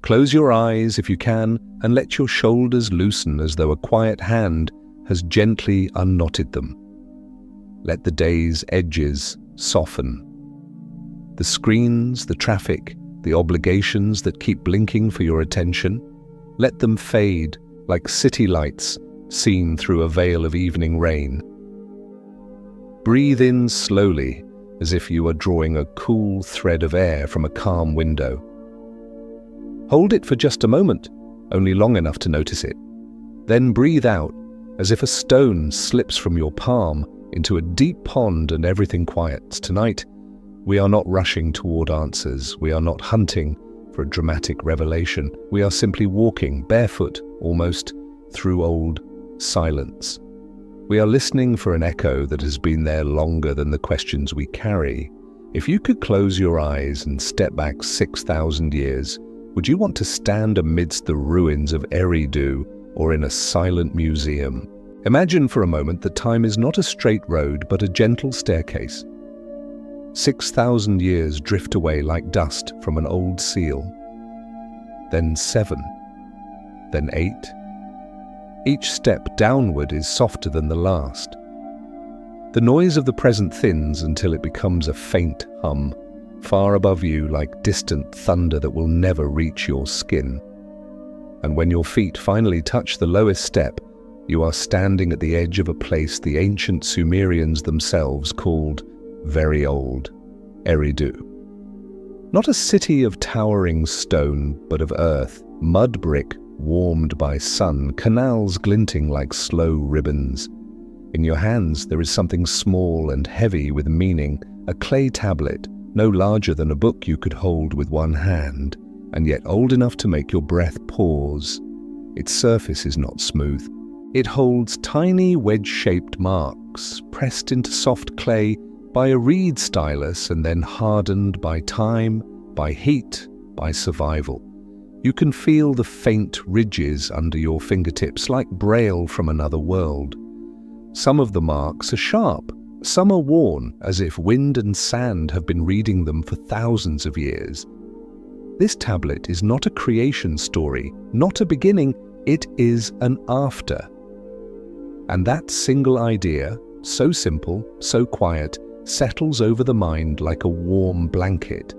Close your eyes if you can and let your shoulders loosen as though a quiet hand has gently unknotted them. Let the day's edges soften. The screens, the traffic, the obligations that keep blinking for your attention, let them fade like city lights seen through a veil of evening rain. Breathe in slowly, as if you are drawing a cool thread of air from a calm window. Hold it for just a moment, only long enough to notice it. Then breathe out, as if a stone slips from your palm into a deep pond and everything quiets. Tonight, we are not rushing toward answers. We are not hunting for a dramatic revelation. We are simply walking, barefoot almost, through old silence. We are listening for an echo that has been there longer than the questions we carry. If you could close your eyes and step back 6,000 years, would you want to stand amidst the ruins of Eridu or in a silent museum? Imagine for a moment that time is not a straight road but a gentle staircase. 6,000 years drift away like dust from an old seal. Then 7, then 8. Each step downward is softer than the last. The noise of the present thins until it becomes a faint hum, far above you like distant thunder that will never reach your skin. And when your feet finally touch the lowest step, you are standing at the edge of a place the ancient Sumerians themselves called very old, Eridu. Not a city of towering stone, but of earth, mud brick warmed by sun, canals glinting like slow ribbons. In your hands there is something small and heavy with meaning, a clay tablet, no larger than a book you could hold with one hand, and yet old enough to make your breath pause. Its surface is not smooth. It holds tiny wedge-shaped marks, pressed into soft clay by a reed stylus and then hardened by time, by heat, by survival. You can feel the faint ridges under your fingertips like braille from another world. Some of the marks are sharp, some are worn as if wind and sand have been reading them for thousands of years. This tablet is not a creation story, not a beginning, it is an after. And that single idea, so simple, so quiet, settles over the mind like a warm blanket.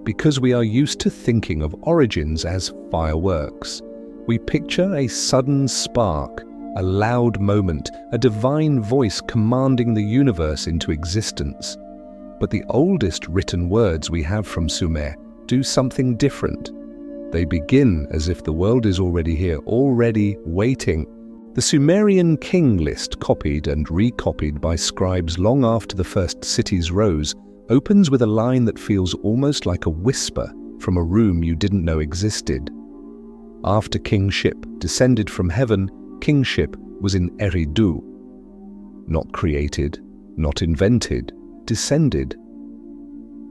Because we are used to thinking of origins as fireworks, we picture a sudden spark, a loud moment, a divine voice commanding the universe into existence. But the oldest written words we have from Sumer do something different. They begin as if the world is already here, already waiting. The Sumerian king list, copied and recopied by scribes long after the first cities rose, opens with a line that feels almost like a whisper from a room you didn't know existed. After kingship descended from heaven, kingship was in Eridu. Not created, not invented, descended.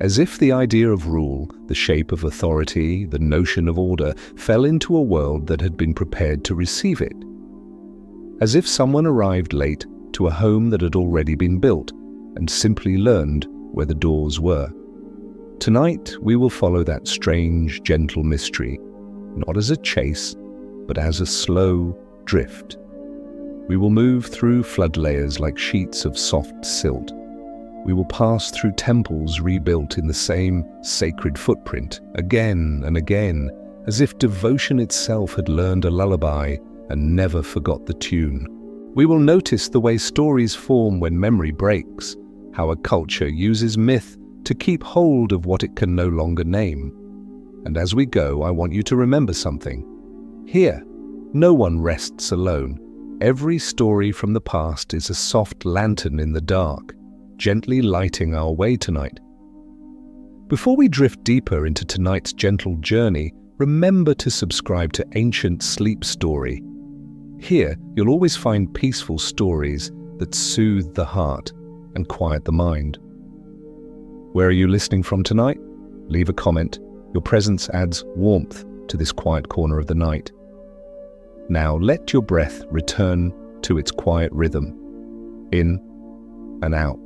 As if the idea of rule, the shape of authority, the notion of order, fell into a world that had been prepared to receive it. As if someone arrived late to a home that had already been built and simply learned where the doors were. Tonight we will follow that strange, gentle mystery, not as a chase, but as a slow drift. We will move through flood layers like sheets of soft silt. We will pass through temples rebuilt in the same sacred footprint, again and again, as if devotion itself had learned a lullaby and never forgot the tune. We will notice the way stories form when memory breaks, how a culture uses myth to keep hold of what it can no longer name. And as we go, I want you to remember something. Here, no one rests alone. Every story from the past is a soft lantern in the dark, gently lighting our way tonight. Before we drift deeper into tonight's gentle journey, remember to subscribe to Ancient Sleep Story. Here, you'll always find peaceful stories that soothe the heart and quiet the mind. Where are you listening from tonight? Leave a comment. Your presence adds warmth to this quiet corner of the night. Now let your breath return to its quiet rhythm, in and out.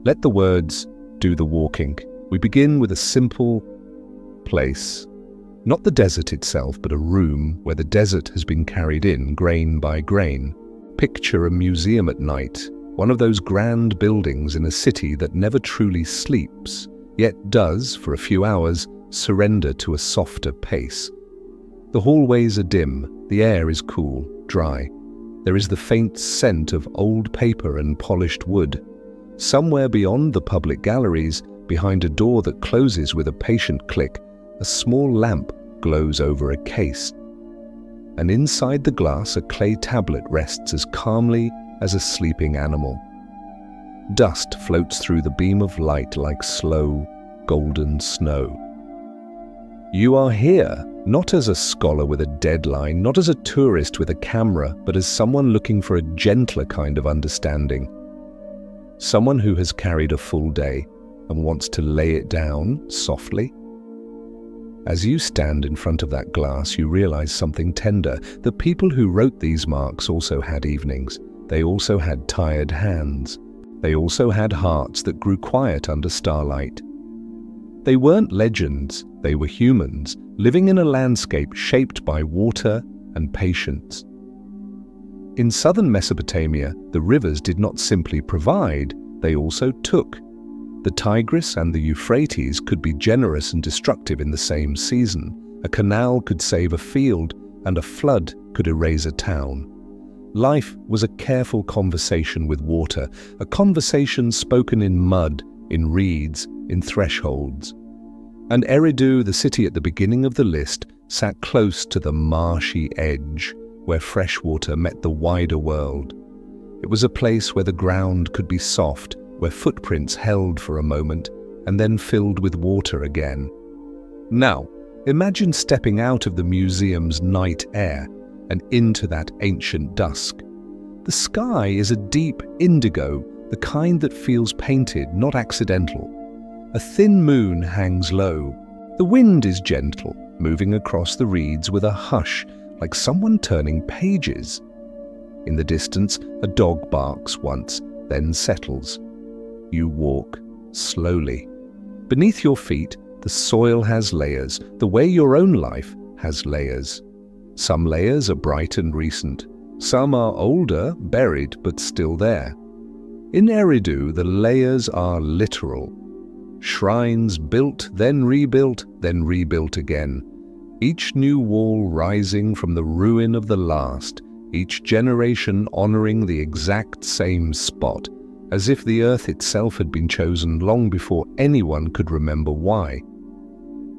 Let the words do the walking. We begin with a simple place, Not the desert itself, but a room where the desert has been carried in grain by grain. Picture a museum at night, one of those grand buildings in a city that never truly sleeps, yet does, for a few hours, surrender to a softer pace. The hallways are dim, the air is cool, dry. There is the faint scent of old paper and polished wood. Somewhere beyond the public galleries, behind a door that closes with a patient click, a small lamp glows over a case. And inside the glass, a clay tablet rests as calmly as a sleeping animal. Dust floats through the beam of light like slow, golden snow. You are here, not as a scholar with a deadline, not as a tourist with a camera, but as someone looking for a gentler kind of understanding. Someone who has carried a full day and wants to lay it down softly. As you stand in front of that glass, you realize something tender. The people who wrote these marks also had evenings. They also had tired hands. They also had hearts that grew quiet under starlight. They weren't legends, they were humans, living in a landscape shaped by water and patience. In southern Mesopotamia, the rivers did not simply provide, they also took. The Tigris and the Euphrates could be generous and destructive in the same season. A canal could save a field, and a flood could erase a town. Life was a careful conversation with water, a conversation spoken in mud, in reeds, in thresholds. And Eridu, the city at the beginning of the list, sat close to the marshy edge, where fresh water met the wider world. It was a place where the ground could be soft, where footprints held for a moment and then filled with water again. Now, imagine stepping out of the museum's night air and into that ancient dusk. The sky is a deep indigo, the kind that feels painted, not accidental. A thin moon hangs low. The wind is gentle, moving across the reeds with a hush, like someone turning pages. In the distance, a dog barks once, then settles. You walk slowly. Beneath your feet, the soil has layers, the way your own life has layers. Some layers are bright and recent. Some are older, buried, but still there. In Eridu, the layers are literal. Shrines built, then rebuilt again. Each new wall rising from the ruin of the last, each generation honoring the exact same spot, as if the earth itself had been chosen long before anyone could remember why.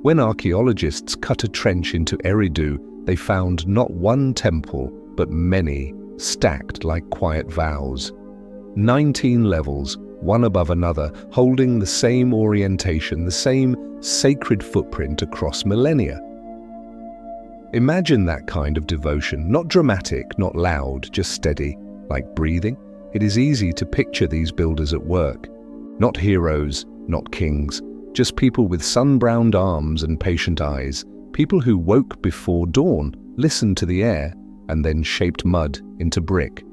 When archaeologists cut a trench into Eridu, they found not one temple, but many, stacked like quiet vows. 19 levels, one above another, holding the same orientation, the same sacred footprint across millennia. Imagine that kind of devotion, not dramatic, not loud, just steady, like breathing. It is easy to picture these builders at work. Not heroes, not kings, just people with sun-browned arms and patient eyes, people who woke before dawn, listened to the air, and then shaped mud into brick.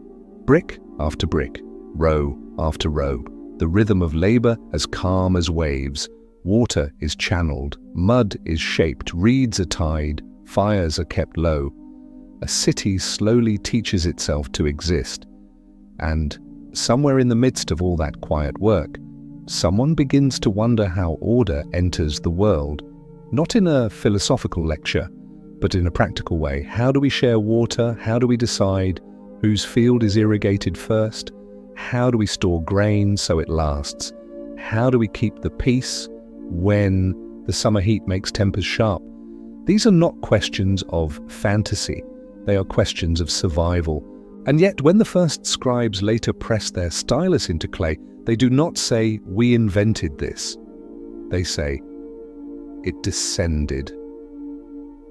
Brick after brick, row after row. The rhythm of labor as calm as waves. Water is channeled, mud is shaped, reeds are tied, fires are kept low. A city slowly teaches itself to exist. And somewhere in the midst of all that quiet work, someone begins to wonder how order enters the world. Not in a philosophical lecture, but in a practical way. How do we share water? How do we decide whose field is irrigated first? How do we store grain so it lasts? How do we keep the peace when the summer heat makes tempers sharp? These are not questions of fantasy. They are questions of survival. And yet, when the first scribes later press their stylus into clay, they do not say, "We invented this." They say, "It descended."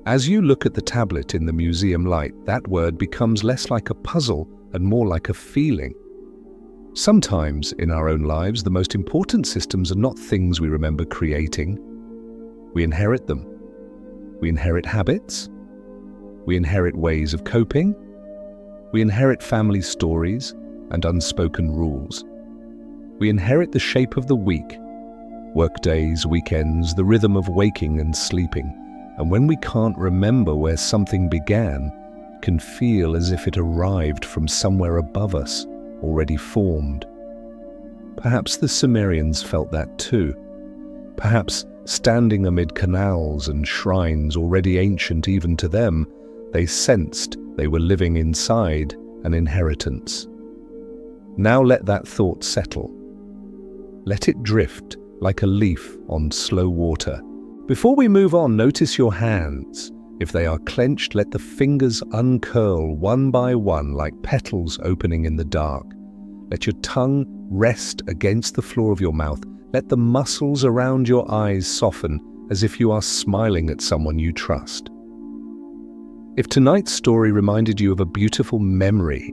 As you look at the tablet in the museum light, that word becomes less like a puzzle and more like a feeling. Sometimes in our own lives, the most important systems are not things we remember creating. We inherit them. We inherit habits. We inherit ways of coping. We inherit family stories and unspoken rules. We inherit the shape of the week, work days, weekends, the rhythm of waking and sleeping. And when we can't remember where something began, it can feel as if it arrived from somewhere above us, already formed. Perhaps the Sumerians felt that too. Perhaps, standing amid canals and shrines already ancient even to them, they sensed they were living inside an inheritance. Now let that thought settle. Let it drift like a leaf on slow water. Before we move on, notice your hands. If they are clenched, let the fingers uncurl one by one like petals opening in the dark. Let your tongue rest against the floor of your mouth. Let the muscles around your eyes soften as if you are smiling at someone you trust. If tonight's story reminded you of a beautiful memory,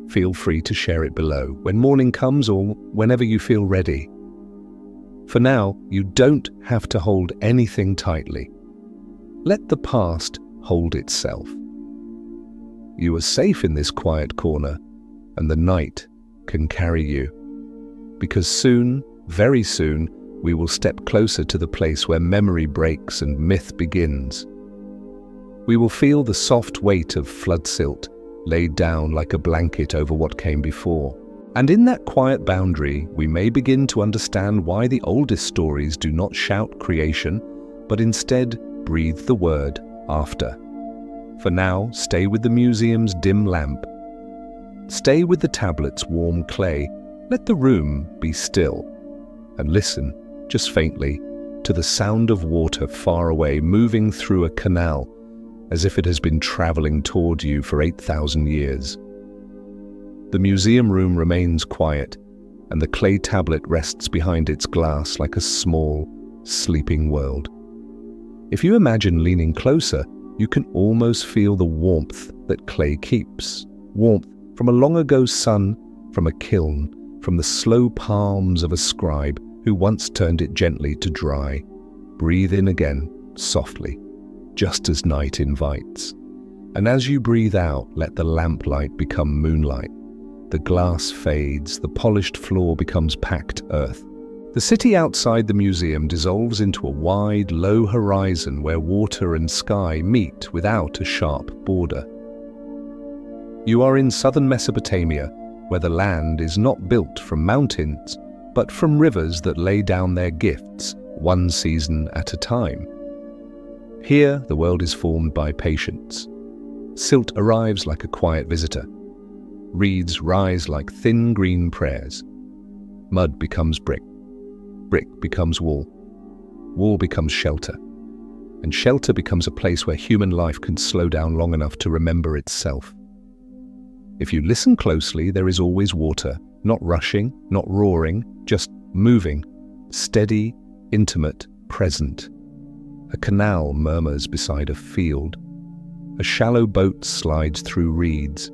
feel free to share it below when morning comes or whenever you feel ready. For now, you don't have to hold anything tightly. Let the past hold itself. You are safe in this quiet corner, and the night can carry you. Because soon, very soon, we will step closer to the place where memory breaks and myth begins. We will feel the soft weight of flood silt laid down like a blanket over what came before. And in that quiet boundary, we may begin to understand why the oldest stories do not shout creation, but instead breathe the word after. For now, stay with the museum's dim lamp. Stay with the tablet's warm clay. Let the room be still. And listen, just faintly, to the sound of water far away moving through a canal, as if it has been traveling toward you for 8,000 years. The museum room remains quiet, and the clay tablet rests behind its glass like a small, sleeping world. If you imagine leaning closer, you can almost feel the warmth that clay keeps. Warmth from a long ago sun, from a kiln, from the slow palms of a scribe who once turned it gently to dry. Breathe in again, softly, just as night invites. And as you breathe out, let the lamplight become moonlight. The glass fades, the polished floor becomes packed earth. The city outside the museum dissolves into a wide, low horizon where water and sky meet without a sharp border. You are in southern Mesopotamia, where the land is not built from mountains, but from rivers that lay down their gifts, one season at a time. Here, the world is formed by patience. Silt arrives like a quiet visitor. Reeds rise like thin green prayers. Mud becomes brick. Brick becomes wall. Wall becomes shelter. And shelter becomes a place where human life can slow down long enough to remember itself. If you listen closely, there is always water, not rushing, not roaring, just moving, steady, intimate, present. A canal murmurs beside a field. A shallow boat slides through reeds.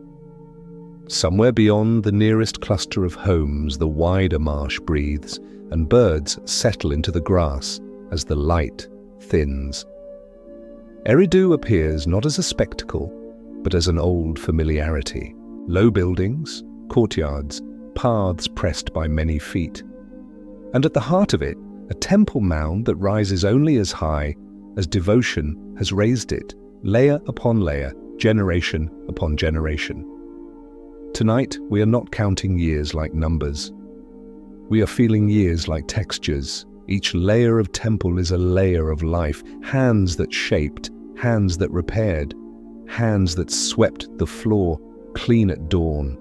Somewhere beyond the nearest cluster of homes, the wider marsh breathes, and birds settle into the grass as the light thins. Eridu appears not as a spectacle, but as an old familiarity. Low buildings, courtyards, paths pressed by many feet. And at the heart of it, a temple mound that rises only as high as devotion has raised it, layer upon layer, generation upon generation. Tonight, we are not counting years like numbers. We are feeling years like textures. Each layer of temple is a layer of life, hands that shaped, hands that repaired, hands that swept the floor clean at dawn.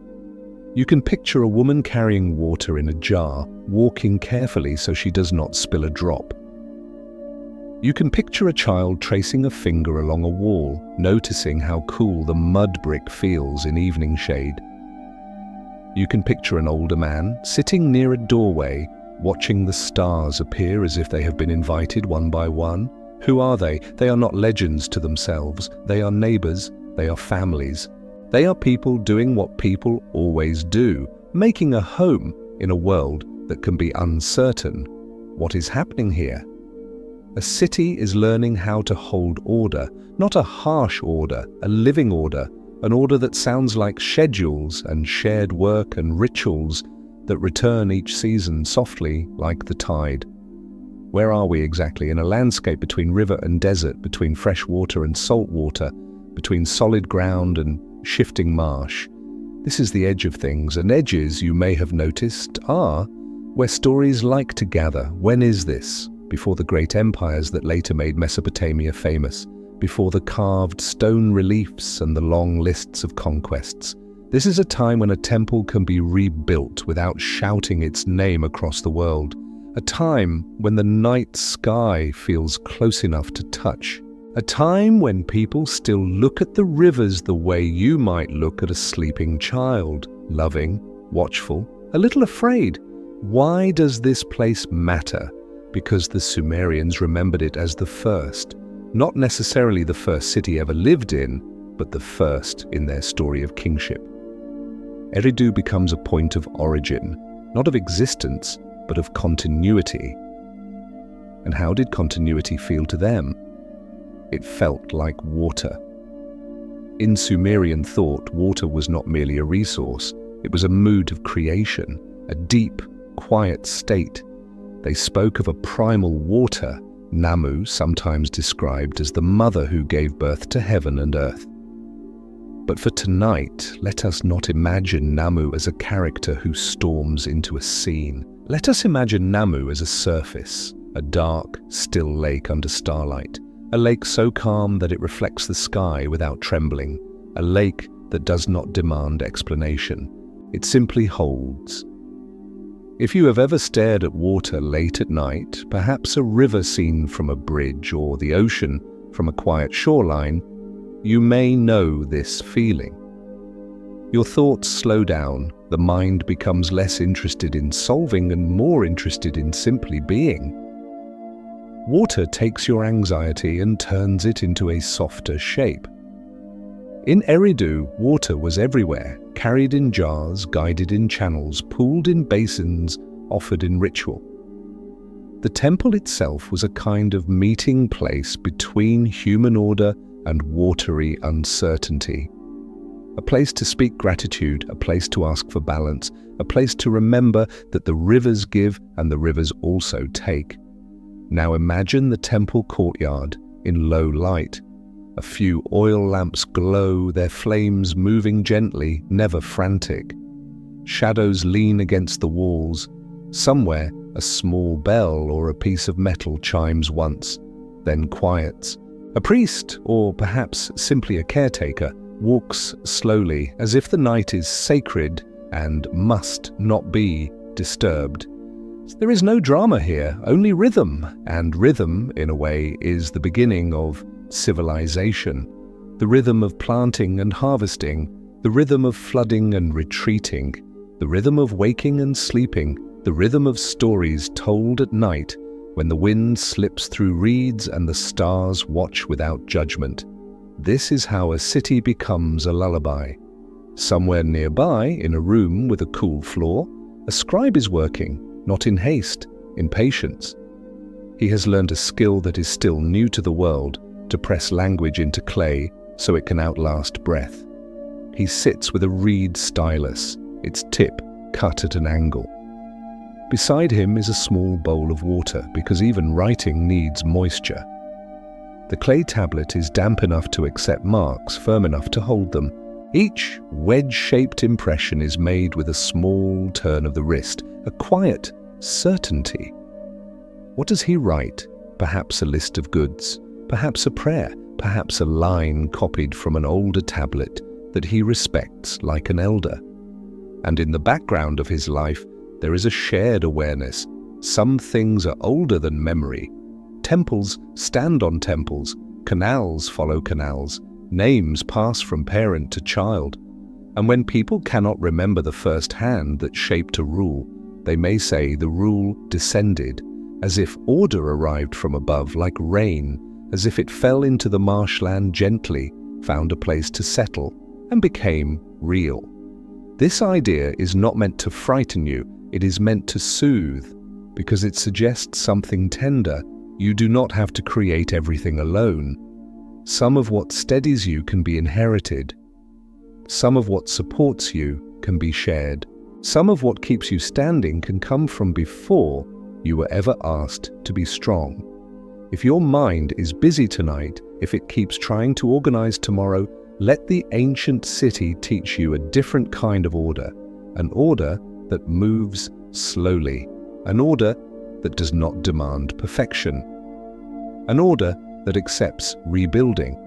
You can picture a woman carrying water in a jar, walking carefully so she does not spill a drop. You can picture a child tracing a finger along a wall, noticing how cool the mud brick feels in evening shade. You can picture an older man sitting near a doorway, watching the stars appear as if they have been invited one by one. Who are they? They are not legends to themselves. They are neighbors. They are families. They are people doing what people always do, making a home in a world that can be uncertain. What is happening here? A city is learning how to hold order, not a harsh order, a living order, an order that sounds like schedules and shared work and rituals that return each season softly like the tide. Where are we exactly? In a landscape between river and desert, between fresh water and salt water, between solid ground and shifting marsh. This is the edge of things, and edges, you may have noticed, are where stories like to gather. When is this? Before the great empires that later made Mesopotamia famous, before the carved stone reliefs and the long lists of conquests. This is a time when a temple can be rebuilt without shouting its name across the world. A time when the night sky feels close enough to touch. A time when people still look at the rivers the way you might look at a sleeping child, loving, watchful, a little afraid. Why does this place matter? Because the Sumerians remembered it as the first, not necessarily the first city ever lived in, but the first in their story of kingship. Eridu becomes a point of origin, not of existence, but of continuity. And how did continuity feel to them? It felt like water. In Sumerian thought, water was not merely a resource, it was a mood of creation, a deep, quiet state. They spoke of a primal water, Namu, sometimes described as the mother who gave birth to heaven and earth. But for tonight, let us not imagine Namu as a character who storms into a scene. Let us imagine Namu as a surface, a dark, still lake under starlight, a lake so calm that it reflects the sky without trembling, a lake that does not demand explanation. It simply holds. If you have ever stared at water late at night, perhaps a river seen from a bridge or the ocean from a quiet shoreline, you may know this feeling. Your thoughts slow down, the mind becomes less interested in solving and more interested in simply being. Water takes your anxiety and turns it into a softer shape. In Eridu, water was everywhere, carried in jars, guided in channels, pooled in basins, offered in ritual. The temple itself was a kind of meeting place between human order and watery uncertainty. A place to speak gratitude, a place to ask for balance, a place to remember that the rivers give and the rivers also take. Now imagine the temple courtyard in low light. A few oil lamps glow, their flames moving gently, never frantic. Shadows lean against the walls. Somewhere, a small bell or a piece of metal chimes once, then quiets. A priest, or perhaps simply a caretaker, walks slowly, as if the night is sacred and must not be disturbed. There is no drama here, only rhythm, and rhythm, in a way, is the beginning of civilization, the rhythm of planting and harvesting, the rhythm of flooding and retreating, the rhythm of waking and sleeping, the rhythm of stories told at night when the wind slips through reeds and the stars watch without judgment. This is how a city becomes a lullaby. Somewhere nearby, in a room with a cool floor, a scribe is working, not in haste, in patience. He has learned a skill that is still new to the world, to press language into clay so it can outlast breath. He sits with a reed stylus, its tip cut at an angle. Beside him is a small bowl of water, because even writing needs moisture. The clay tablet is damp enough to accept marks, firm enough to hold them. Each wedge-shaped impression is made with a small turn of the wrist, a quiet certainty. What does he write? Perhaps a list of goods, perhaps a prayer, perhaps a line copied from an older tablet that he respects like an elder. And in the background of his life, there is a shared awareness. Some things are older than memory. Temples stand on temples, canals follow canals, names pass from parent to child. And when people cannot remember the first hand that shaped a rule, they may say the rule descended, as if order arrived from above like rain, as if it fell into the marshland gently, found a place to settle, and became real. This idea is not meant to frighten you, it is meant to soothe, because it suggests something tender. You do not have to create everything alone. Some of what steadies you can be inherited. Some of what supports you can be shared. Some of what keeps you standing can come from before, you were ever asked to be strong. If your mind is busy tonight, if it keeps trying to organize tomorrow, let the ancient city teach you a different kind of order, an order that moves slowly, an order that does not demand perfection, an order that accepts rebuilding.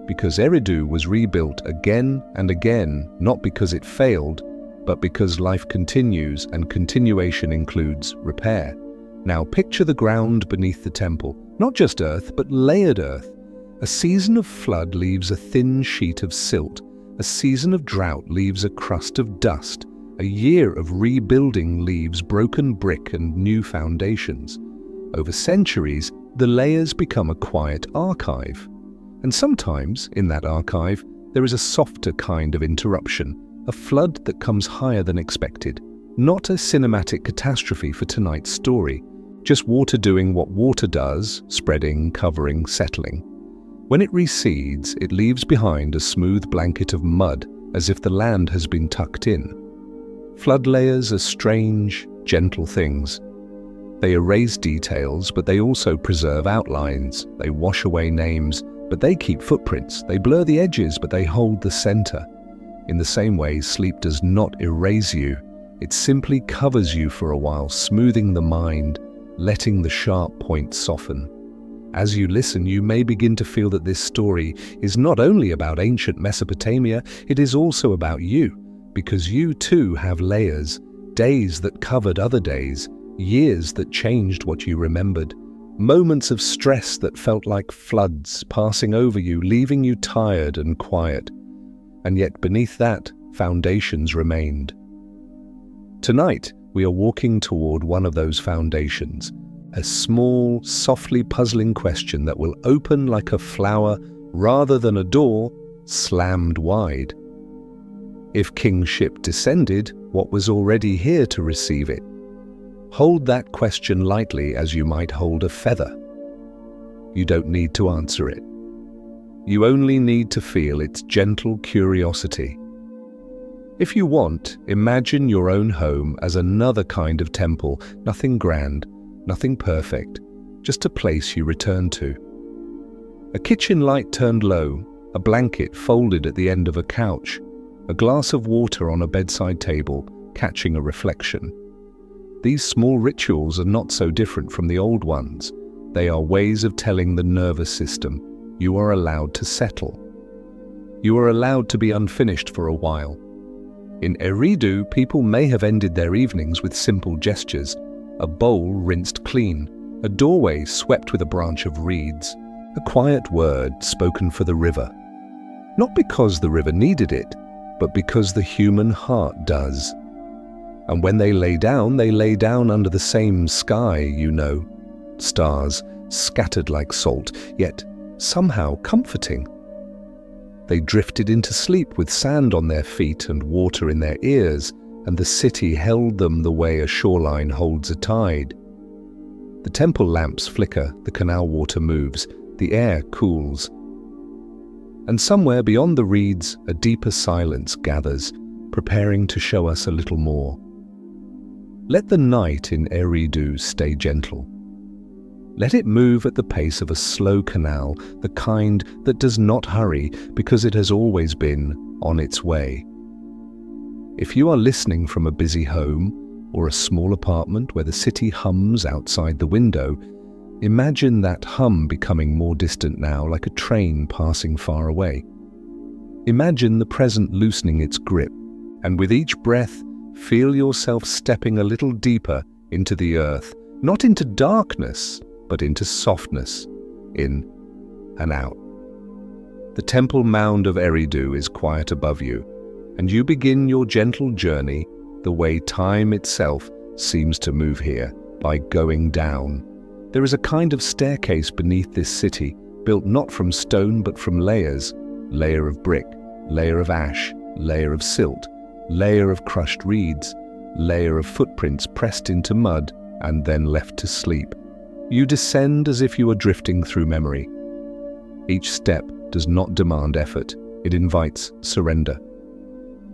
Because Eridu was rebuilt again and again, not because it failed, but because life continues and continuation includes repair. Now picture the ground beneath the temple, not just earth, but layered earth. A season of flood leaves a thin sheet of silt. A season of drought leaves a crust of dust. A year of rebuilding leaves broken brick and new foundations. Over centuries, the layers become a quiet archive. And sometimes, in that archive, there is a softer kind of interruption, a flood that comes higher than expected. Not a cinematic catastrophe for tonight's story, just water doing what water does, spreading, covering, settling. When it recedes, it leaves behind a smooth blanket of mud, as if the land has been tucked in. Flood layers are strange, gentle things. They erase details, but they also preserve outlines. They wash away names, but they keep footprints. They blur the edges, but they hold the center. In the same way, sleep does not erase you. It simply covers you for a while, smoothing the mind, letting the sharp points soften. As you listen, you may begin to feel that this story is not only about ancient Mesopotamia, it is also about you, because you too have layers, days that covered other days, years that changed what you remembered, moments of stress that felt like floods passing over you, leaving you tired and quiet. And yet beneath that, foundations remained. Tonight, we are walking toward one of those foundations, a small, softly puzzling question that will open like a flower rather than a door slammed wide. If kingship descended, what was already here to receive it? Hold that question lightly as you might hold a feather. You don't need to answer it. You only need to feel its gentle curiosity. If you want, imagine your own home as another kind of temple, nothing grand, nothing perfect, just a place you return to. A kitchen light turned low, a blanket folded at the end of a couch, a glass of water on a bedside table, catching a reflection. These small rituals are not so different from the old ones. They are ways of telling the nervous system, you are allowed to settle. You are allowed to be unfinished for a while. In Eridu, people may have ended their evenings with simple gestures, a bowl rinsed clean, a doorway swept with a branch of reeds, a quiet word spoken for the river. Not because the river needed it, but because the human heart does. And when they lay down under the same sky, you know, stars scattered like salt, yet somehow comforting. They drifted into sleep with sand on their feet and water in their ears, and the city held them the way a shoreline holds a tide. The temple lamps flicker, the canal water moves, the air cools. And somewhere beyond the reeds, a deeper silence gathers, preparing to show us a little more. Let the night in Eridu stay gentle. Let it move at the pace of a slow canal, the kind that does not hurry because it has always been on its way. If you are listening from a busy home or a small apartment where the city hums outside the window, imagine that hum becoming more distant now, like a train passing far away. Imagine the present loosening its grip, and with each breath, feel yourself stepping a little deeper into the earth, not into darkness, but into softness, in and out. The temple mound of Eridu is quiet above you, and you begin your gentle journey the way time itself seems to move here, by going down. There is a kind of staircase beneath this city, built not from stone but from layers, layer of brick, layer of ash, layer of silt, layer of crushed reeds, layer of footprints pressed into mud and then left to sleep. You descend as if you are drifting through memory. Each step does not demand effort, it invites surrender.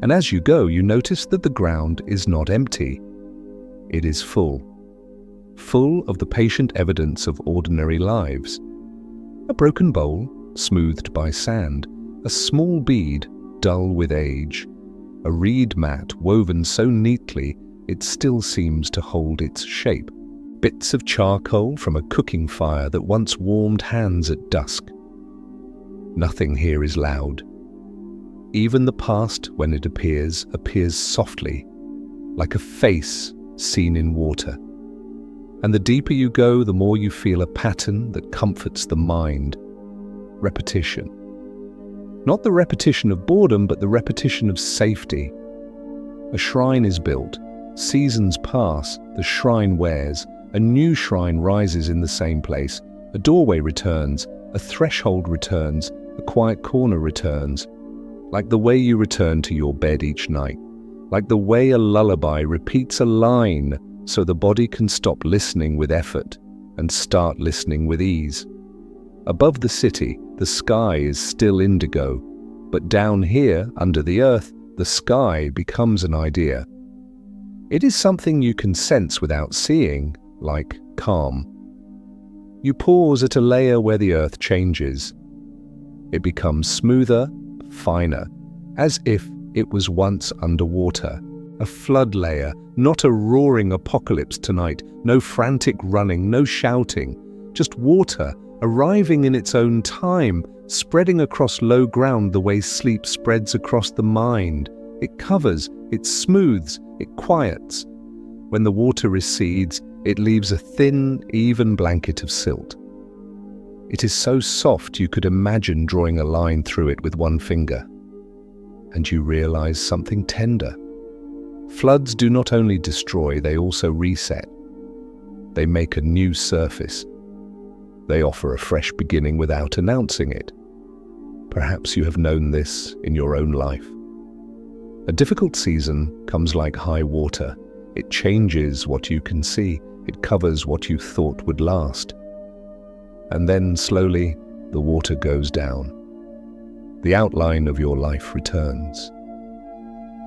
And as you go, you notice that the ground is not empty. It is full. full of the patient evidence of ordinary lives. A broken bowl, smoothed by sand, a small bead, dull with age, a reed mat woven so neatly it still seems to hold its shape, bits of charcoal from a cooking fire that once warmed hands at dusk. Nothing here is loud. Even the past, when it appears softly, like a face seen in water. And the deeper you go, the more you feel a pattern that comforts the mind. Repetition. Not the repetition of boredom, but the repetition of safety. A shrine is built. Seasons pass, the shrine wears. A new shrine rises in the same place. A doorway returns. A threshold returns. A quiet corner returns. Like the way you return to your bed each night. Like the way a lullaby repeats a line so the body can stop listening with effort and start listening with ease. Above the city, the sky is still indigo, but down here, under the earth, the sky becomes an idea. It is something you can sense without seeing, like calm. You pause at a layer where the earth changes. It becomes smoother, finer, as if it was once underwater. A flood layer, not a roaring apocalypse tonight, no frantic running, no shouting, just water arriving in its own time, spreading across low ground the way sleep spreads across the mind. It covers, it smooths, it quiets. When the water recedes, it leaves a thin, even blanket of silt. It is so soft you could imagine drawing a line through it with one finger. And you realize something tender. Floods do not only destroy, they also reset. They make a new surface. They offer a fresh beginning without announcing it. Perhaps you have known this in your own life. A difficult season comes like high water. It changes what you can see. It covers what you thought would last. And then slowly, the water goes down. The outline of your life returns.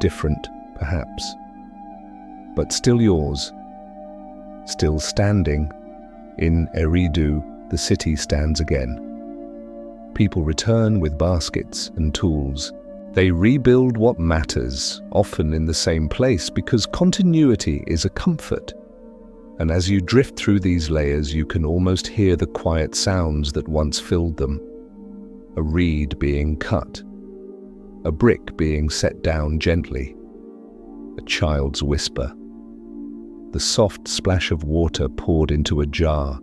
Different, perhaps, but still yours. Still standing. In Eridu, the city stands again. People return with baskets and tools. They rebuild what matters, often in the same place, because continuity is a comfort. And as you drift through these layers, you can almost hear the quiet sounds that once filled them. A reed being cut. A brick being set down gently. A child's whisper. The soft splash of water poured into a jar.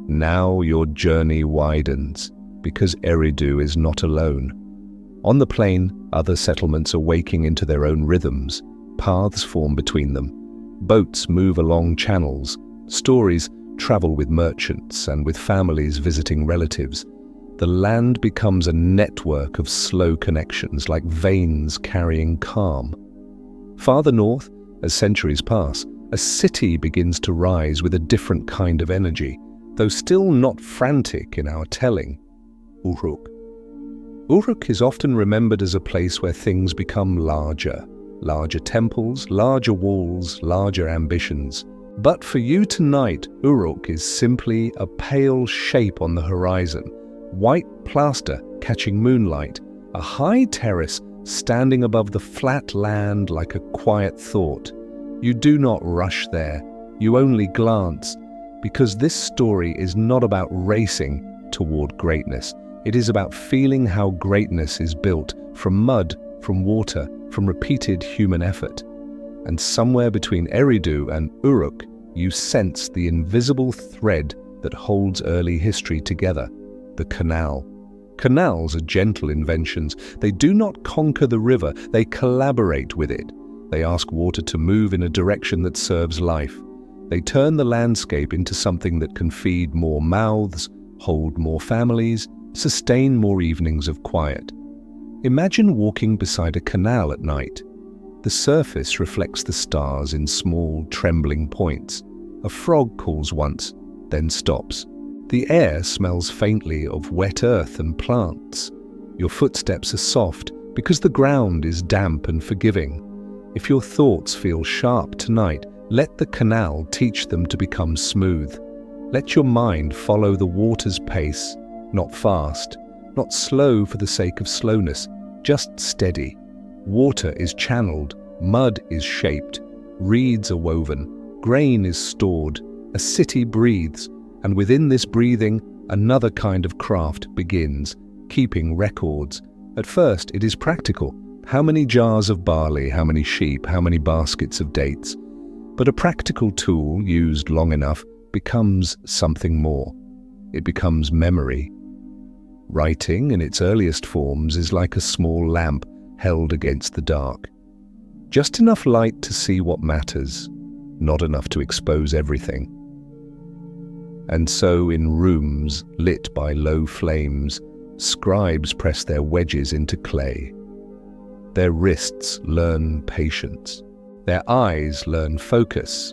Now your journey widens, because Eridu is not alone. On the plain, other settlements are waking into their own rhythms. Paths form between them. Boats move along channels. Stories travel with merchants and with families visiting relatives. The land becomes a network of slow connections, like veins carrying calm. Farther north, as centuries pass, a city begins to rise with a different kind of energy, though still not frantic in our telling. Uruk. Uruk is often remembered as a place where things become larger. Larger temples, larger walls, larger ambitions. But for you tonight, Uruk is simply a pale shape on the horizon. White plaster catching moonlight, a high terrace standing above the flat land like a quiet thought. You do not rush there, you only glance, because this story is not about racing toward greatness. It is about feeling how greatness is built from mud, from water, from repeated human effort. And somewhere between Eridu and Uruk, you sense the invisible thread that holds early history together. The canal. Canals are gentle inventions. They do not conquer the river, they collaborate with it. They ask water to move in a direction that serves life. They turn the landscape into something that can feed more mouths, hold more families, sustain more evenings of quiet. Imagine walking beside a canal at night. The surface reflects the stars in small, trembling points. A frog calls once, then stops. The air smells faintly of wet earth and plants. Your footsteps are soft because the ground is damp and forgiving. If your thoughts feel sharp tonight, Let the canal teach them to become smooth. Let your mind follow the water's pace, not fast, not slow for the sake of slowness, just steady. Water is channeled, mud is shaped, reeds are woven, grain is stored, a city breathes, and within this breathing, another kind of craft begins, keeping records. At first, it is practical. How many jars of barley, how many sheep, how many baskets of dates? But a practical tool, used long enough, becomes something more. It becomes memory. Writing, in its earliest forms, is like a small lamp held against the dark. Just enough light to see what matters, not enough to expose everything. And so, in rooms lit by low flames, scribes press their wedges into clay. Their wrists learn patience. Their eyes learn focus.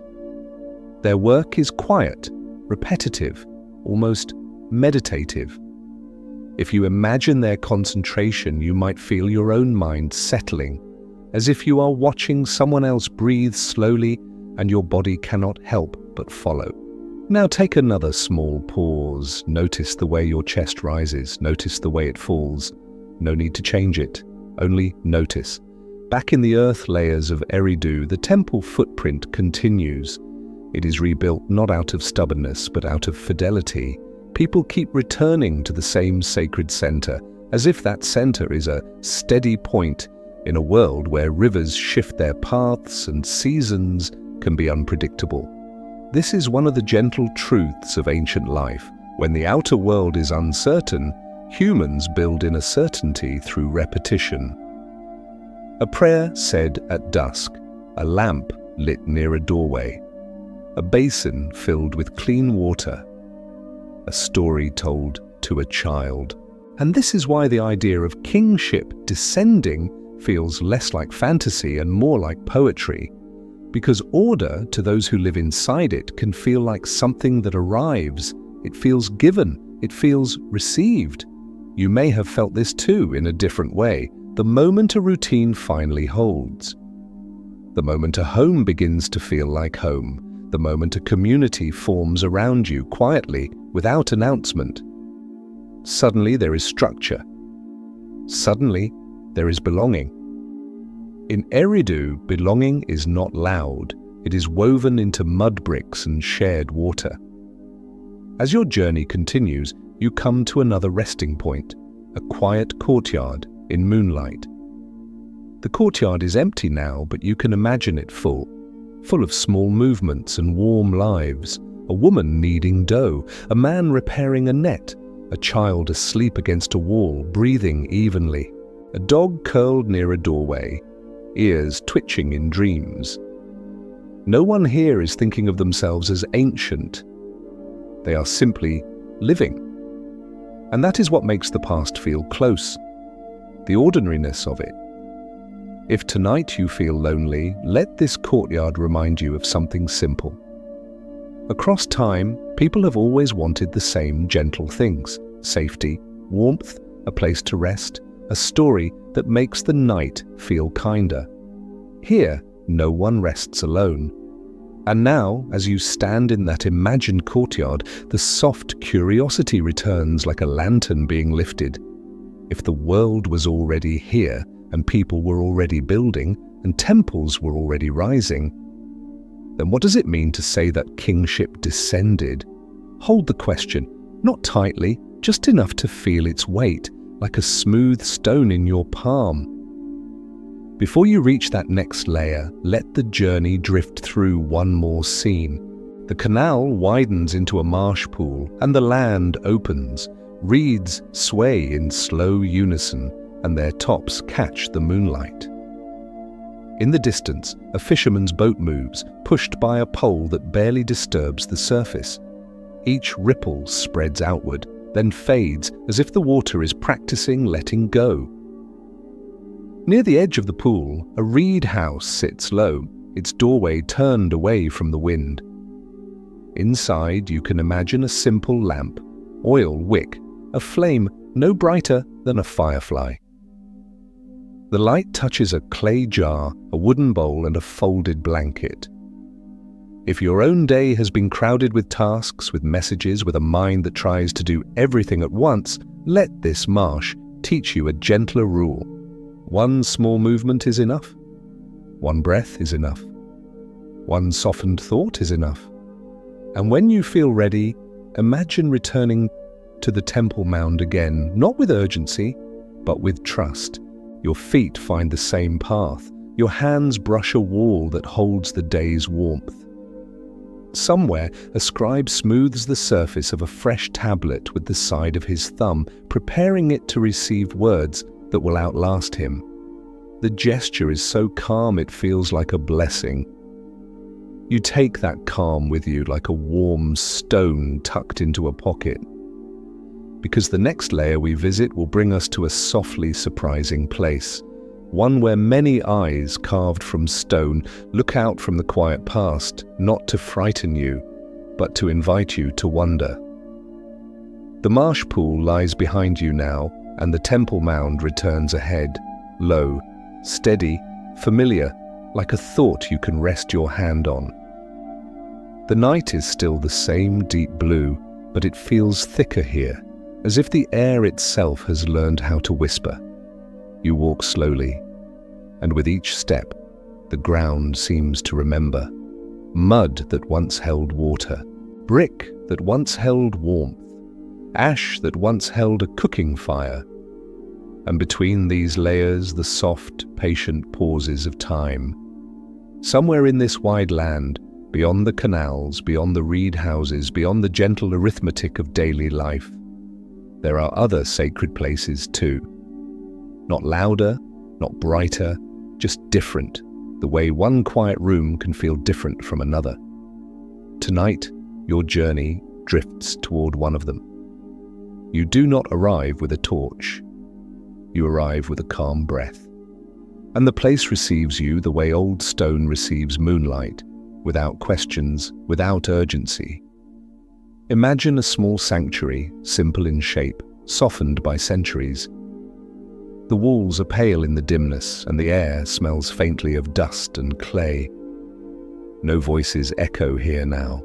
Their work is quiet, repetitive, almost meditative. If you imagine their concentration, you might feel your own mind settling, as if you are watching someone else breathe slowly and your body cannot help but follow. Now take another small pause. Notice the way your chest rises. Notice the way it falls. No need to change it. Only notice. Back in the earth layers of Eridu, the temple footprint continues. It is rebuilt not out of stubbornness, but out of fidelity. People keep returning to the same sacred center, as if that center is a steady point in a world where rivers shift their paths and seasons can be unpredictable. This is one of the gentle truths of ancient life. When the outer world is uncertain, humans build in a certainty through repetition. A prayer said at dusk, a lamp lit near a doorway, a basin filled with clean water, a story told to a child. And this is why the idea of kingship descending feels less like fantasy and more like poetry, because order to those who live inside it can feel like something that arrives. It feels given, it feels received. You may have felt this too in a different way, the moment a routine finally holds. The moment a home begins to feel like home. The moment a community forms around you quietly, without announcement. Suddenly there is structure. Suddenly there is belonging. In Eridu, belonging is not loud. It is woven into mud bricks and shared water. As your journey continues, you come to another resting point, a quiet courtyard in moonlight. The courtyard is empty now, but you can imagine it full of small movements and warm lives. A woman kneading dough, a man repairing a net, a child asleep against a wall, breathing evenly, a dog curled near a doorway, ears twitching in dreams. No one here is thinking of themselves as ancient. They are simply living. And that is what makes the past feel close, the ordinariness of it. If tonight you feel lonely, let this courtyard remind you of something simple. Across time, people have always wanted the same gentle things: safety, warmth, a place to rest, a story that makes the night feel kinder. Here, no one rests alone. And now, as you stand in that imagined courtyard, the soft curiosity returns like a lantern being lifted. If the world was already here, and people were already building, and temples were already rising, then what does it mean to say that kingship descended? Hold the question, not tightly, just enough to feel its weight, like a smooth stone in your palm. Before you reach that next layer, let the journey drift through one more scene. The canal widens into a marsh pool, and the land opens. Reeds sway in slow unison, and their tops catch the moonlight. In the distance, a fisherman's boat moves, pushed by a pole that barely disturbs the surface. Each ripple spreads outward, then fades as if the water is practicing letting go. Near the edge of the pool, a reed house sits low, its doorway turned away from the wind. Inside, you can imagine a simple lamp, oil wick, a flame no brighter than a firefly. The light touches a clay jar, a wooden bowl, and a folded blanket. If your own day has been crowded with tasks, with messages, with a mind that tries to do everything at once, let this marsh teach you a gentler rule. One small movement is enough. One breath is enough. One softened thought is enough. And when you feel ready, imagine returning to the temple mound again, not with urgency, but with trust. Your feet find the same path. Your hands brush a wall that holds the day's warmth. Somewhere, a scribe smooths the surface of a fresh tablet with the side of his thumb, preparing it to receive words that will outlast him. The gesture is so calm it feels like a blessing. You take that calm with you like a warm stone tucked into a pocket. Because the next layer we visit will bring us to a softly surprising place, one where many eyes carved from stone look out from the quiet past, not to frighten you, but to invite you to wonder. The marsh pool lies behind you now, and the temple mound returns ahead, low, steady, familiar, like a thought you can rest your hand on. The night is still the same deep blue, but it feels thicker here, as if the air itself has learned how to whisper. You walk slowly, and with each step, the ground seems to remember. Mud that once held water, brick that once held warmth, ash that once held a cooking fire. And between these layers, the soft, patient pauses of time. Somewhere in this wide land, beyond the canals, beyond the reed houses, beyond the gentle arithmetic of daily life, there are other sacred places too. Not louder, not brighter, just different, the way one quiet room can feel different from another. Tonight, your journey drifts toward one of them. You do not arrive with a torch. You arrive with a calm breath. And the place receives you the way old stone receives moonlight, without questions, without urgency. Imagine a small sanctuary, simple in shape, softened by centuries. The walls are pale in the dimness, and the air smells faintly of dust and clay. No voices echo here now.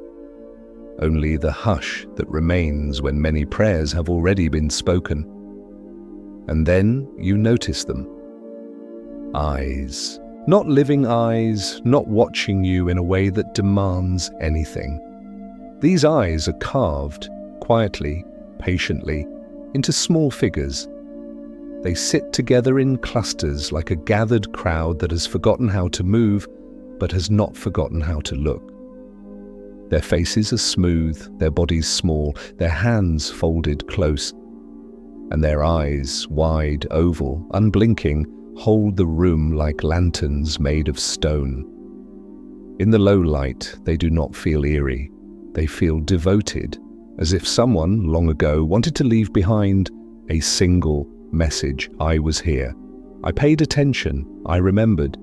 Only the hush that remains when many prayers have already been spoken. And then you notice them. Eyes. Not living eyes, not watching you in a way that demands anything. These eyes are carved, quietly, patiently, into small figures. They sit together in clusters like a gathered crowd that has forgotten how to move, but has not forgotten how to look. Their faces are smooth, their bodies small, their hands folded close, and their eyes, wide, oval, unblinking, hold the room like lanterns made of stone. In the low light, they do not feel eerie. They feel devoted, as if someone, long ago, wanted to leave behind a single message. I was here. I paid attention. I remembered.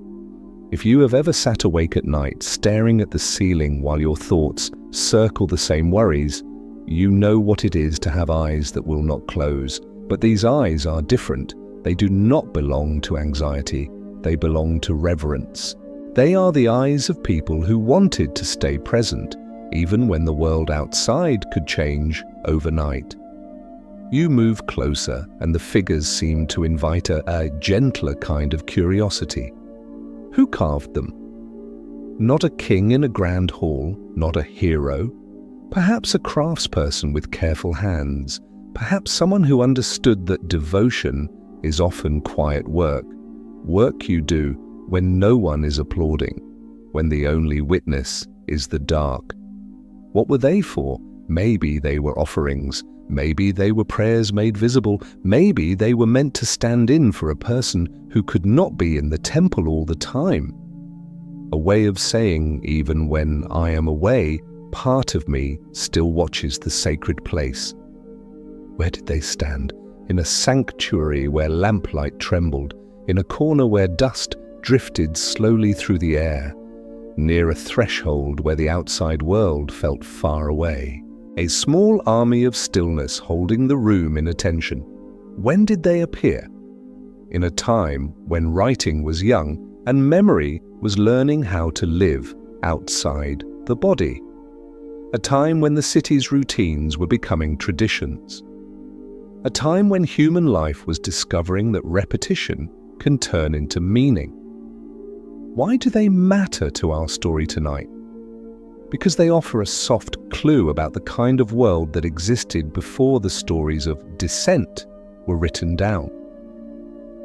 If you have ever sat awake at night, staring at the ceiling while your thoughts circle the same worries, you know what it is to have eyes that will not close. But these eyes are different. They do not belong to anxiety. They belong to reverence. They are the eyes of people who wanted to stay present, even when the world outside could change overnight. You move closer, and the figures seem to invite a gentler kind of curiosity. Who carved them? Not a king in a grand hall, not a hero. Perhaps a craftsperson with careful hands. Perhaps someone who understood that devotion is often quiet work. Work you do when no one is applauding, when the only witness is the dark. What were they for? Maybe they were offerings. Maybe they were prayers made visible. Maybe they were meant to stand in for a person who could not be in the temple all the time. A way of saying, even when I am away, part of me still watches the sacred place. Where did they stand? In a sanctuary where lamplight trembled, in a corner where dust drifted slowly through the air, near a threshold where the outside world felt far away. A small army of stillness holding the room in attention. When did they appear? In a time when writing was young and memory was learning how to live outside the body. A time when the city's routines were becoming traditions. A time when human life was discovering that repetition can turn into meaning. Why do they matter to our story tonight? Because they offer a soft clue about the kind of world that existed before the stories of descent were written down.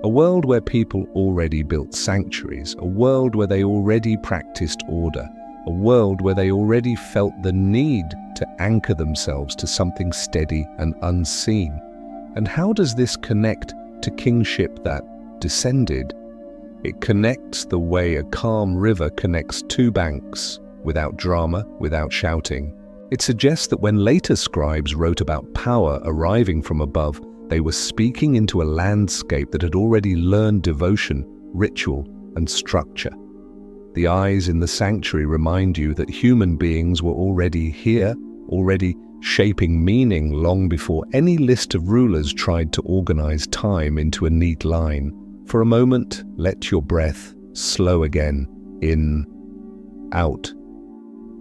A world where people already built sanctuaries, a world where they already practiced order, a world where they already felt the need to anchor themselves to something steady and unseen. And how does this connect to kingship that descended? It connects the way a calm river connects two banks, without drama, without shouting. It suggests that when later scribes wrote about power arriving from above, they were speaking into a landscape that had already learned devotion, ritual, and structure. The eyes in the sanctuary remind you that human beings were already here, already shaping meaning long before any list of rulers tried to organize time into a neat line. For a moment, let your breath slow again, in, out.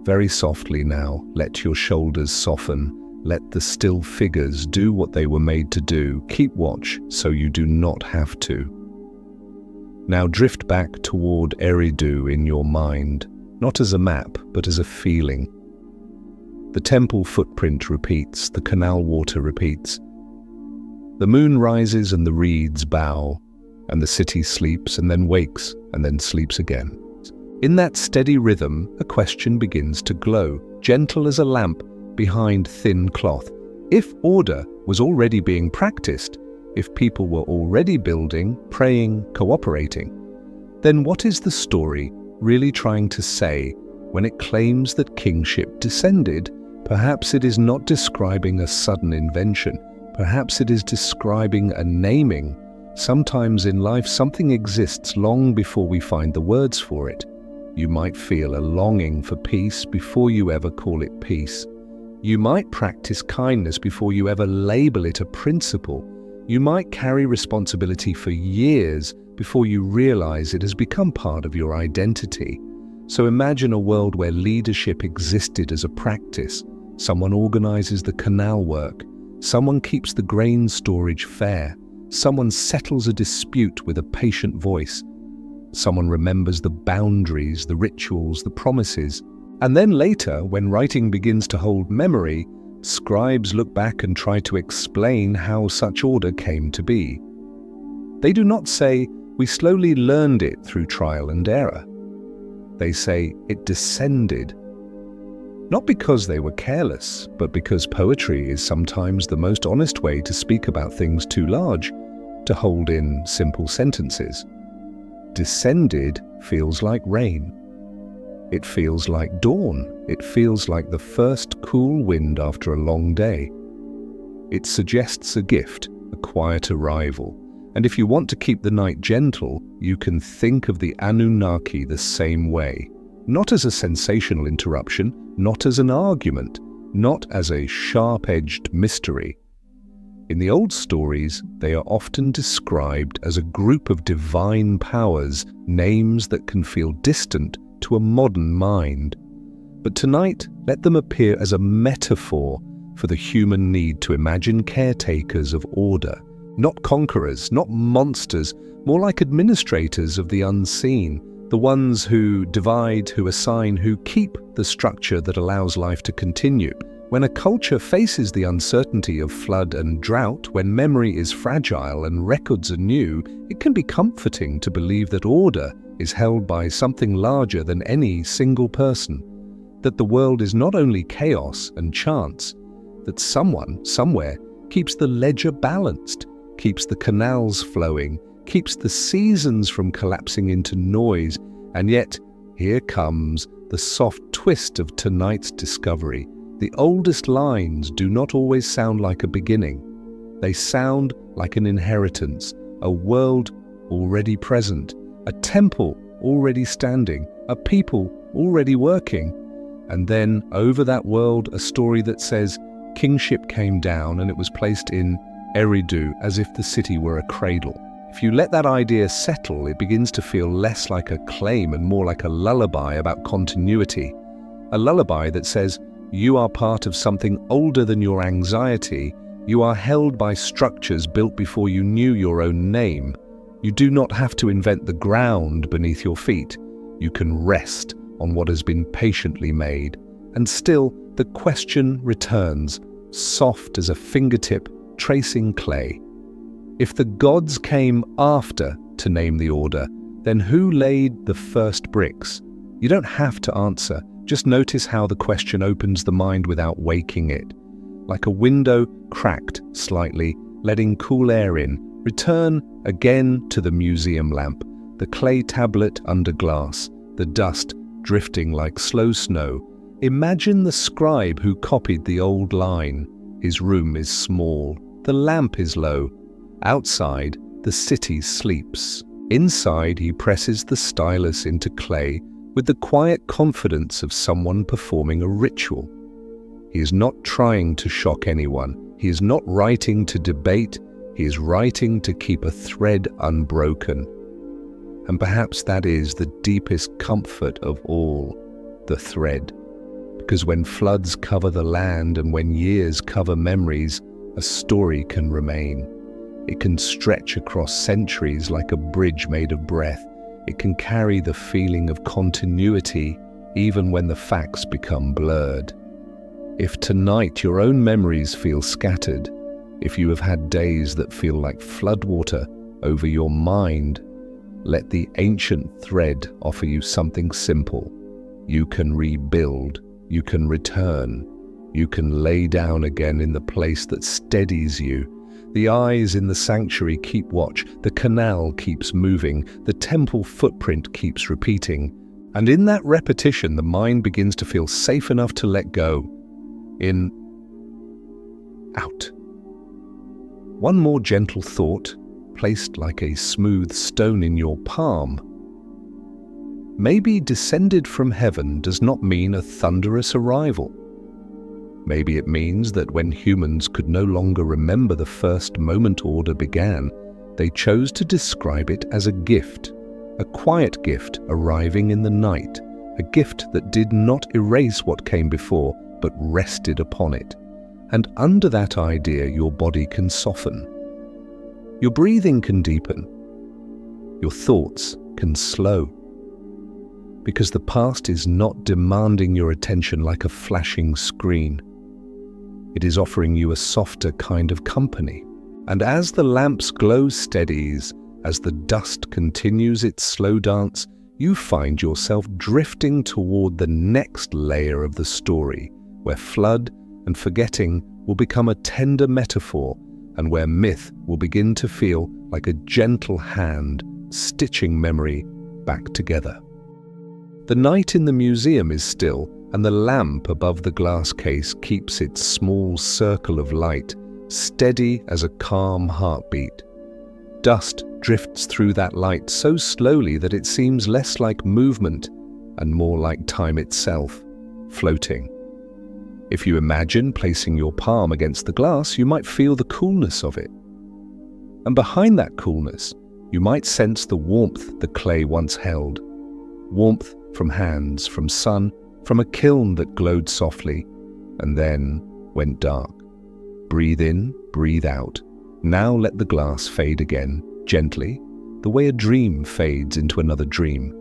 Very softly now, let your shoulders soften. Let the still figures do what they were made to do. Keep watch so you do not have to. Now drift back toward Eridu in your mind, not as a map, but as a feeling. The temple footprint repeats, the canal water repeats. The moon rises and the reeds bow, and the city sleeps and then wakes and then sleeps again. In that steady rhythm, a question begins to glow, gentle as a lamp behind thin cloth. If order was already being practiced, if people were already building, praying, cooperating, then what is the story really trying to say when it claims that kingship descended? Perhaps it is not describing a sudden invention. Perhaps it is describing a naming. Sometimes in life something exists long before we find the words for it. You might feel a longing for peace before you ever call it peace. You might practice kindness before you ever label it a principle. You might carry responsibility for years before you realize it has become part of your identity. So imagine a world where leadership existed as a practice. Someone organizes the canal work. Someone keeps the grain storage fair. Someone settles a dispute with a patient voice. Someone remembers the boundaries, the rituals, the promises. And then later, when writing begins to hold memory, scribes look back and try to explain how such order came to be. They do not say, "We slowly learned it through trial and error." They say, "It descended." Not because they were careless, but because poetry is sometimes the most honest way to speak about things too large, to hold in simple sentences. Descended feels like rain. It feels like dawn. It feels like the first cool wind after a long day. It suggests a gift, a quiet arrival. And if you want to keep the night gentle, you can think of the Anunnaki the same way. Not as a sensational interruption, not as an argument, not as a sharp-edged mystery. In the old stories, they are often described as a group of divine powers, names that can feel distant to a modern mind. But tonight, let them appear as a metaphor for the human need to imagine caretakers of order, not conquerors, not monsters, more like administrators of the unseen, the ones who divide, who assign, who keep the structure that allows life to continue. When a culture faces the uncertainty of flood and drought, when memory is fragile and records are new, it can be comforting to believe that order is held by something larger than any single person, that the world is not only chaos and chance, that someone, somewhere, keeps the ledger balanced, keeps the canals flowing, keeps the seasons from collapsing into noise, and yet, here comes the soft twist of tonight's discovery. The oldest lines do not always sound like a beginning. They sound like an inheritance, a world already present, a temple already standing, a people already working. And then, over that world, a story that says, kingship came down and it was placed in Eridu as if the city were a cradle. If you let that idea settle, it begins to feel less like a claim and more like a lullaby about continuity. A lullaby that says, you are part of something older than your anxiety. You are held by structures built before you knew your own name. You do not have to invent the ground beneath your feet. You can rest on what has been patiently made. And still, the question returns, soft as a fingertip tracing clay. If the gods came after to name the order, then who laid the first bricks? You don't have to answer. Just notice how the question opens the mind without waking it. Like a window cracked slightly, letting cool air in. Return again to the museum lamp, the clay tablet under glass, the dust drifting like slow snow. Imagine the scribe who copied the old line. His room is small, the lamp is low. Outside, the city sleeps. Inside, he presses the stylus into clay with the quiet confidence of someone performing a ritual. He is not trying to shock anyone. He is not writing to debate. He is writing to keep a thread unbroken. And perhaps that is the deepest comfort of all, the thread. Because when floods cover the land and when years cover memories, a story can remain. It can stretch across centuries like a bridge made of breath. It can carry the feeling of continuity even when the facts become blurred. If tonight your own memories feel scattered, if you have had days that feel like floodwater over your mind, let the ancient thread offer you something simple. You can rebuild, you can return, you can lay down again in the place that steadies you. The eyes in the sanctuary keep watch, the canal keeps moving, the temple footprint keeps repeating. And in that repetition, the mind begins to feel safe enough to let go. In, out. One more gentle thought, placed like a smooth stone in your palm. Maybe descended from heaven does not mean a thunderous arrival. Maybe it means that when humans could no longer remember the first moment order began, they chose to describe it as a gift, a quiet gift arriving in the night, a gift that did not erase what came before, but rested upon it. And under that idea, your body can soften. Your breathing can deepen. Your thoughts can slow. Because the past is not demanding your attention like a flashing screen. It is offering you a softer kind of company. And as the lamp's glow steadies, as the dust continues its slow dance, you find yourself drifting toward the next layer of the story, where flood and forgetting will become a tender metaphor, and where myth will begin to feel like a gentle hand stitching memory back together. The night in the museum is still, and the lamp above the glass case keeps its small circle of light, steady as a calm heartbeat. Dust drifts through that light so slowly that it seems less like movement and more like time itself, floating. If you imagine placing your palm against the glass, you might feel the coolness of it. And behind that coolness, you might sense the warmth the clay once held. Warmth from hands, from sun, from a kiln that glowed softly, and then went dark. Breathe in, breathe out. Now let the glass fade again, gently, the way a dream fades into another dream.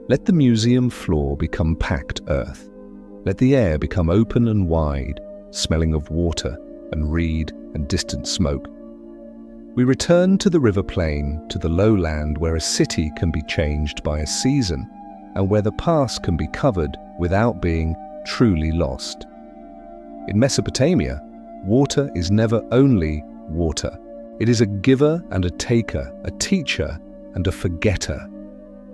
Let the museum floor become packed earth. Let the air become open and wide, smelling of water and reed and distant smoke. We return to the river plain, to the lowland where a city can be changed by a season, and where the past can be covered without being truly lost. In Mesopotamia, water is never only water. It is a giver and a taker, a teacher and a forgetter.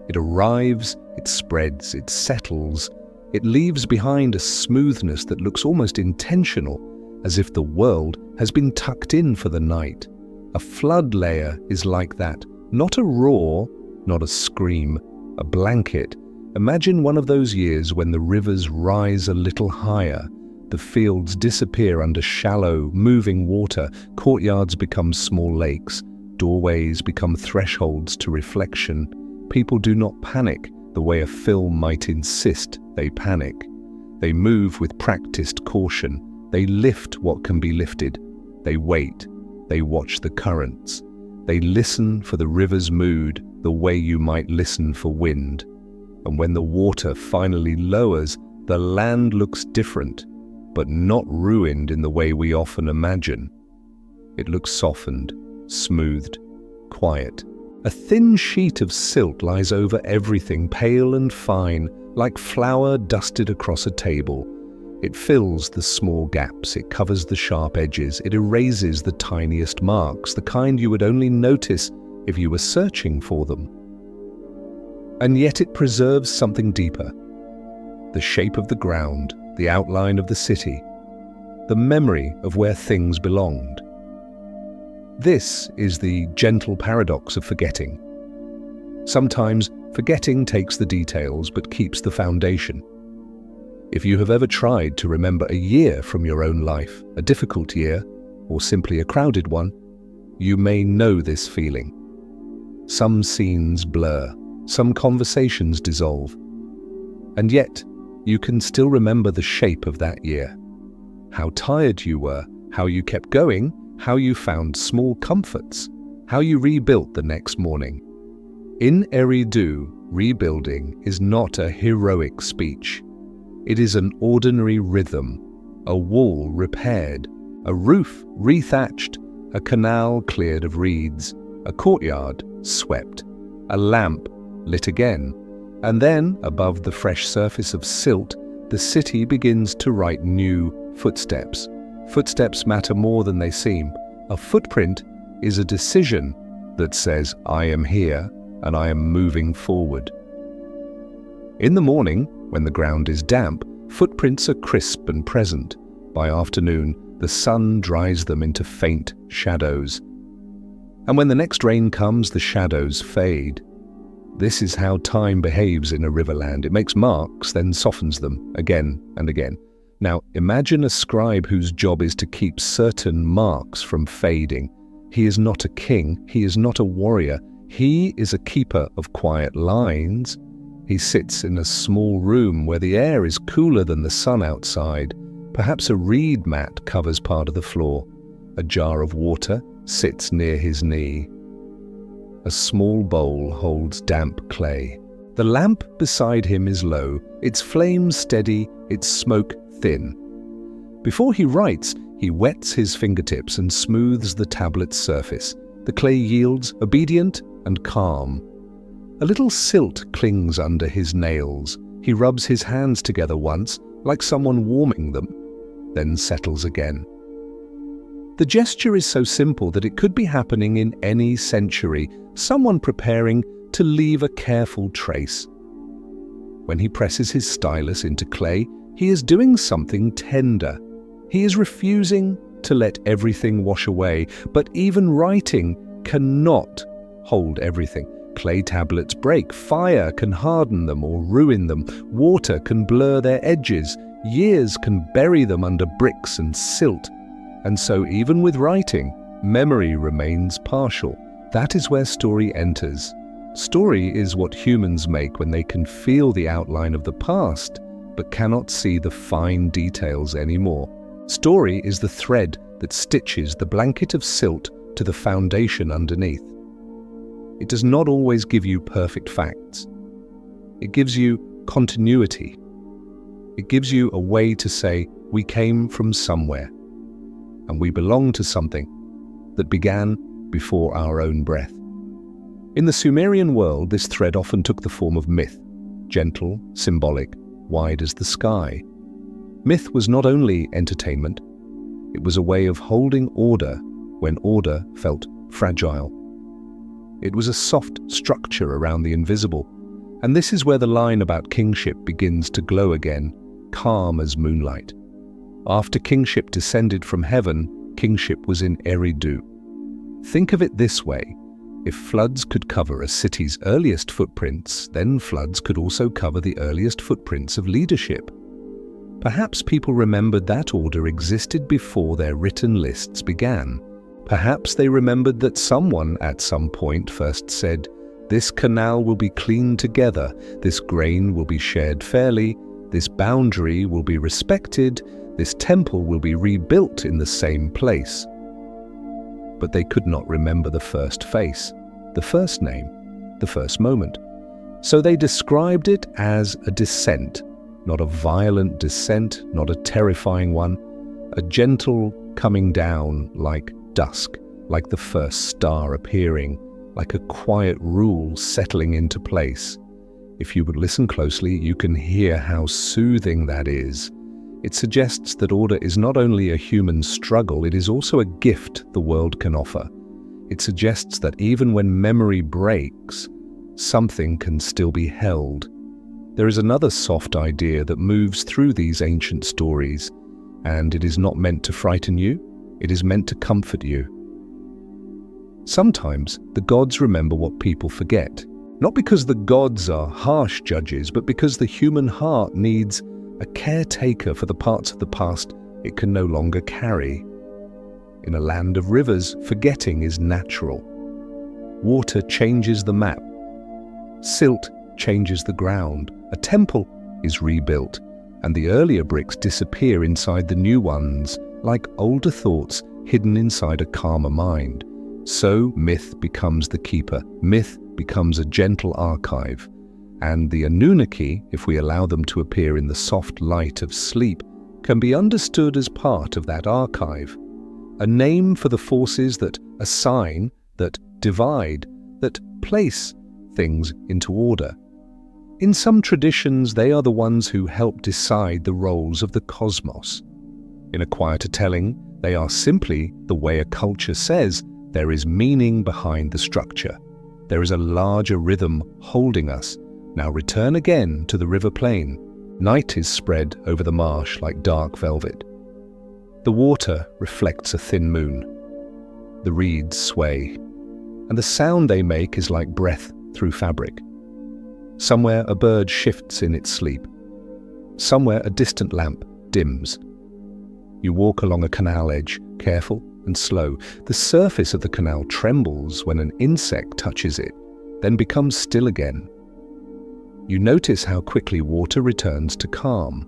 It arrives, it spreads, it settles. It leaves behind a smoothness that looks almost intentional, as if the world has been tucked in for the night. A flood layer is like that, not a roar, not a scream, a blanket. Imagine one of those years when the rivers rise a little higher, the fields disappear under shallow, moving water, courtyards become small lakes, doorways become thresholds to reflection. People do not panic the way a film might insist they panic. They move with practiced caution. They lift what can be lifted. They wait. They watch the currents. They listen for the river's mood, the way you might listen for wind. And when the water finally lowers, the land looks different, but not ruined in the way we often imagine. It looks softened, smoothed, quiet. A thin sheet of silt lies over everything, pale and fine, like flour dusted across a table. It fills the small gaps, it covers the sharp edges, it erases the tiniest marks, the kind you would only notice if you were searching for them. And yet it preserves something deeper. The shape of the ground, the outline of the city, the memory of where things belonged. This is the gentle paradox of forgetting. Sometimes forgetting takes the details but keeps the foundation. If you have ever tried to remember a year from your own life, a difficult year, or simply a crowded one, you may know this feeling. Some scenes blur, some conversations dissolve, and yet you can still remember the shape of that year. How tired you were, how you kept going, how you found small comforts, how you rebuilt the next morning. In Eridu, rebuilding is not a heroic speech. It is an ordinary rhythm, a wall repaired, a roof rethatched, a canal cleared of reeds, a courtyard swept, a lamp lit again, and then, above the fresh surface of silt, the city begins to write new footsteps. Footsteps matter more than they seem. A footprint is a decision that says, I am here and I am moving forward. In the morning, when the ground is damp, footprints are crisp and present. By afternoon, the sun dries them into faint shadows. And when the next rain comes, the shadows fade. This is how time behaves in a riverland. It makes marks, then softens them again and again. Now, imagine a scribe whose job is to keep certain marks from fading. He is not a king, he is not a warrior, he is a keeper of quiet lines. He sits in a small room where the air is cooler than the sun outside. Perhaps a reed mat covers part of the floor. A jar of water sits near his knee. A small bowl holds damp clay. The lamp beside him is low, its flame steady, its smoke thin. Before he writes, he wets his fingertips and smooths the tablet's surface. The clay yields, obedient and calm. A little silt clings under his nails. He rubs his hands together once, like someone warming them, then settles again. The gesture is so simple that it could be happening in any century, someone preparing to leave a careful trace. When he presses his stylus into clay, he is doing something tender. He is refusing to let everything wash away, but even writing cannot hold everything. Clay tablets break, fire can harden them or ruin them, water can blur their edges, years can bury them under bricks and silt. And so even with writing, memory remains partial. That is where story enters. Story is what humans make when they can feel the outline of the past, but cannot see the fine details anymore. Story is the thread that stitches the blanket of silt to the foundation underneath. It does not always give you perfect facts. It gives you continuity. It gives you a way to say, we came from somewhere, and we belong to something that began before our own breath. In the Sumerian world, this thread often took the form of myth, gentle, symbolic, wide as the sky. Myth was not only entertainment, it was a way of holding order when order felt fragile. It was a soft structure around the invisible, and this is where the line about kingship begins to glow again, calm as moonlight. After kingship descended from heaven, kingship was in Eridu. Think of it this way. If floods could cover a city's earliest footprints, then floods could also cover the earliest footprints of leadership. Perhaps people remembered that order existed before their written lists began. Perhaps they remembered that someone at some point first said, "This canal will be cleaned together, this grain will be shared fairly, this boundary will be respected, this temple will be rebuilt in the same place. But they could not remember the first face, the first name, the first moment. So they described it as a descent, not a violent descent, not a terrifying one, a gentle coming down like dusk, like the first star appearing, like a quiet rule settling into place. If you would listen closely, you can hear how soothing that is. It suggests that order is not only a human struggle, it is also a gift the world can offer. It suggests that even when memory breaks, something can still be held. There is another soft idea that moves through these ancient stories, and it is not meant to frighten you, it is meant to comfort you. Sometimes the gods remember what people forget, not because the gods are harsh judges, but because the human heart needs a caretaker for the parts of the past it can no longer carry. In a land of rivers, forgetting is natural. Water changes the map. Silt changes the ground. A temple is rebuilt, and the earlier bricks disappear inside the new ones, like older thoughts hidden inside a calmer mind. So myth becomes the keeper. Myth becomes a gentle archive. And the Anunnaki, if we allow them to appear in the soft light of sleep, can be understood as part of that archive. A name for the forces that assign, that divide, that place things into order. In some traditions, they are the ones who help decide the roles of the cosmos. In a quieter telling, they are simply the way a culture says there is meaning behind the structure. There is a larger rhythm holding us. Now return again to the river plain. Night is spread over the marsh like dark velvet. The water reflects a thin moon. The reeds sway, and the sound they make is like breath through fabric. Somewhere a bird shifts in its sleep. Somewhere a distant lamp dims. You walk along a canal edge, careful and slow. The surface of the canal trembles when an insect touches it, then becomes still again. You notice how quickly water returns to calm.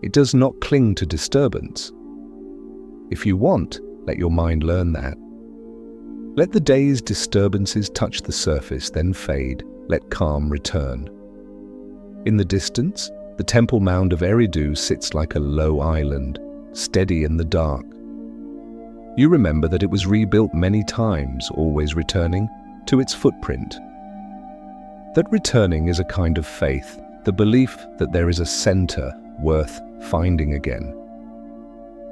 It does not cling to disturbance. If you want, let your mind learn that. Let the day's disturbances touch the surface, then fade. Let calm return. In the distance, the temple mound of Eridu sits like a low island, steady in the dark. You remember that it was rebuilt many times, always returning to its footprint. That returning is a kind of faith, the belief that there is a center worth finding again.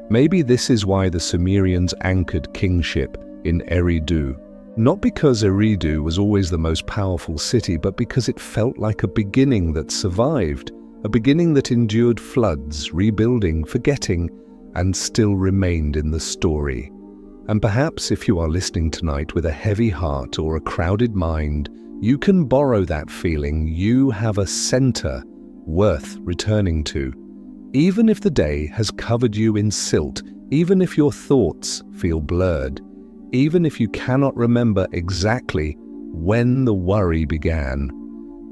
Maybe this is why the Sumerians anchored kingship in Eridu, not because Eridu was always the most powerful city, but because it felt like a beginning that survived, a beginning that endured floods, rebuilding, forgetting, and still remained in the story. And perhaps if you are listening tonight with a heavy heart or a crowded mind, you can borrow that feeling. You have a center worth returning to. Even if the day has covered you in silt, even if your thoughts feel blurred, even if you cannot remember exactly when the worry began,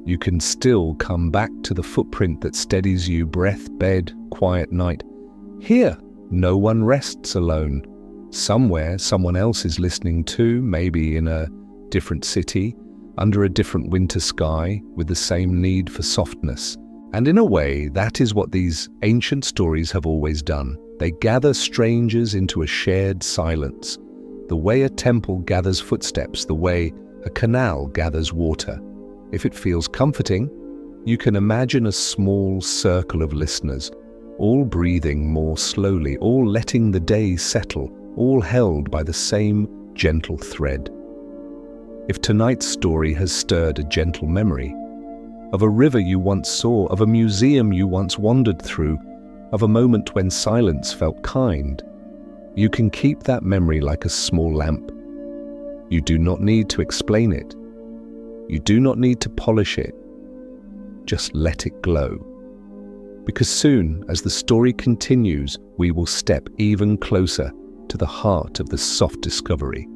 you can still come back to the footprint that steadies you. Breath, bed, quiet night. Here, no one rests alone. Somewhere, someone else is listening too, maybe in a different city, under a different winter sky, with the same need for softness. And in a way, that is what these ancient stories have always done. They gather strangers into a shared silence. The way a temple gathers footsteps, the way a canal gathers water. If it feels comforting, you can imagine a small circle of listeners, all breathing more slowly, all letting the day settle, all held by the same gentle thread. If tonight's story has stirred a gentle memory, of a river you once saw, of a museum you once wandered through, of a moment when silence felt kind, you can keep that memory like a small lamp. You do not need to explain it. You do not need to polish it. Just let it glow. Because soon, as the story continues, we will step even closer to the heart of the soft discovery.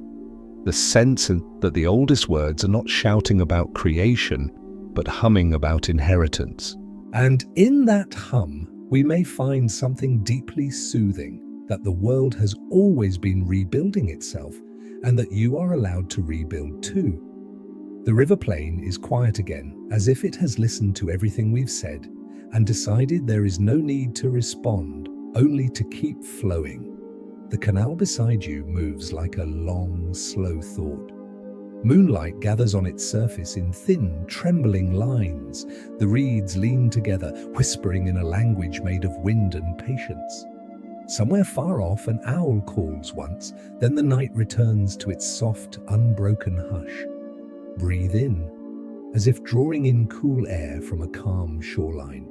The sense that the oldest words are not shouting about creation, but humming about inheritance. And in that hum, we may find something deeply soothing, that the world has always been rebuilding itself, and that you are allowed to rebuild too. The river plain is quiet again, as if it has listened to everything we've said and decided there is no need to respond, only to keep flowing. The canal beside you moves like a long, slow thought. Moonlight gathers on its surface in thin, trembling lines. The reeds lean together, whispering in a language made of wind and patience. Somewhere far off, an owl calls once, then the night returns to its soft, unbroken hush. Breathe in, as if drawing in cool air from a calm shoreline.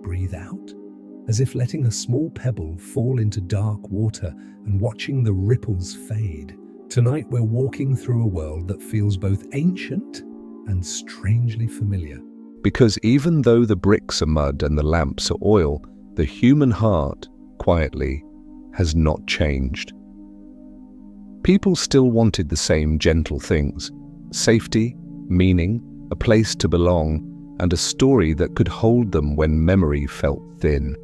Breathe out, as if letting a small pebble fall into dark water and watching the ripples fade. Tonight we're walking through a world that feels both ancient and strangely familiar. Because even though the bricks are mud and the lamps are oil, the human heart, quietly, has not changed. People still wanted the same gentle things: safety, meaning, a place to belong, and a story that could hold them when memory felt thin.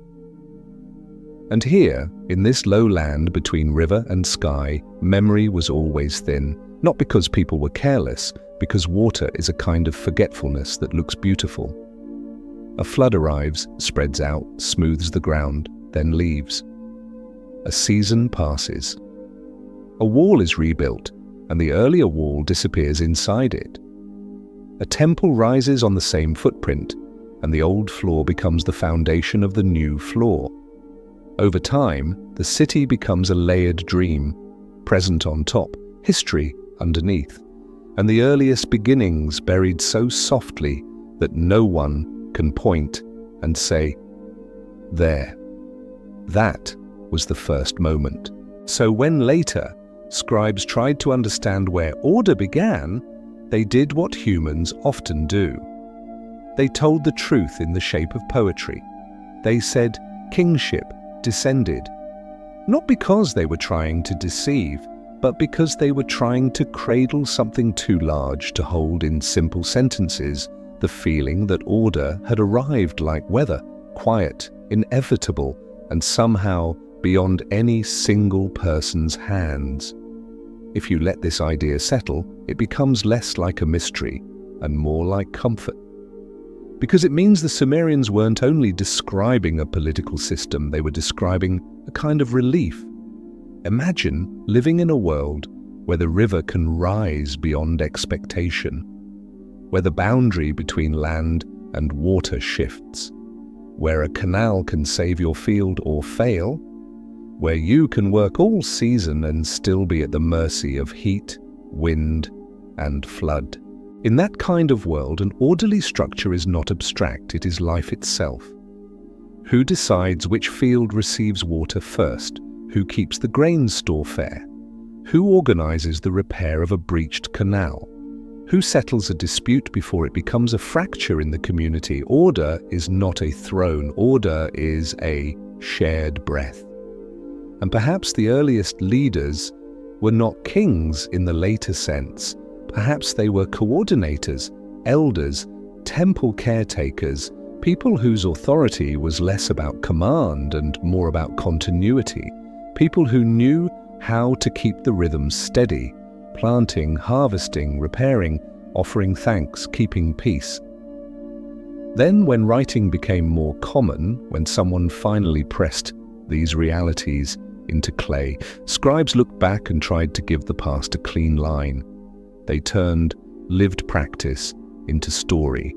And here, in this low land between river and sky, memory was always thin, not because people were careless, because water is a kind of forgetfulness that looks beautiful. A flood arrives, spreads out, smooths the ground, then leaves. A season passes. A wall is rebuilt, and the earlier wall disappears inside it. A temple rises on the same footprint, and the old floor becomes the foundation of the new floor. Over time, the city becomes a layered dream, present on top, history underneath, and the earliest beginnings buried so softly that no one can point and say, "There." That was the first moment. So when later, scribes tried to understand where order began, they did what humans often do. They told the truth in the shape of poetry. They said, "Kingship descended," not because they were trying to deceive, but because they were trying to cradle something too large to hold in simple sentences, the feeling that order had arrived like weather, quiet, inevitable, and somehow beyond any single person's hands. If you let this idea settle, it becomes less like a mystery and more like comfort. Because it means the Sumerians weren't only describing a political system, they were describing a kind of relief. Imagine living in a world where the river can rise beyond expectation, where the boundary between land and water shifts, where a canal can save your field or fail, where you can work all season and still be at the mercy of heat, wind, and flood. In that kind of world, an orderly structure is not abstract, it is life itself. Who decides which field receives water first? Who keeps the grain store fair? Who organizes the repair of a breached canal? Who settles a dispute before it becomes a fracture in the community? Order is not a throne, order is a shared breath. And perhaps the earliest leaders were not kings in the later sense. Perhaps they were coordinators, elders, temple caretakers, people whose authority was less about command and more about continuity, people who knew how to keep the rhythm steady, planting, harvesting, repairing, offering thanks, keeping peace. Then, when writing became more common, when someone finally pressed these realities into clay, scribes looked back and tried to give the past a clean line. They turned lived practice into story.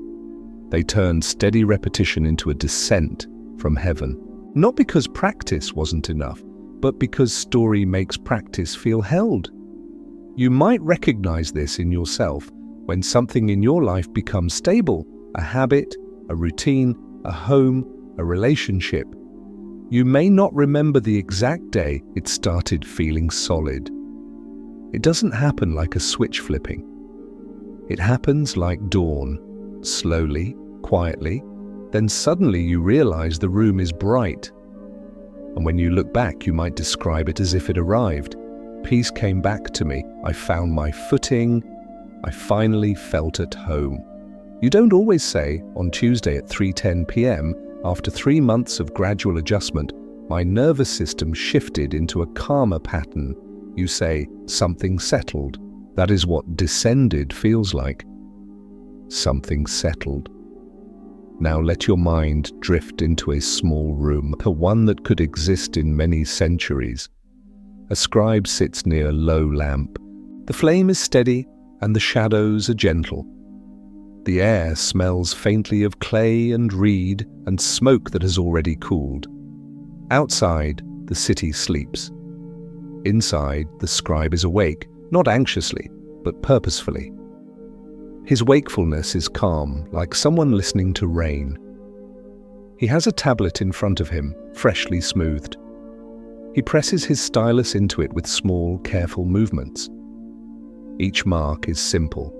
They turned steady repetition into a descent from heaven. Not because practice wasn't enough, but because story makes practice feel held. You might recognize this in yourself when something in your life becomes stable, a habit, a routine, a home, a relationship. You may not remember the exact day it started feeling solid. It doesn't happen like a switch flipping. It happens like dawn, slowly, quietly, then suddenly you realize the room is bright. And when you look back, you might describe it as if it arrived. Peace came back to me. I found my footing. I finally felt at home. You don't always say, on Tuesday at 3:10 p.m., after 3 months of gradual adjustment, my nervous system shifted into a calmer pattern. You say, something settled. That is what descended feels like. Something settled. Now let your mind drift into a small room, one that could exist in many centuries. A scribe sits near a low lamp. The flame is steady and the shadows are gentle. The air smells faintly of clay and reed and smoke that has already cooled. Outside, the city sleeps. Inside, the scribe is awake, not anxiously, but purposefully. His wakefulness is calm, like someone listening to rain. He has a tablet in front of him, freshly smoothed. He presses his stylus into it with small, careful movements. Each mark is simple.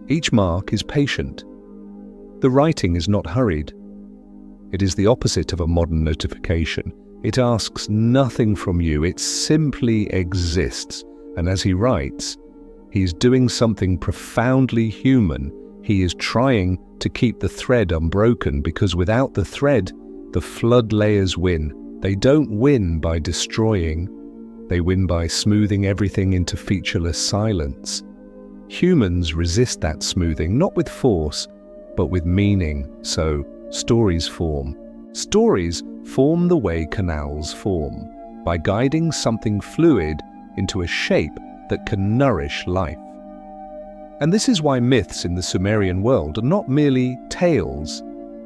Each mark is patient. The writing is not hurried. It is the opposite of a modern notification. It asks nothing from you. It simply exists. And as he writes, he is doing something profoundly human. He is trying to keep the thread unbroken, because without the thread, the flood layers win. They don't win by destroying. They win by smoothing everything into featureless silence. Humans resist that smoothing, not with force, but with meaning. So, stories form. Stories form the way canals form, by guiding something fluid into a shape that can nourish life. And this is why myths in the Sumerian world are not merely tales.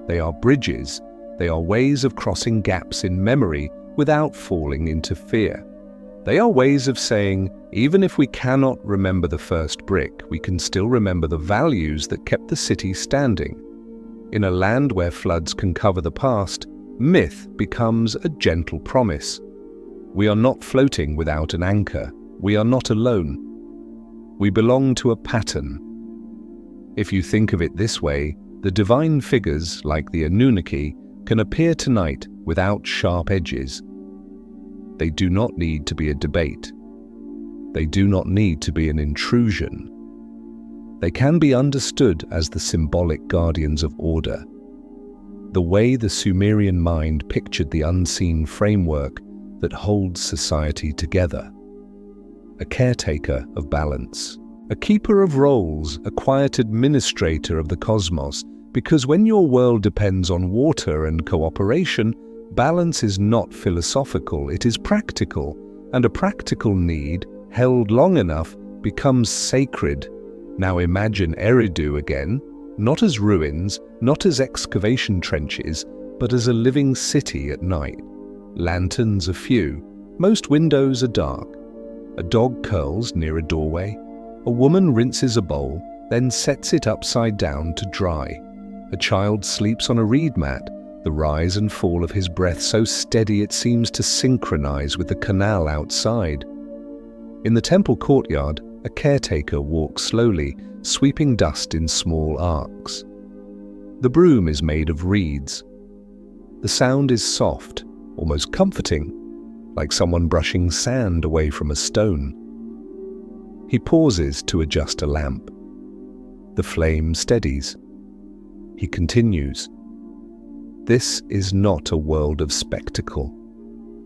They are bridges. They are ways of crossing gaps in memory without falling into fear. They are ways of saying, even if we cannot remember the first brick, we can still remember the values that kept the city standing. In a land where floods can cover the past, myth becomes a gentle promise. We are not floating without an anchor. We are not alone. We belong to a pattern. If you think of it this way, the divine figures, like the Anunnaki, can appear tonight without sharp edges. They do not need to be a debate. They do not need to be an intrusion. They can be understood as the symbolic guardians of order. The way the Sumerian mind pictured the unseen framework that holds society together. A caretaker of balance. A keeper of roles, a quiet administrator of the cosmos, because when your world depends on water and cooperation, balance is not philosophical, it is practical, and a practical need, held long enough, becomes sacred. Now imagine Eridu again, not as ruins, not as excavation trenches, but as a living city at night. Lanterns are few, most windows are dark. A dog curls near a doorway. A woman rinses a bowl, then sets it upside down to dry. A child sleeps on a reed mat, the rise and fall of his breath so steady it seems to synchronize with the canal outside. In the temple courtyard, a caretaker walks slowly, sweeping dust in small arcs. The broom is made of reeds. The sound is soft, almost comforting, like someone brushing sand away from a stone. He pauses to adjust a lamp. The flame steadies. He continues. This is not a world of spectacle.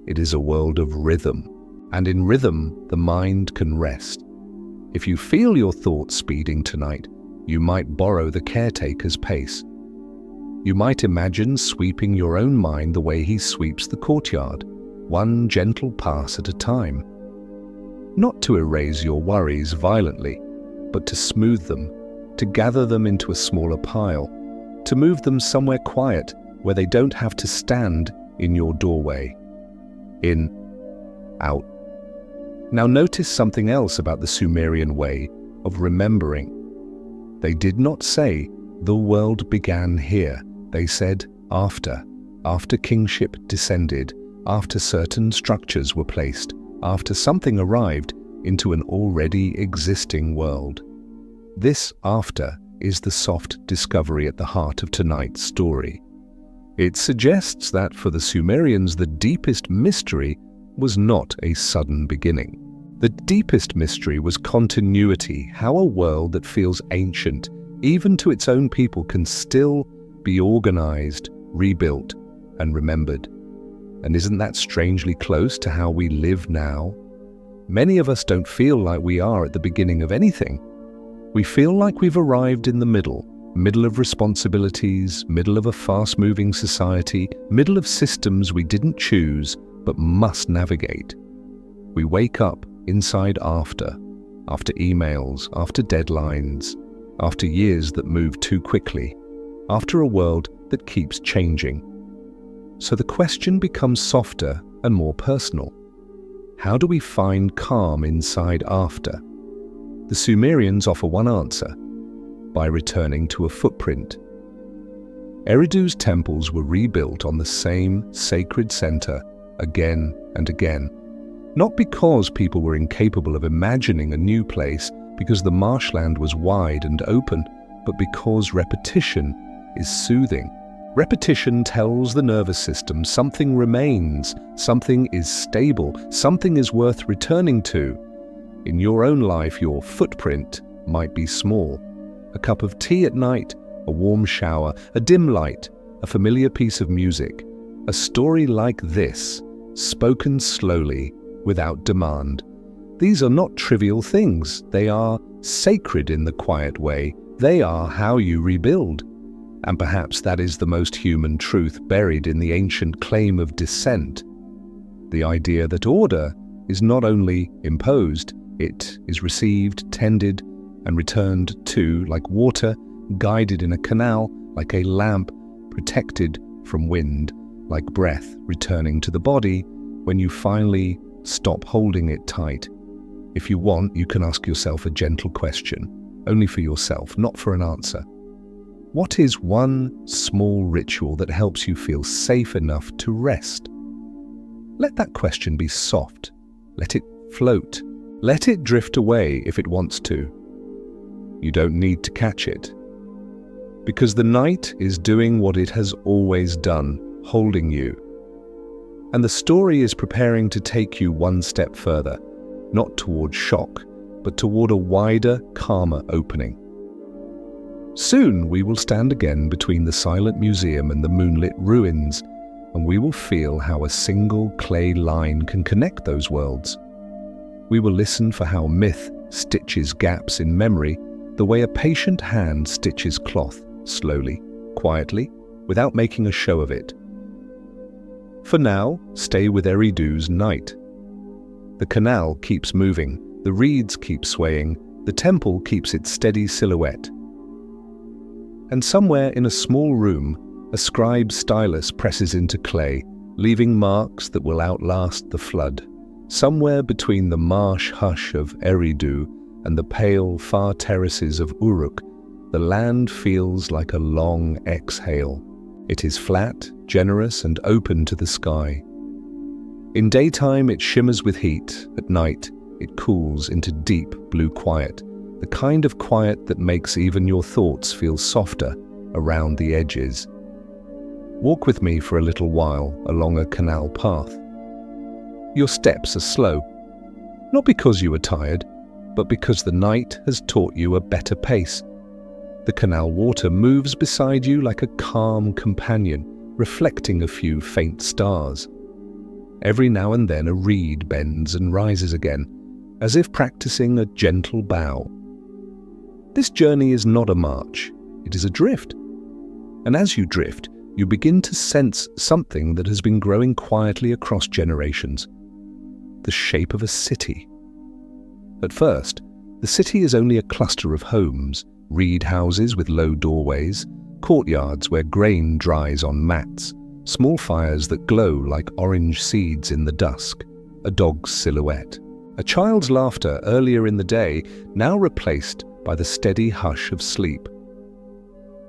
It is a world of rhythm, and in rhythm the mind can rest. If you feel your thoughts speeding tonight, you might borrow the caretaker's pace. You might imagine sweeping your own mind the way he sweeps the courtyard, one gentle pass at a time. Not to erase your worries violently, but to smooth them, to gather them into a smaller pile, to move them somewhere quiet where they don't have to stand in your doorway. In, out. Now notice something else about the Sumerian way of remembering. They did not say, the world began here. They said, after kingship descended, after certain structures were placed, after something arrived into an already existing world. This after is the soft discovery at the heart of tonight's story. It suggests that for the Sumerians, the deepest mystery was not a sudden beginning. The deepest mystery was continuity, how a world that feels ancient even to its own people, can still be organized, rebuilt, and remembered. And isn't that strangely close to how we live now? Many of us don't feel like we are at the beginning of anything. We feel like we've arrived in the middle of responsibilities, middle of a fast-moving society, middle of systems we didn't choose but must navigate. We wake up inside after emails, after deadlines, after years that move too quickly, after a world that keeps changing. So the question becomes softer and more personal. How do we find calm inside after? The Sumerians offer one answer: by returning to a footprint. Eridu's temples were rebuilt on the same sacred center again and again, not because people were incapable of imagining a new place, because the marshland was wide and open, but because repetition is soothing. Repetition tells the nervous system something remains, something is stable, something is worth returning to. In your own life, your footprint might be small. A cup of tea at night, a warm shower, a dim light, a familiar piece of music. A story like this, spoken slowly, without demand. These are not trivial things. They are sacred in the quiet way. They are how you rebuild. And perhaps that is the most human truth buried in the ancient claim of descent. The idea that order is not only imposed, it is received, tended, and returned to like water, guided in a canal, like a lamp, protected from wind, like breath returning to the body when you finally stop holding it tight. If you want, you can ask yourself a gentle question, only for yourself, not for an answer. What is one small ritual that helps you feel safe enough to rest? Let that question be soft. Let it float. Let it drift away if it wants to. You don't need to catch it. Because the night is doing what it has always done, holding you. And the story is preparing to take you one step further, not toward shock, but toward a wider, calmer opening. Soon we will stand again between the silent museum and the moonlit ruins, and we will feel how a single clay line can connect those worlds. We will listen for how myth stitches gaps in memory, the way a patient hand stitches cloth, slowly, quietly, without making a show of it. For now, stay with Eridu's night. The canal keeps moving, the reeds keep swaying, the temple keeps its steady silhouette. And somewhere in a small room, a scribe's stylus presses into clay, leaving marks that will outlast the flood. Somewhere between the marsh hush of Eridu and the pale, far terraces of Uruk, the land feels like a long exhale. It is flat, generous, and open to the sky. In daytime, it shimmers with heat. At night, it cools into deep blue quiet, the kind of quiet that makes even your thoughts feel softer around the edges. Walk with me for a little while along a canal path. Your steps are slow, not because you are tired, but because the night has taught you a better pace. The canal water moves beside you like a calm companion, reflecting a few faint stars. Every now and then a reed bends and rises again, as if practicing a gentle bow. This journey is not a march, it is a drift. And as you drift, you begin to sense something that has been growing quietly across generations: the shape of a city. At first, the city is only a cluster of homes, reed houses with low doorways, courtyards where grain dries on mats, small fires that glow like orange seeds in the dusk, a dog's silhouette. A child's laughter earlier in the day, now replaced by the steady hush of sleep.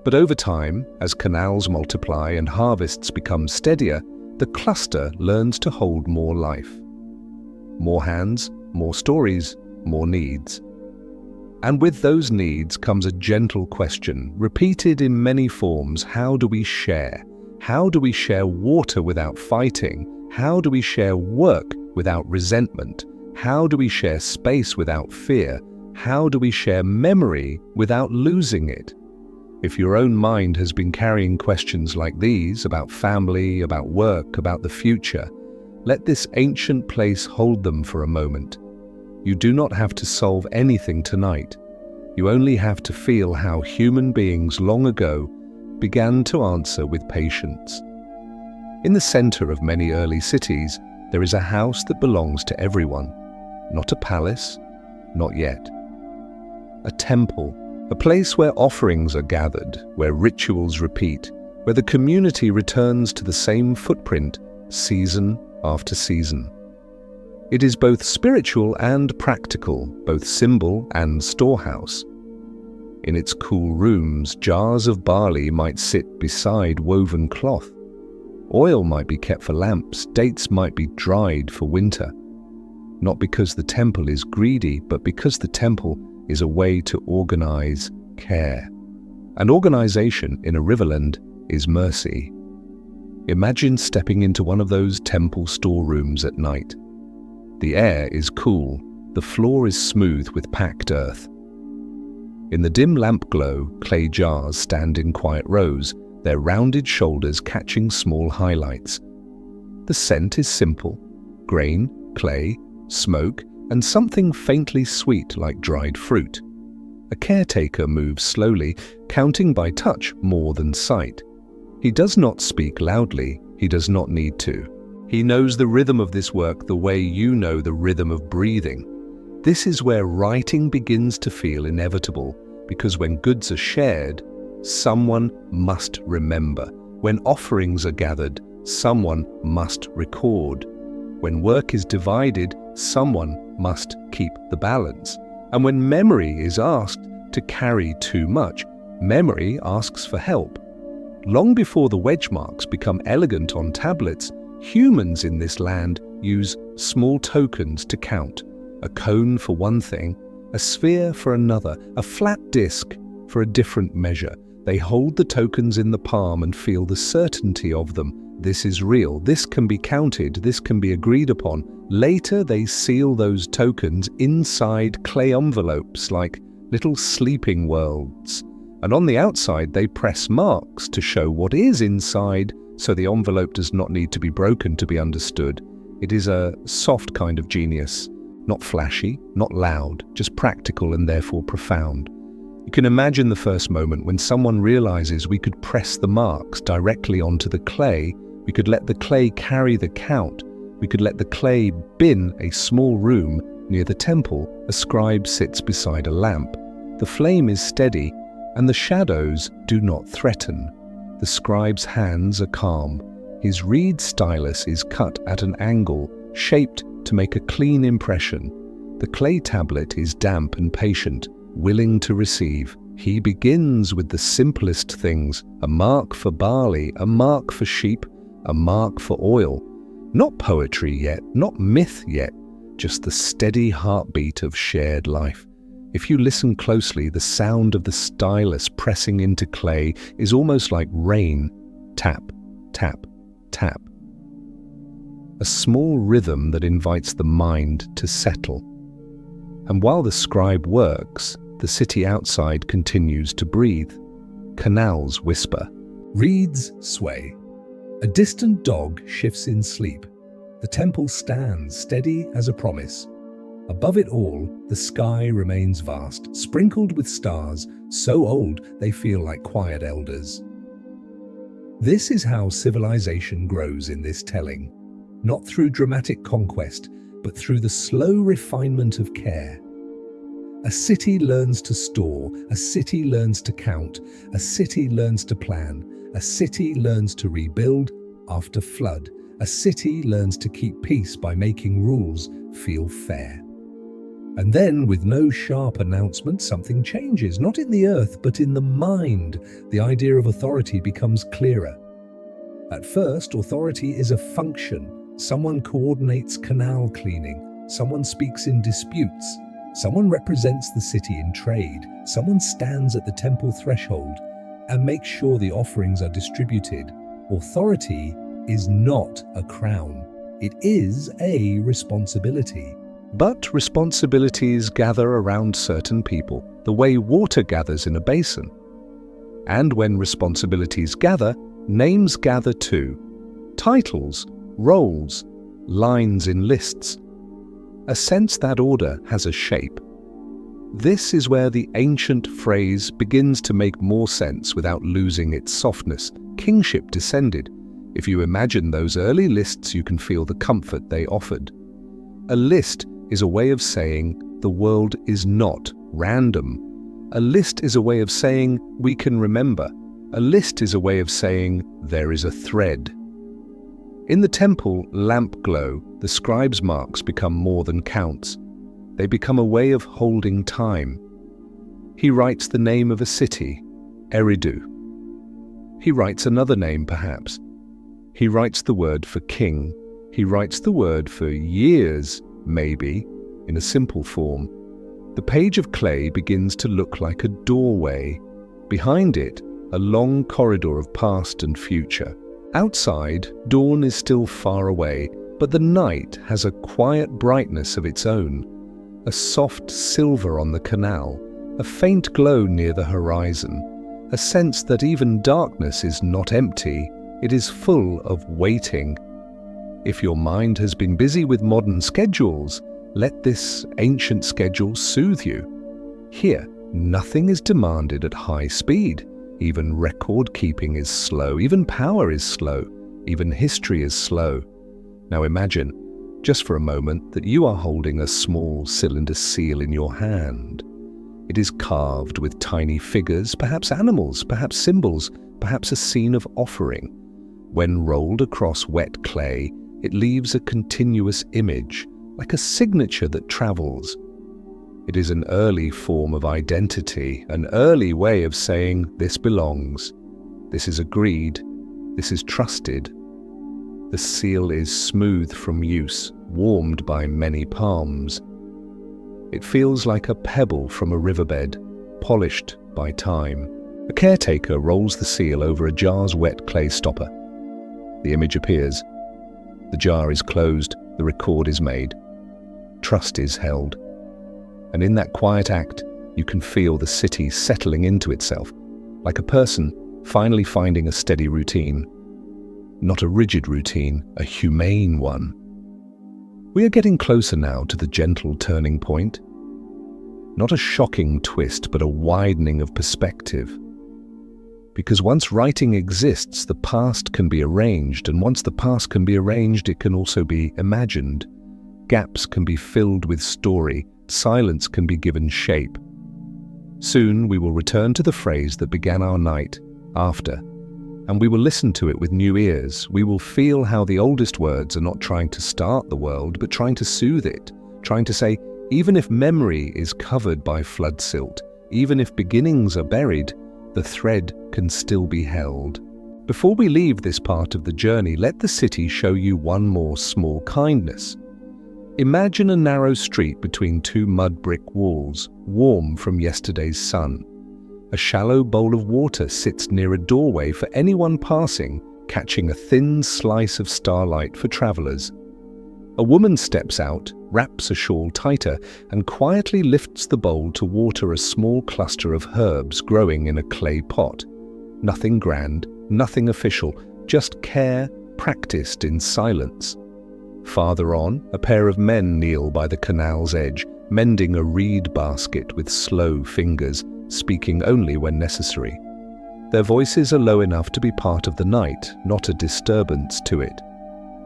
But over time, as canals multiply and harvests become steadier, the cluster learns to hold more life. More hands, more stories, more needs. And with those needs comes a gentle question, repeated in many forms: how do we share? How do we share water without fighting? How do we share work without resentment? How do we share space without fear? How do we share memory without losing it? If your own mind has been carrying questions like these about family, about work, about the future, let this ancient place hold them for a moment. You do not have to solve anything tonight. You only have to feel how human beings long ago began to answer with patience. In the center of many early cities, there is a house that belongs to everyone. Not a palace, not yet. A temple, a place where offerings are gathered, where rituals repeat, where the community returns to the same footprint season after season. It is both spiritual and practical, both symbol and storehouse. In its cool rooms, jars of barley might sit beside woven cloth. Oil might be kept for lamps, dates might be dried for winter. Not because the temple is greedy, but because the temple is a way to organize care. And organization in a riverland is mercy. Imagine stepping into one of those temple storerooms at night. The air is cool, the floor is smooth with packed earth. In the dim lamp glow, clay jars stand in quiet rows, their rounded shoulders catching small highlights. The scent is simple: grain, clay, smoke, and something faintly sweet like dried fruit. A caretaker moves slowly, counting by touch more than sight. He does not speak loudly, he does not need to. He knows the rhythm of this work the way you know the rhythm of breathing. This is where writing begins to feel inevitable, because when goods are shared, someone must remember. When offerings are gathered, someone must record. When work is divided, someone must keep the balance. And when memory is asked to carry too much, memory asks for help. Long before the wedge marks become elegant on tablets, humans in this land use small tokens to count. A cone for one thing, a sphere for another, a flat disc for a different measure. They hold the tokens in the palm and feel the certainty of them. This is real, this can be counted, this can be agreed upon. Later they seal those tokens inside clay envelopes like little sleeping worlds. And on the outside they press marks to show what is inside, so the envelope does not need to be broken to be understood. It is a soft kind of genius. Not flashy, not loud, just practical and therefore profound. You can imagine the first moment when someone realizes we could press the marks directly onto the clay, we could let the clay carry the count, we could let the clay bin a small room near the temple. A scribe sits beside a lamp. The flame is steady, and the shadows do not threaten. The scribe's hands are calm. His reed stylus is cut at an angle, shaped to make a clean impression. The clay tablet is damp and patient, willing to receive. He begins with the simplest things: a mark for barley, a mark for sheep, a mark for oil. Not poetry yet, not myth yet, just the steady heartbeat of shared life. If you listen closely, the sound of the stylus pressing into clay is almost like rain. Tap, tap, tap. A small rhythm that invites the mind to settle. And while the scribe works, the city outside continues to breathe. Canals whisper. Reeds sway. A distant dog shifts in sleep. The temple stands steady as a promise. Above it all, the sky remains vast, sprinkled with stars, so old they feel like quiet elders. This is how civilization grows in this telling. Not through dramatic conquest, but through the slow refinement of care. A city learns to store, a city learns to count, a city learns to plan, a city learns to rebuild after flood, a city learns to keep peace by making rules feel fair. And then, with no sharp announcement, something changes, not in the earth, but in the mind. The idea of authority becomes clearer. At first, authority is a function. Someone coordinates canal cleaning, someone speaks in disputes, someone represents the city in trade, someone stands at the temple threshold and makes sure the offerings are distributed. Authority is not a crown, it is a responsibility. But responsibilities gather around certain people, the way water gathers in a basin. And when responsibilities gather, names gather too. Titles, roles, lines in lists. A sense that order has a shape. This is where the ancient phrase begins to make more sense without losing its softness. Kingship descended. If you imagine those early lists, you can feel the comfort they offered. A list is a way of saying the world is not random. A list is a way of saying we can remember. A list is a way of saying there is a thread. In the temple lamp glow, the scribe's marks become more than counts. They become a way of holding time. He writes the name of a city, Eridu. He writes another name, perhaps. He writes the word for king. He writes the word for years, maybe, in a simple form. The page of clay begins to look like a doorway. Behind it, a long corridor of past and future. Outside, dawn is still far away, but the night has a quiet brightness of its own. A soft silver on the canal, a faint glow near the horizon, a sense that even darkness is not empty, it is full of waiting. If your mind has been busy with modern schedules, let this ancient schedule soothe you. Here, nothing is demanded at high speed. Even record keeping is slow, even power is slow, even history is slow. Now imagine, just for a moment, that you are holding a small cylinder seal in your hand. It is carved with tiny figures, perhaps animals, perhaps symbols, perhaps a scene of offering. When rolled across wet clay, it leaves a continuous image, like a signature that travels. It is an early form of identity, an early way of saying this belongs, this is agreed, this is trusted. The seal is smooth from use, warmed by many palms. It feels like a pebble from a riverbed, polished by time. A caretaker rolls the seal over a jar's wet clay stopper. The image appears. The jar is closed, the record is made. Trust is held. And in that quiet act, you can feel the city settling into itself, like a person finally finding a steady routine. Not a rigid routine, a humane one. We are getting closer now to the gentle turning point. Not a shocking twist, but a widening of perspective. Because once writing exists, the past can be arranged, and once the past can be arranged, it can also be imagined. Gaps can be filled with story, silence can be given shape. Soon we will return to the phrase that began our night, after, and we will listen to it with new ears. We will feel how the oldest words are not trying to start the world, but trying to soothe it, trying to say, even if memory is covered by flood silt, even if beginnings are buried, the thread can still be held. Before we leave this part of the journey, let the city show you one more small kindness. Imagine a narrow street between two mud brick walls, warm from yesterday's sun. A shallow bowl of water sits near a doorway for anyone passing, catching a thin slice of starlight for travelers. A woman steps out, wraps a shawl tighter, and quietly lifts the bowl to water a small cluster of herbs growing in a clay pot. Nothing grand, nothing official, just care practiced in silence. Farther on, a pair of men kneel by the canal's edge, mending a reed basket with slow fingers, speaking only when necessary. Their voices are low enough to be part of the night, not a disturbance to it.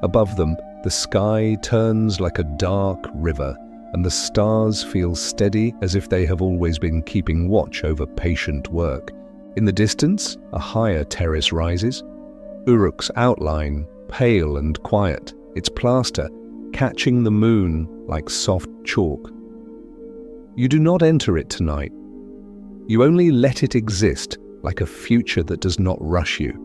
Above them, the sky turns like a dark river, and the stars feel steady as if they have always been keeping watch over patient work. In the distance, a higher terrace rises. Uruk's outline, pale and quiet, its plaster catching the moon like soft chalk. You do not enter it tonight. You only let it exist like a future that does not rush you.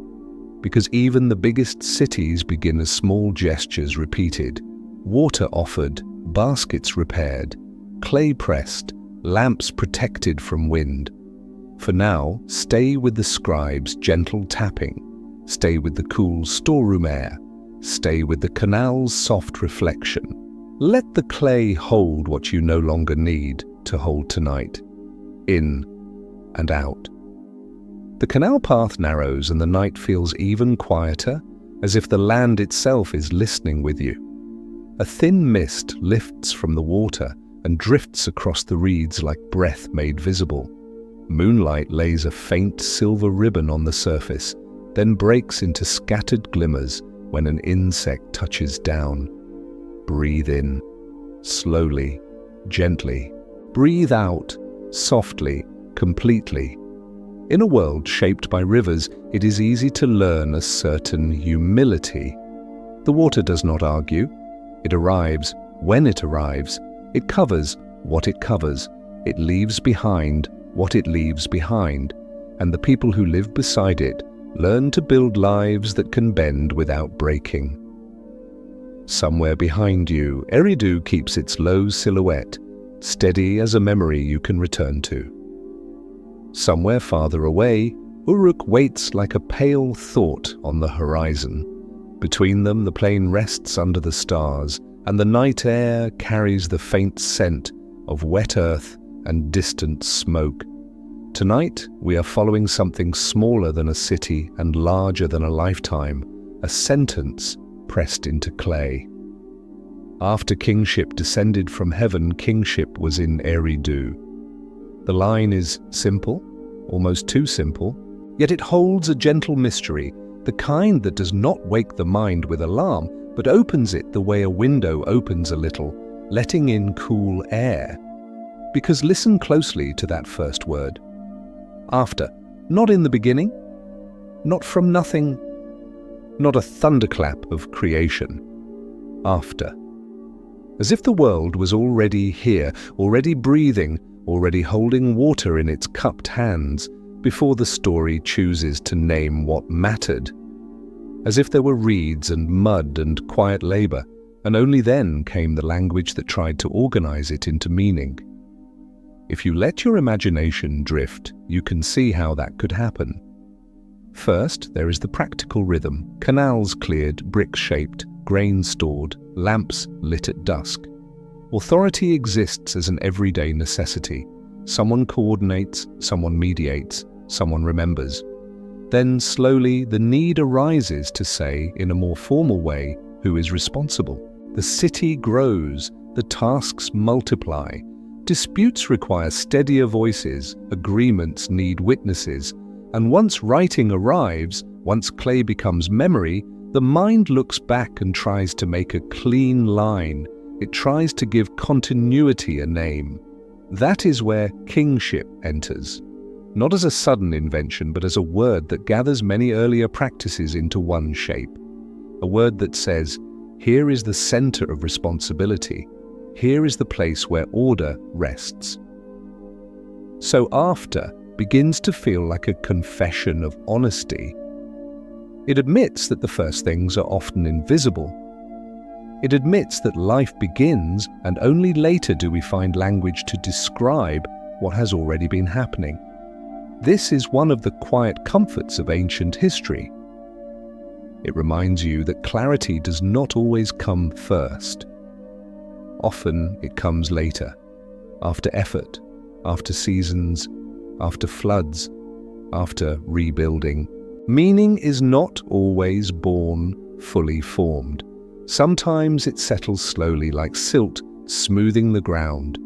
Because even the biggest cities begin as small gestures repeated, water offered, baskets repaired, clay pressed, lamps protected from wind. For now, stay with the scribe's gentle tapping, stay with the cool storeroom air, stay with the canal's soft reflection. Let the clay hold what you no longer need to hold tonight, in and out. The canal path narrows and the night feels even quieter, as if the land itself is listening with you. A thin mist lifts from the water and drifts across the reeds like breath made visible. Moonlight lays a faint silver ribbon on the surface, then breaks into scattered glimmers when an insect touches down. Breathe in, slowly, gently. Breathe out, softly, completely. In a world shaped by rivers, it is easy to learn a certain humility. The water does not argue. It arrives when it arrives. It covers what it covers. It leaves behind what it leaves behind. And the people who live beside it learn to build lives that can bend without breaking. Somewhere behind you, Eridu keeps its low silhouette, steady as a memory you can return to. Somewhere farther away, Uruk waits like a pale thought on the horizon. Between them, the plain rests under the stars, and the night air carries the faint scent of wet earth and distant smoke. Tonight, we are following something smaller than a city and larger than a lifetime, a sentence pressed into clay. After kingship descended from heaven, kingship was in Eridu. The line is simple, almost too simple, yet it holds a gentle mystery, the kind that does not wake the mind with alarm, but opens it the way a window opens a little, letting in cool air. Because listen closely to that first word. After, not in the beginning, not from nothing, not a thunderclap of creation. After. As if the world was already here, already breathing, already holding water in its cupped hands, before the story chooses to name what mattered. As if there were reeds and mud and quiet labor, and only then came the language that tried to organize it into meaning. If you let your imagination drift, you can see how that could happen. First, there is the practical rhythm, canals cleared, bricks shaped, grain stored, lamps lit at dusk. Authority exists as an everyday necessity. Someone coordinates, someone mediates, someone remembers. Then slowly the need arises to say, in a more formal way, who is responsible. The city grows, the tasks multiply. Disputes require steadier voices, agreements need witnesses, and once writing arrives, once clay becomes memory, the mind looks back and tries to make a clean line. It tries to give continuity a name. That is where kingship enters. Not as a sudden invention, but as a word that gathers many earlier practices into one shape. A word that says, here is the center of responsibility. Here is the place where order rests. So after begins to feel like a confession of honesty. It admits that the first things are often invisible. It admits that life begins and only later do we find language to describe what has already been happening. This is one of the quiet comforts of ancient history. It reminds you that clarity does not always come first. Often it comes later, after effort, after seasons, after floods, after rebuilding. Meaning is not always born fully formed. Sometimes it settles slowly like silt smoothing the ground.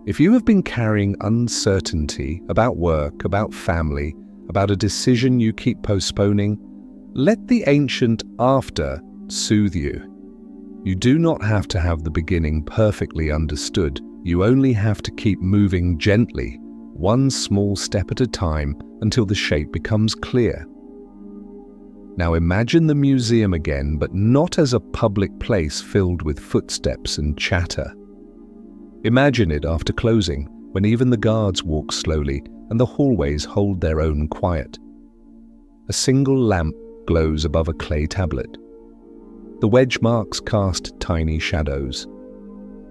If you have been carrying uncertainty about work, about family, about a decision you keep postponing, let the ancient after soothe you. You do not have to have the beginning perfectly understood. You only have to keep moving gently, one small step at a time, until the shape becomes clear. Now imagine the museum again, but not as a public place filled with footsteps and chatter. Imagine it after closing, when even the guards walk slowly and the hallways hold their own quiet. A single lamp glows above a clay tablet. The wedge marks cast tiny shadows.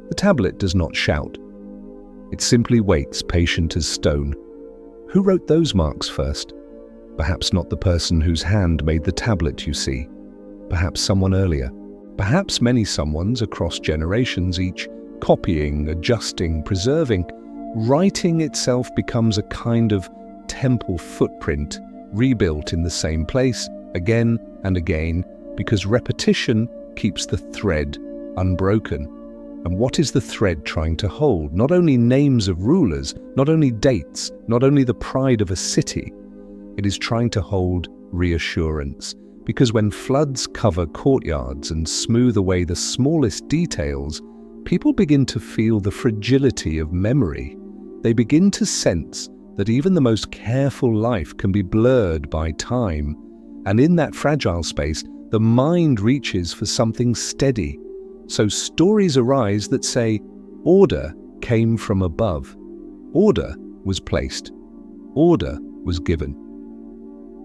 The tablet does not shout. It simply waits, patient as stone. Who wrote those marks first? Perhaps not the person whose hand made the tablet you see. Perhaps someone earlier. Perhaps many someones across generations, each copying, adjusting, preserving. Writing itself becomes a kind of temple footprint, rebuilt in the same place again and again, because repetition keeps the thread unbroken. And what is the thread trying to hold? Not only names of rulers, not only dates, not only the pride of a city. It is trying to hold reassurance. Because when floods cover courtyards and smooth away the smallest details, people begin to feel the fragility of memory. They begin to sense that even the most careful life can be blurred by time. And in that fragile space, the mind reaches for something steady. So stories arise that say, order came from above. Order was placed. Order was given.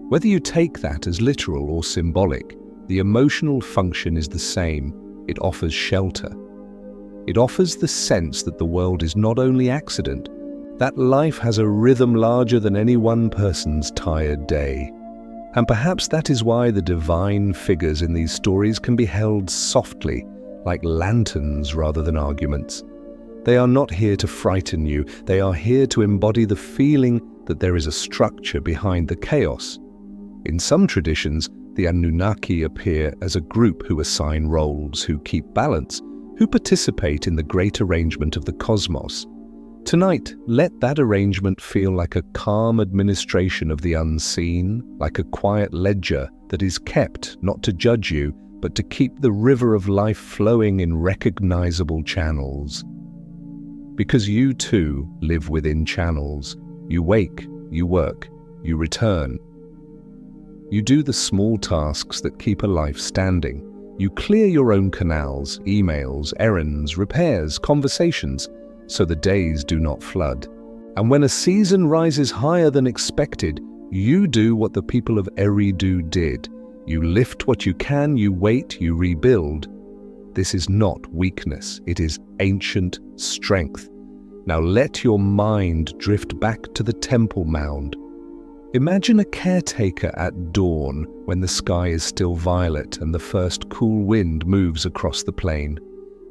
Whether you take that as literal or symbolic, the emotional function is the same. It offers shelter. It offers the sense that the world is not only accident, that life has a rhythm larger than any one person's tired day. And perhaps that is why the divine figures in these stories can be held softly, like lanterns rather than arguments. They are not here to frighten you. They are here to embody the feeling that there is a structure behind the chaos. In some traditions, the Anunnaki appear as a group who assign roles, who keep balance, who participate in the great arrangement of the cosmos. Tonight, let that arrangement feel like a calm administration of the unseen, like a quiet ledger that is kept not to judge you, but to keep the river of life flowing in recognizable channels. Because you too live within channels. You wake, you work, you return. You do the small tasks that keep a life standing. You clear your own canals, emails, errands, repairs, conversations, so the days do not flood. And when a season rises higher than expected, you do what the people of Eridu did. You lift what you can, you wait, you rebuild. This is not weakness, it is ancient strength. Now let your mind drift back to the temple mound. Imagine a caretaker at dawn when the sky is still violet and the first cool wind moves across the plain.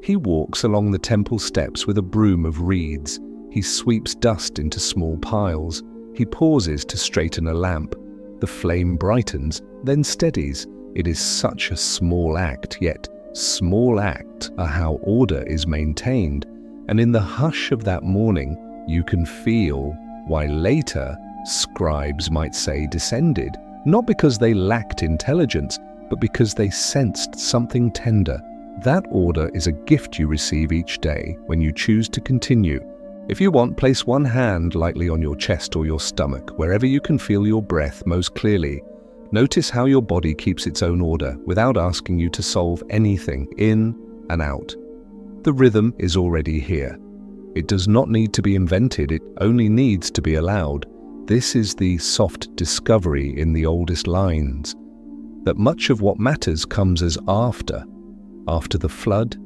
He walks along the temple steps with a broom of reeds. He sweeps dust into small piles. He pauses to straighten a lamp. The flame brightens, then steadies. It is such a small act, yet small acts are how order is maintained. And in the hush of that morning, you can feel why later scribes might say descended, not because they lacked intelligence, but because they sensed something tender. That order is a gift you receive each day when you choose to continue. If you want, place one hand lightly on your chest or your stomach, wherever you can feel your breath most clearly. Notice how your body keeps its own order without asking you to solve anything, in and out. The rhythm is already here. It does not need to be invented, it only needs to be allowed. This is the soft discovery in the oldest lines, that much of what matters comes as after the flood,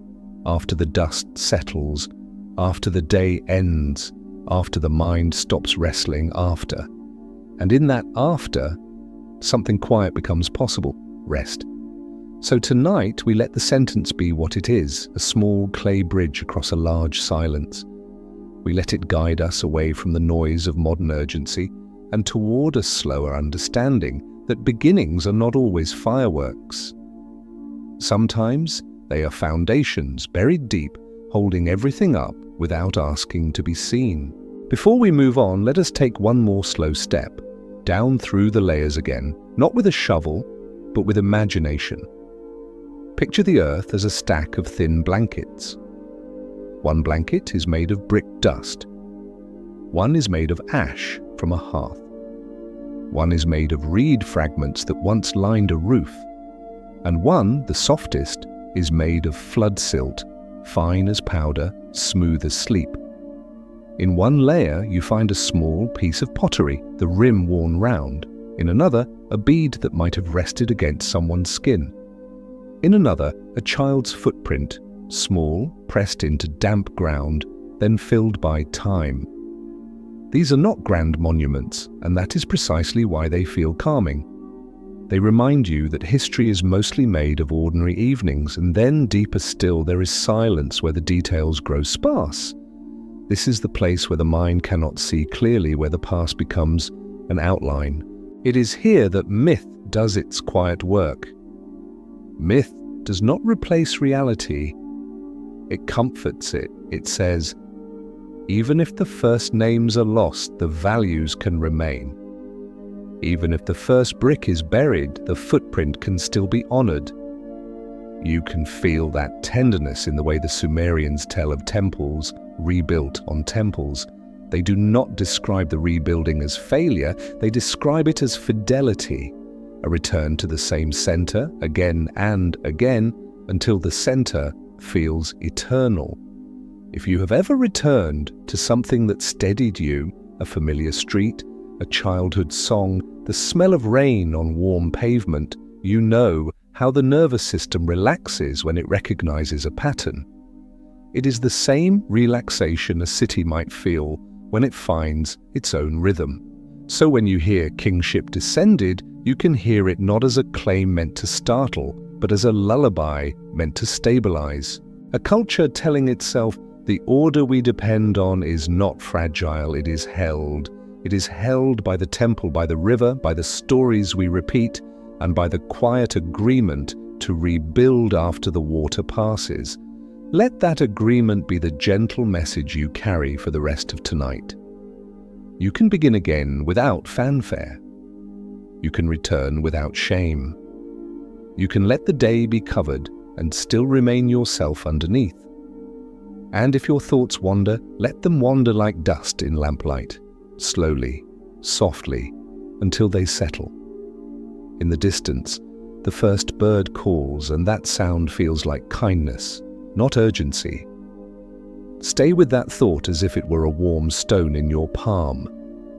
after the dust settles, after the day ends, after the mind stops wrestling after. And in that after, something quiet becomes possible, rest. So tonight we let the sentence be what it is, a small clay bridge across a large silence. We let it guide us away from the noise of modern urgency and toward a slower understanding that beginnings are not always fireworks. Sometimes they are foundations buried deep, holding everything up without asking to be seen. Before we move on, let us take one more slow step, down through the layers again, not with a shovel, but with imagination. Picture the earth as a stack of thin blankets. One blanket is made of brick dust. One is made of ash from a hearth. One is made of reed fragments that once lined a roof. And one, the softest, is made of flood silt, fine as powder, smooth as sleep. In one layer you find a small piece of pottery, the rim worn round. In another, a bead that might have rested against someone's skin. In another, a child's footprint, small, pressed into damp ground, then filled by time. These are not grand monuments, and that is precisely why they feel calming. They remind you that history is mostly made of ordinary evenings, and then deeper still there is silence where the details grow sparse. This is the place where the mind cannot see clearly, where the past becomes an outline, It is here that myth does its quiet work. Myth does not replace reality. It comforts it. It says, even if the first names are lost, the values can remain. Even if the first brick is buried, the footprint can still be honored. You can feel that tenderness in the way the Sumerians tell of temples rebuilt on temples. They do not describe the rebuilding as failure, they describe it as fidelity, a return to the same center again and again until the center feels eternal. If you have ever returned to something that steadied you, a familiar street, a childhood song, the smell of rain on warm pavement, you know how the nervous system relaxes when it recognizes a pattern. It is the same relaxation a city might feel when it finds its own rhythm. So when you hear kingship descended, you can hear it not as a claim meant to startle, but as a lullaby meant to stabilize. A culture telling itself, the order we depend on is not fragile, it is held. It is held by the temple, by the river, by the stories we repeat, and by the quiet agreement to rebuild after the water passes. Let that agreement be the gentle message you carry for the rest of tonight. You can begin again without fanfare. You can return without shame. You can let the day be covered and still remain yourself underneath. And if your thoughts wander, let them wander like dust in lamplight, slowly, softly, until they settle. In the distance, the first bird calls, and that sound feels like kindness, not urgency. Stay with that thought as if it were a warm stone in your palm.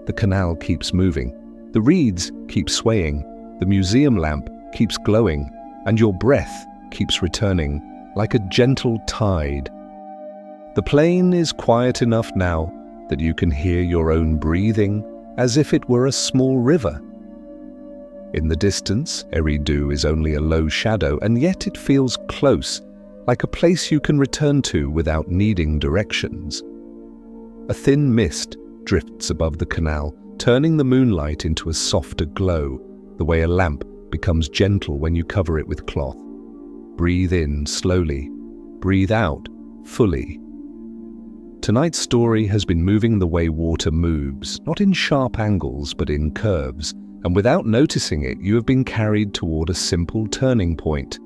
The canal keeps moving, the reeds keep swaying, the museum lamp keeps glowing, and your breath keeps returning like a gentle tide. The plain is quiet enough now that you can hear your own breathing as if it were a small river. In the distance, Eridu is only a low shadow, and yet it feels close, like a place you can return to without needing directions. A thin mist drifts above the canal, turning the moonlight into a softer glow, the way a lamp becomes gentle when you cover it with cloth. Breathe in slowly, breathe out fully. Tonight's story has been moving the way water moves, not in sharp angles but in curves, and without noticing it, you have been carried toward a simple turning point.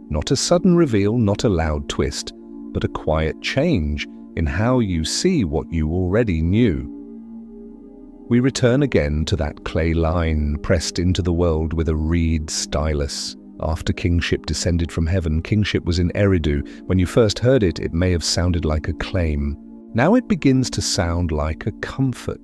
Not a sudden reveal, not a loud twist, but a quiet change in how you see what you already knew. We return again to that clay line pressed into the world with a reed stylus. After kingship descended from heaven, kingship was in Eridu. When you first heard it, it may have sounded like a claim. Now it begins to sound like a comfort,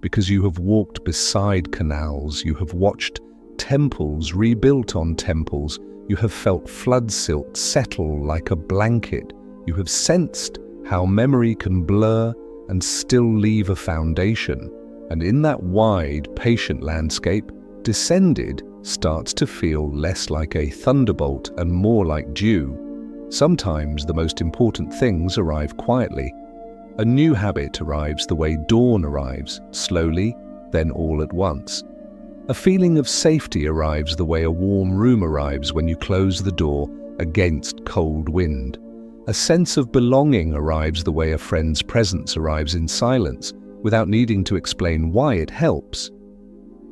because you have walked beside canals, you have watched temples rebuilt on temples, you have felt flood silt settle like a blanket, you have sensed how memory can blur and still leave a foundation. And in that wide, patient landscape, descended starts to feel less like a thunderbolt and more like dew. Sometimes the most important things arrive quietly. A new habit arrives the way dawn arrives, slowly, then all at once. A feeling of safety arrives the way a warm room arrives when you close the door against cold wind. A sense of belonging arrives the way a friend's presence arrives in silence, without needing to explain why it helps.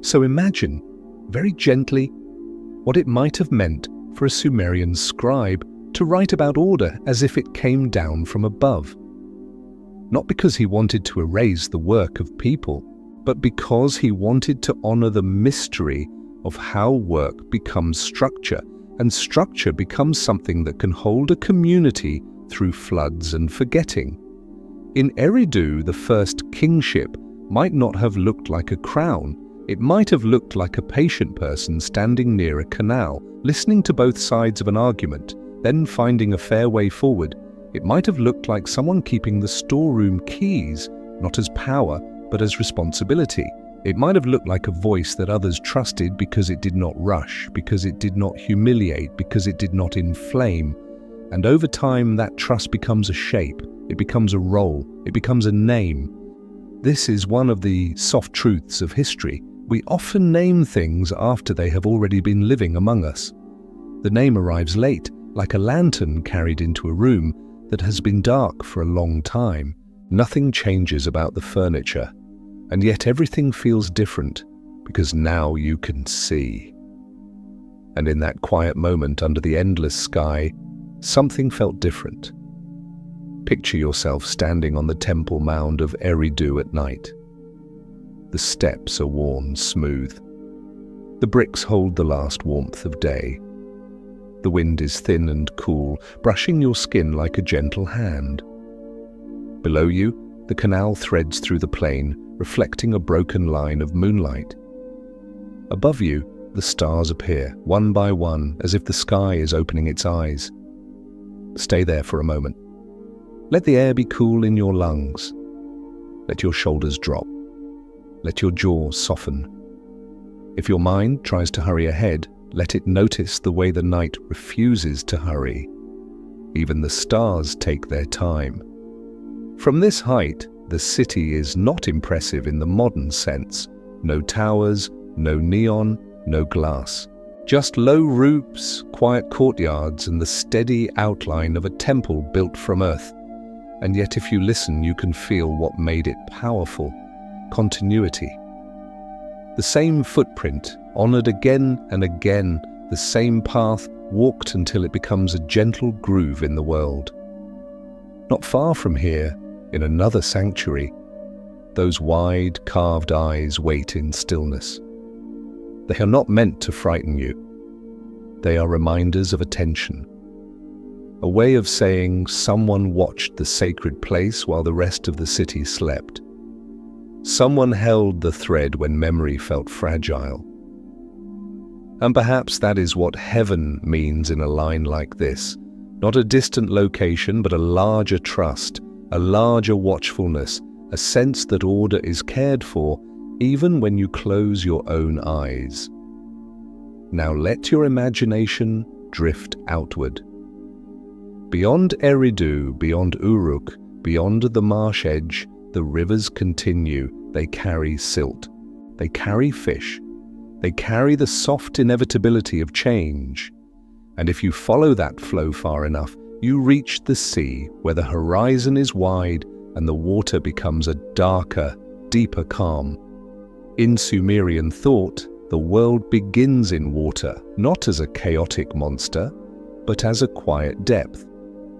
So imagine, very gently, what it might have meant for a Sumerian scribe to write about order as if it came down from above. Not because he wanted to erase the work of people, but because he wanted to honor the mystery of how work becomes structure, and structure becomes something that can hold a community through floods and forgetting. In Eridu, the first kingship might not have looked like a crown. It might have looked like a patient person standing near a canal, listening to both sides of an argument, then finding a fair way forward. It might have looked like someone keeping the storeroom keys, not as power, but as responsibility. It might have looked like a voice that others trusted because it did not rush, because it did not humiliate, because it did not inflame. And over time, that trust becomes a shape, it becomes a role, it becomes a name. This is one of the soft truths of history. We often name things after they have already been living among us. The name arrives late, like a lantern carried into a room that has been dark for a long time. Nothing changes about the furniture, and yet everything feels different because now you can see. And in that quiet moment under the endless sky, something felt different. Picture yourself standing on the temple mound of Eridu at night. The steps are worn smooth. The bricks hold the last warmth of day. The wind is thin and cool, brushing your skin like a gentle hand. Below you, the canal threads through the plain, reflecting a broken line of moonlight. Above you, the stars appear, one by one, as if the sky is opening its eyes. Stay there for a moment. Let the air be cool in your lungs. Let your shoulders drop. Let your jaw soften. If your mind tries to hurry ahead, let it notice the way the night refuses to hurry. Even the stars take their time. From this height, the city is not impressive in the modern sense. No towers, no neon, no glass. Just low roofs, quiet courtyards, and the steady outline of a temple built from earth. And yet if you listen, you can feel what made it powerful. Continuity. The same footprint, honored again and again, the same path, walked until it becomes a gentle groove in the world. Not far from here, in another sanctuary, those wide, carved eyes wait in stillness. They are not meant to frighten you. They are reminders of attention. A way of saying someone watched the sacred place while the rest of the city slept. Someone held the thread when memory felt fragile. And perhaps that is what heaven means in a line like this. Not a distant location, but a larger trust, a larger watchfulness, a sense that order is cared for, even when you close your own eyes. Now let your imagination drift outward. Beyond Eridu, beyond Uruk, beyond the marsh edge, the rivers continue. They carry silt. They carry fish. They carry the soft inevitability of change. And if you follow that flow far enough, you reach the sea where the horizon is wide and the water becomes a darker, deeper calm. In Sumerian thought, the world begins in water, not as a chaotic monster, but as a quiet depth.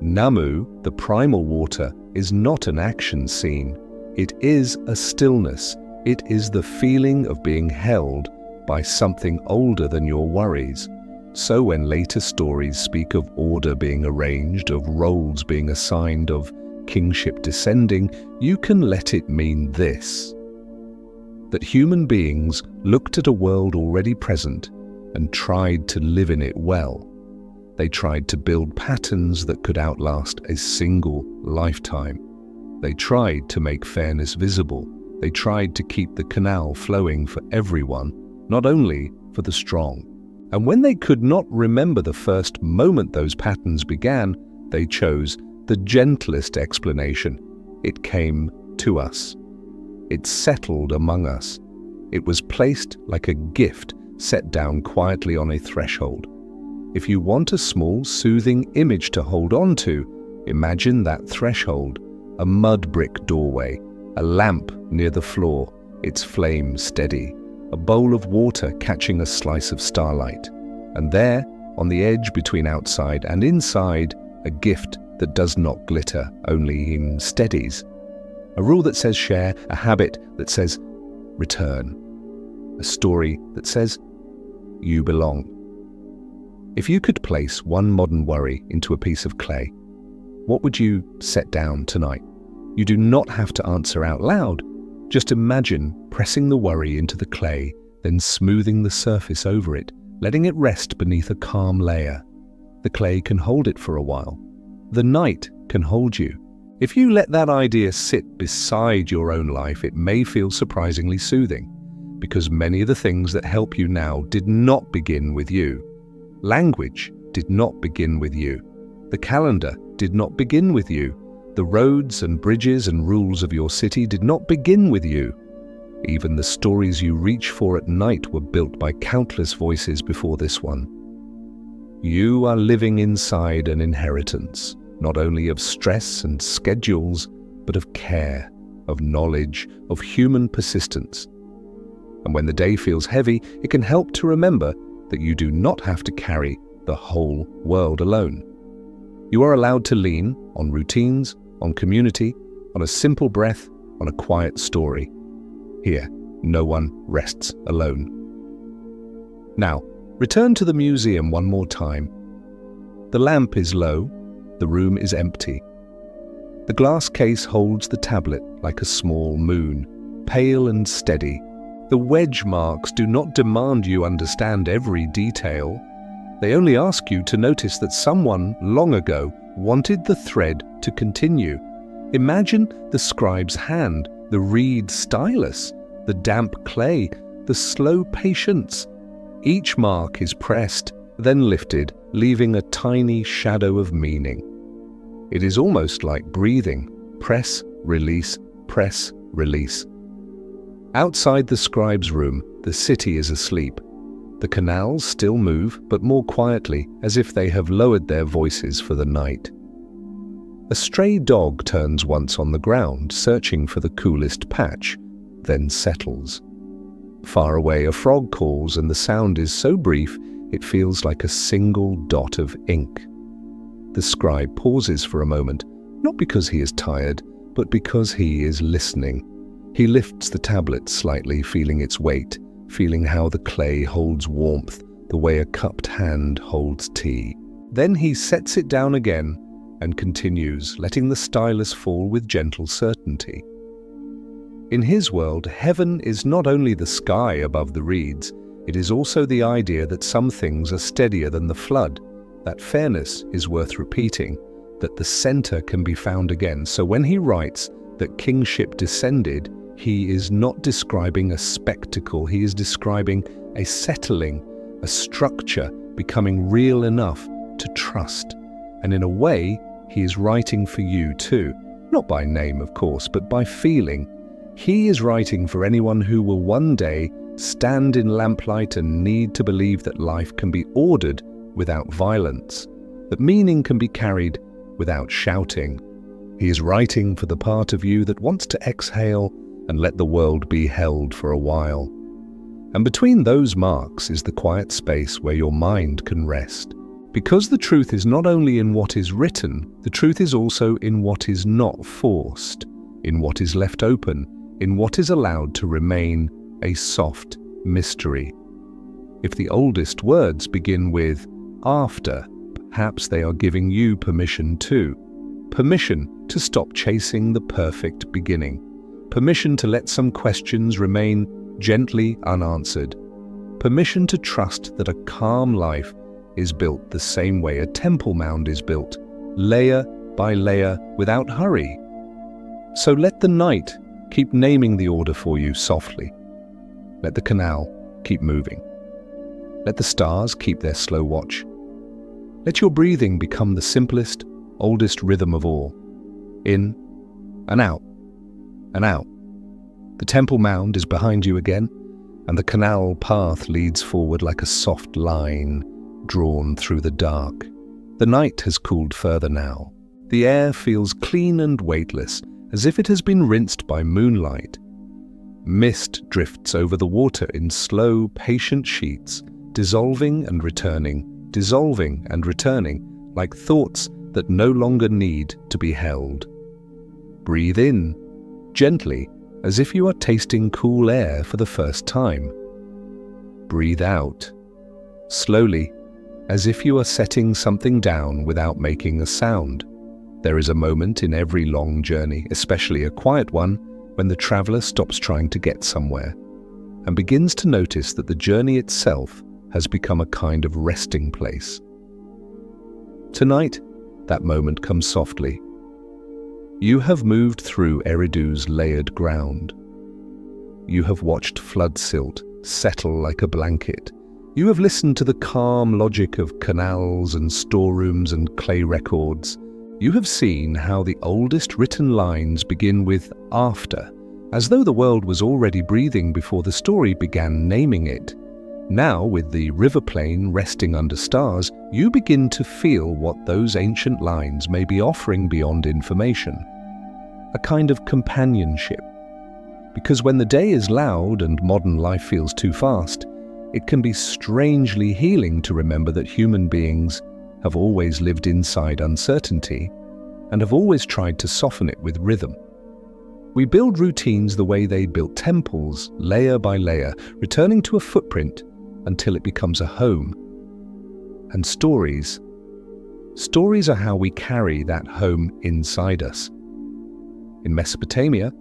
Namu, the primal water, is not an action scene. It is a stillness. It is the feeling of being held by something older than your worries. So when later stories speak of order being arranged, of roles being assigned, of kingship descending, you can let it mean this: that human beings looked at a world already present and tried to live in it well. They tried to build patterns that could outlast a single lifetime. They tried to make fairness visible. They tried to keep the canal flowing for everyone, not only for the strong. And when they could not remember the first moment those patterns began, they chose the gentlest explanation. It came to us. It settled among us. It was placed like a gift set down quietly on a threshold. If you want a small, soothing image to hold on to, imagine that threshold. A mud brick doorway, a lamp near the floor, its flame steady, a bowl of water catching a slice of starlight. And there, on the edge between outside and inside, a gift that does not glitter, only steadies. A rule that says share, a habit that says return, a story that says you belong. If you could place one modern worry into a piece of clay, what would you set down tonight? You do not have to answer out loud. Just imagine pressing the worry into the clay, then smoothing the surface over it, letting it rest beneath a calm layer. The clay can hold it for a while. The night can hold you. If you let that idea sit beside your own life, it may feel surprisingly soothing, because many of the things that help you now did not begin with you. Language did not begin with you. The calendar did not begin with you. The roads and bridges and rules of your city did not begin with you. Even the stories you reach for at night were built by countless voices before this one. You are living inside an inheritance, not only of stress and schedules, but of care, of knowledge, of human persistence. And when the day feels heavy, it can help to remember that you do not have to carry the whole world alone. You are allowed to lean on routines, on community, on a simple breath, on a quiet story. Here, no one rests alone. Now, return to the museum one more time. The lamp is low, the room is empty. The glass case holds the tablet like a small moon, pale and steady. The wedge marks do not demand you understand every detail. They only ask you to notice that someone long ago wanted the thread to continue. Imagine the scribe's hand, the reed stylus, the damp clay, the slow patience. Each mark is pressed, then lifted, leaving a tiny shadow of meaning. It is almost like breathing. Press, release, press, release. Outside the scribe's room, the city is asleep. The canals still move, but more quietly, as if they have lowered their voices for the night. A stray dog turns once on the ground, searching for the coolest patch, then settles. Far away, a frog calls, and the sound is so brief it feels like a single dot of ink. The scribe pauses for a moment, not because he is tired, but because he is listening. He lifts the tablet slightly, feeling its weight, feeling how the clay holds warmth, the way a cupped hand holds tea. Then he sets it down again and continues, letting the stylus fall with gentle certainty. In his world, heaven is not only the sky above the reeds, it is also the idea that some things are steadier than the flood, that fairness is worth repeating, that the center can be found again. So when he writes that kingship descended, he is not describing a spectacle, he is describing a settling, a structure becoming real enough to trust. And in a way, he is writing for you too, not by name of course, but by feeling. He is writing for anyone who will one day stand in lamplight and need to believe that life can be ordered without violence, that meaning can be carried without shouting. He is writing for the part of you that wants to exhale and let the world be held for a while. And between those marks is the quiet space where your mind can rest. Because the truth is not only in what is written, the truth is also in what is not forced, in what is left open, in what is allowed to remain a soft mystery. If the oldest words begin with after, perhaps they are giving you permission too. Permission to stop chasing the perfect beginning. Permission to let some questions remain gently unanswered. Permission to trust that a calm life is built the same way a temple mound is built, layer by layer without hurry. So let the night keep naming the order for you softly. Let the canal keep moving. Let the stars keep their slow watch. Let your breathing become the simplest, oldest rhythm of all. In and out, and out. The temple mound is behind you again, and the canal path leads forward like a soft line drawn through the dark. The night has cooled further now. The air feels clean and weightless, as if it has been rinsed by moonlight. Mist drifts over the water in slow, patient sheets, dissolving and returning, like thoughts that no longer need to be held. Breathe in, gently, as if you are tasting cool air for the first time. Breathe out, slowly, as if you are setting something down without making a sound. There is a moment in every long journey, especially a quiet one, when the traveler stops trying to get somewhere and begins to notice that the journey itself has become a kind of resting place. Tonight, that moment comes softly. You have moved through Eridu's layered ground. You have watched flood silt settle like a blanket. You have listened to the calm logic of canals and storerooms and clay records. You have seen how the oldest written lines begin with after, as though the world was already breathing before the story began naming it. Now, with the river plain resting under stars, you begin to feel what those ancient lines may be offering beyond information. A kind of companionship. Because when the day is loud and modern life feels too fast, it can be strangely healing to remember that human beings have always lived inside uncertainty and have always tried to soften it with rhythm. We build routines the way they built temples, layer by layer, returning to a footprint until it becomes a home. And stories are how we carry that home inside us. In Mesopotamia,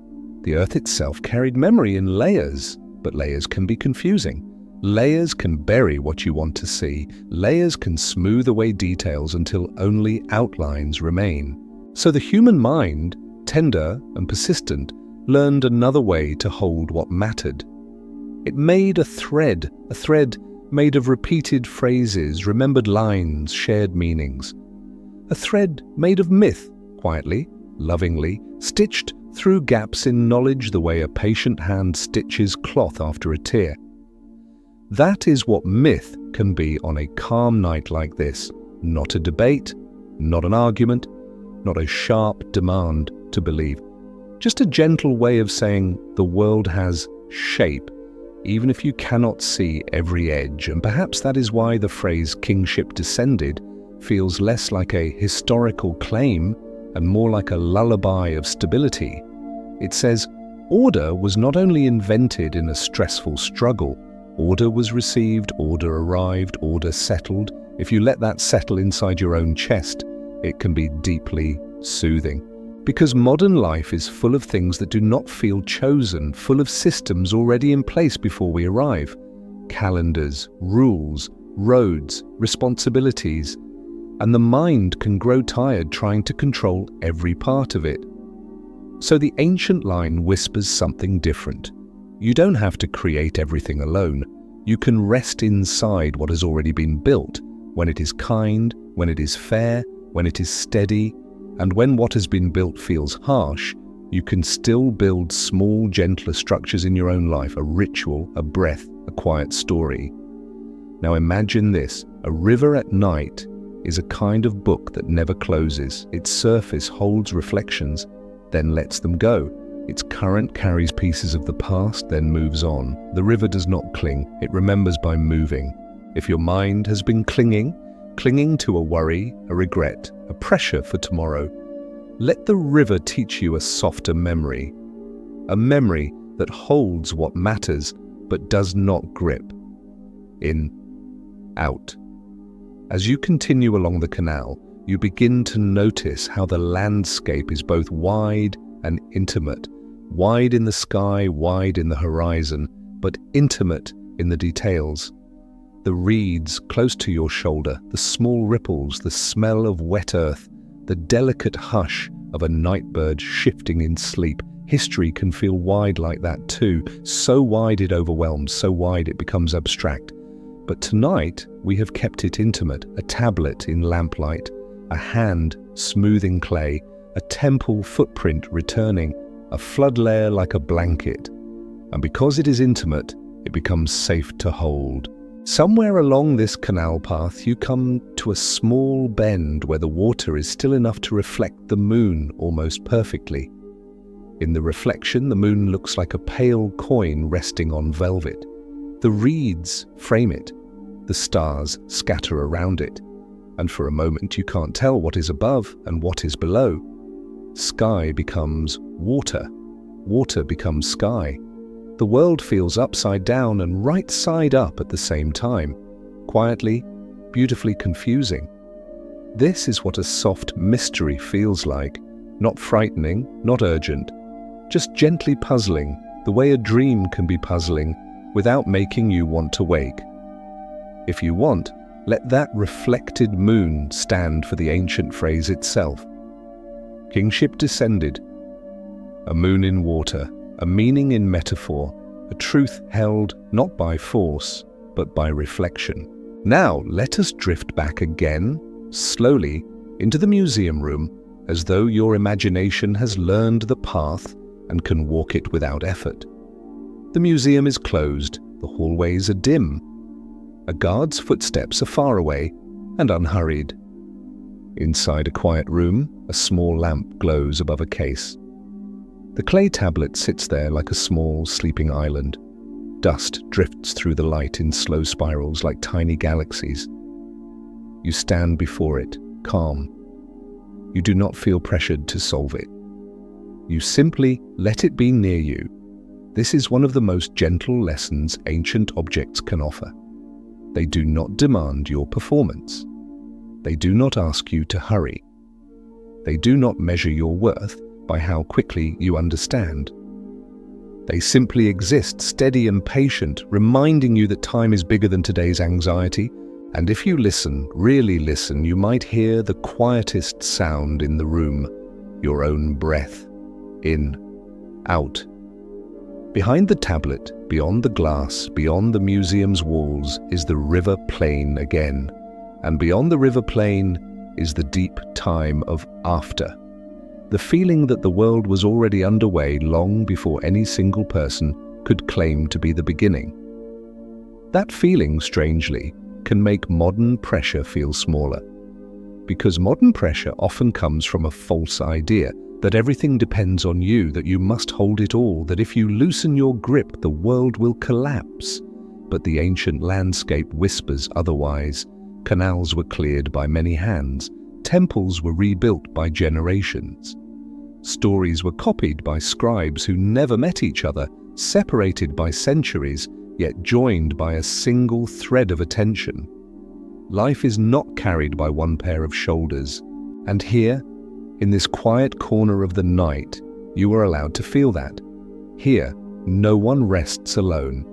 the earth itself carried memory in layers, but layers can be confusing. Layers can bury what you want to see. Layers can smooth away details until only outlines remain. So the human mind, tender and persistent, learned another way to hold what mattered. It made a thread made of repeated phrases, remembered lines, shared meanings. A thread made of myth, quietly, lovingly, stitched through gaps in knowledge the way a patient hand stitches cloth after a tear. That is what myth can be on a calm night like this. Not a debate, not an argument, not a sharp demand to believe. Just a gentle way of saying the world has shape, even if you cannot see every edge. And perhaps that is why the phrase kingship descended feels less like a historical claim and more like a lullaby of stability. It says, order was not only invented in a stressful struggle, order was received, order arrived, order settled. If you let that settle inside your own chest, it can be deeply soothing. Because modern life is full of things that do not feel chosen, full of systems already in place before we arrive. Calendars, rules, roads, responsibilities. And the mind can grow tired trying to control every part of it. So the ancient line whispers something different. You don't have to create everything alone. You can rest inside what has already been built, when it is kind, when it is fair, when it is steady, and when what has been built feels harsh, you can still build small, gentler structures in your own life, a ritual, a breath, a quiet story. Now imagine this, a river at night is a kind of book that never closes. Its surface holds reflections, then lets them go. Its current carries pieces of the past, then moves on. The river does not cling, it remembers by moving. If your mind has been clinging to a worry, a regret, a pressure for tomorrow, let the river teach you a softer memory. A memory that holds what matters but does not grip. In, out. As you continue along the canal, you begin to notice how the landscape is both wide and intimate. Wide in the sky, wide in the horizon, but intimate in the details. The reeds close to your shoulder, the small ripples, the smell of wet earth, the delicate hush of a nightbird shifting in sleep. History can feel wide like that too, so wide it overwhelms, so wide it becomes abstract. But tonight we have kept it intimate, a tablet in lamplight, a hand smoothing clay, a temple footprint returning, a flood layer like a blanket. And because it is intimate, it becomes safe to hold. Somewhere along this canal path, you come to a small bend where the water is still enough to reflect the moon almost perfectly. In the reflection, the moon looks like a pale coin resting on velvet. The reeds frame it. The stars scatter around it. And for a moment, you can't tell what is above and what is below. Sky becomes water. Water becomes sky. The world feels upside down and right side up at the same time. Quietly, beautifully confusing. This is what a soft mystery feels like. Not frightening, not urgent. Just gently puzzling, the way a dream can be puzzling, without making you want to wake. If you want, let that reflected moon stand for the ancient phrase itself. Kingship descended. A moon in water, a meaning in metaphor, a truth held not by force, but by reflection. Now let us drift back again, slowly, into the museum room, as though your imagination has learned the path and can walk it without effort. The museum is closed, the hallways are dim. A guard's footsteps are far away and unhurried. Inside a quiet room, a small lamp glows above a case. The clay tablet sits there like a small, sleeping island. Dust drifts through the light in slow spirals like tiny galaxies. You stand before it, calm. You do not feel pressured to solve it. You simply let it be near you. This is one of the most gentle lessons ancient objects can offer. They do not demand your performance. They do not ask you to hurry. They do not measure your worth by how quickly you understand. They simply exist, steady and patient, reminding you that time is bigger than today's anxiety. And if you listen, really listen, you might hear the quietest sound in the room, your own breath. In, out. Behind the tablet, beyond the glass, beyond the museum's walls, is the river plain again. And beyond the river plain is the deep time of after. The feeling that the world was already underway long before any single person could claim to be the beginning. That feeling, strangely, can make modern pressure feel smaller. Because modern pressure often comes from a false idea that everything depends on you, that you must hold it all, that if you loosen your grip, the world will collapse. But the ancient landscape whispers otherwise. Canals were cleared by many hands. Temples were rebuilt by generations. Stories were copied by scribes who never met each other, separated by centuries, yet joined by a single thread of attention. Life is not carried by one pair of shoulders. And here, in this quiet corner of the night, you are allowed to feel that. Here, no one rests alone.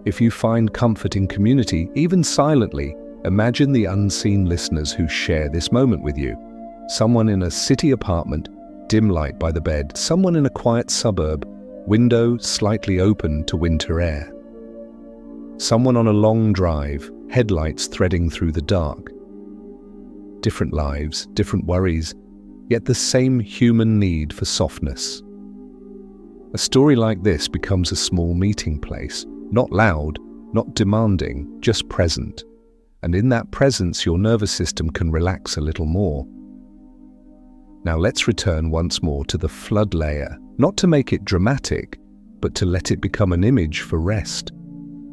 If you find comfort in community, even silently, imagine the unseen listeners who share this moment with you. Someone in a city apartment, dim light by the bed. Someone in a quiet suburb, window slightly open to winter air. Someone on a long drive, headlights threading through the dark. Different lives, different worries, yet the same human need for softness. A story like this becomes a small meeting place, not loud, not demanding, just present. And in that presence, your nervous system can relax a little more. Now let's return once more to the flood layer, not to make it dramatic, but to let it become an image for rest.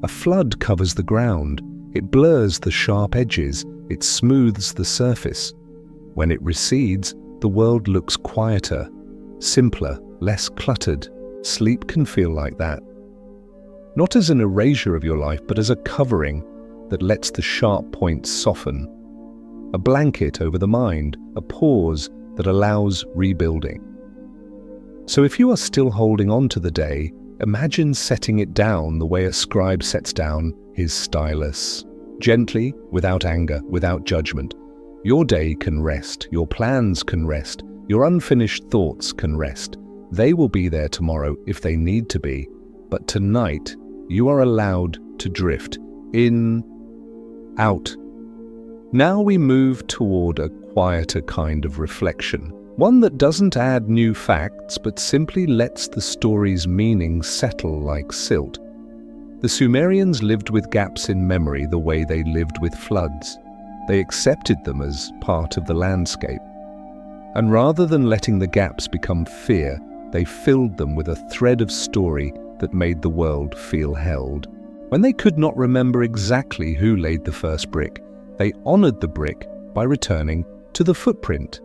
A flood covers the ground. It blurs the sharp edges. It smooths the surface. When it recedes, the world looks quieter, simpler, less cluttered. Sleep can feel like that. Not as an erasure of your life, but as a covering that lets the sharp points soften. A blanket over the mind, a pause that allows rebuilding. So if you are still holding on to the day, imagine setting it down the way a scribe sets down his stylus. Gently, without anger, without judgment. Your day can rest, your plans can rest, your unfinished thoughts can rest. They will be there tomorrow if they need to be, but tonight you are allowed to drift in, out. Now we move toward a quieter kind of reflection, one that doesn't add new facts but simply lets the story's meaning settle like silt. The Sumerians lived with gaps in memory the way they lived with floods. They accepted them as part of the landscape. And rather than letting the gaps become fear, they filled them with a thread of story that made the world feel held. When they could not remember exactly who laid the first brick, they honored the brick by returning to the footprint.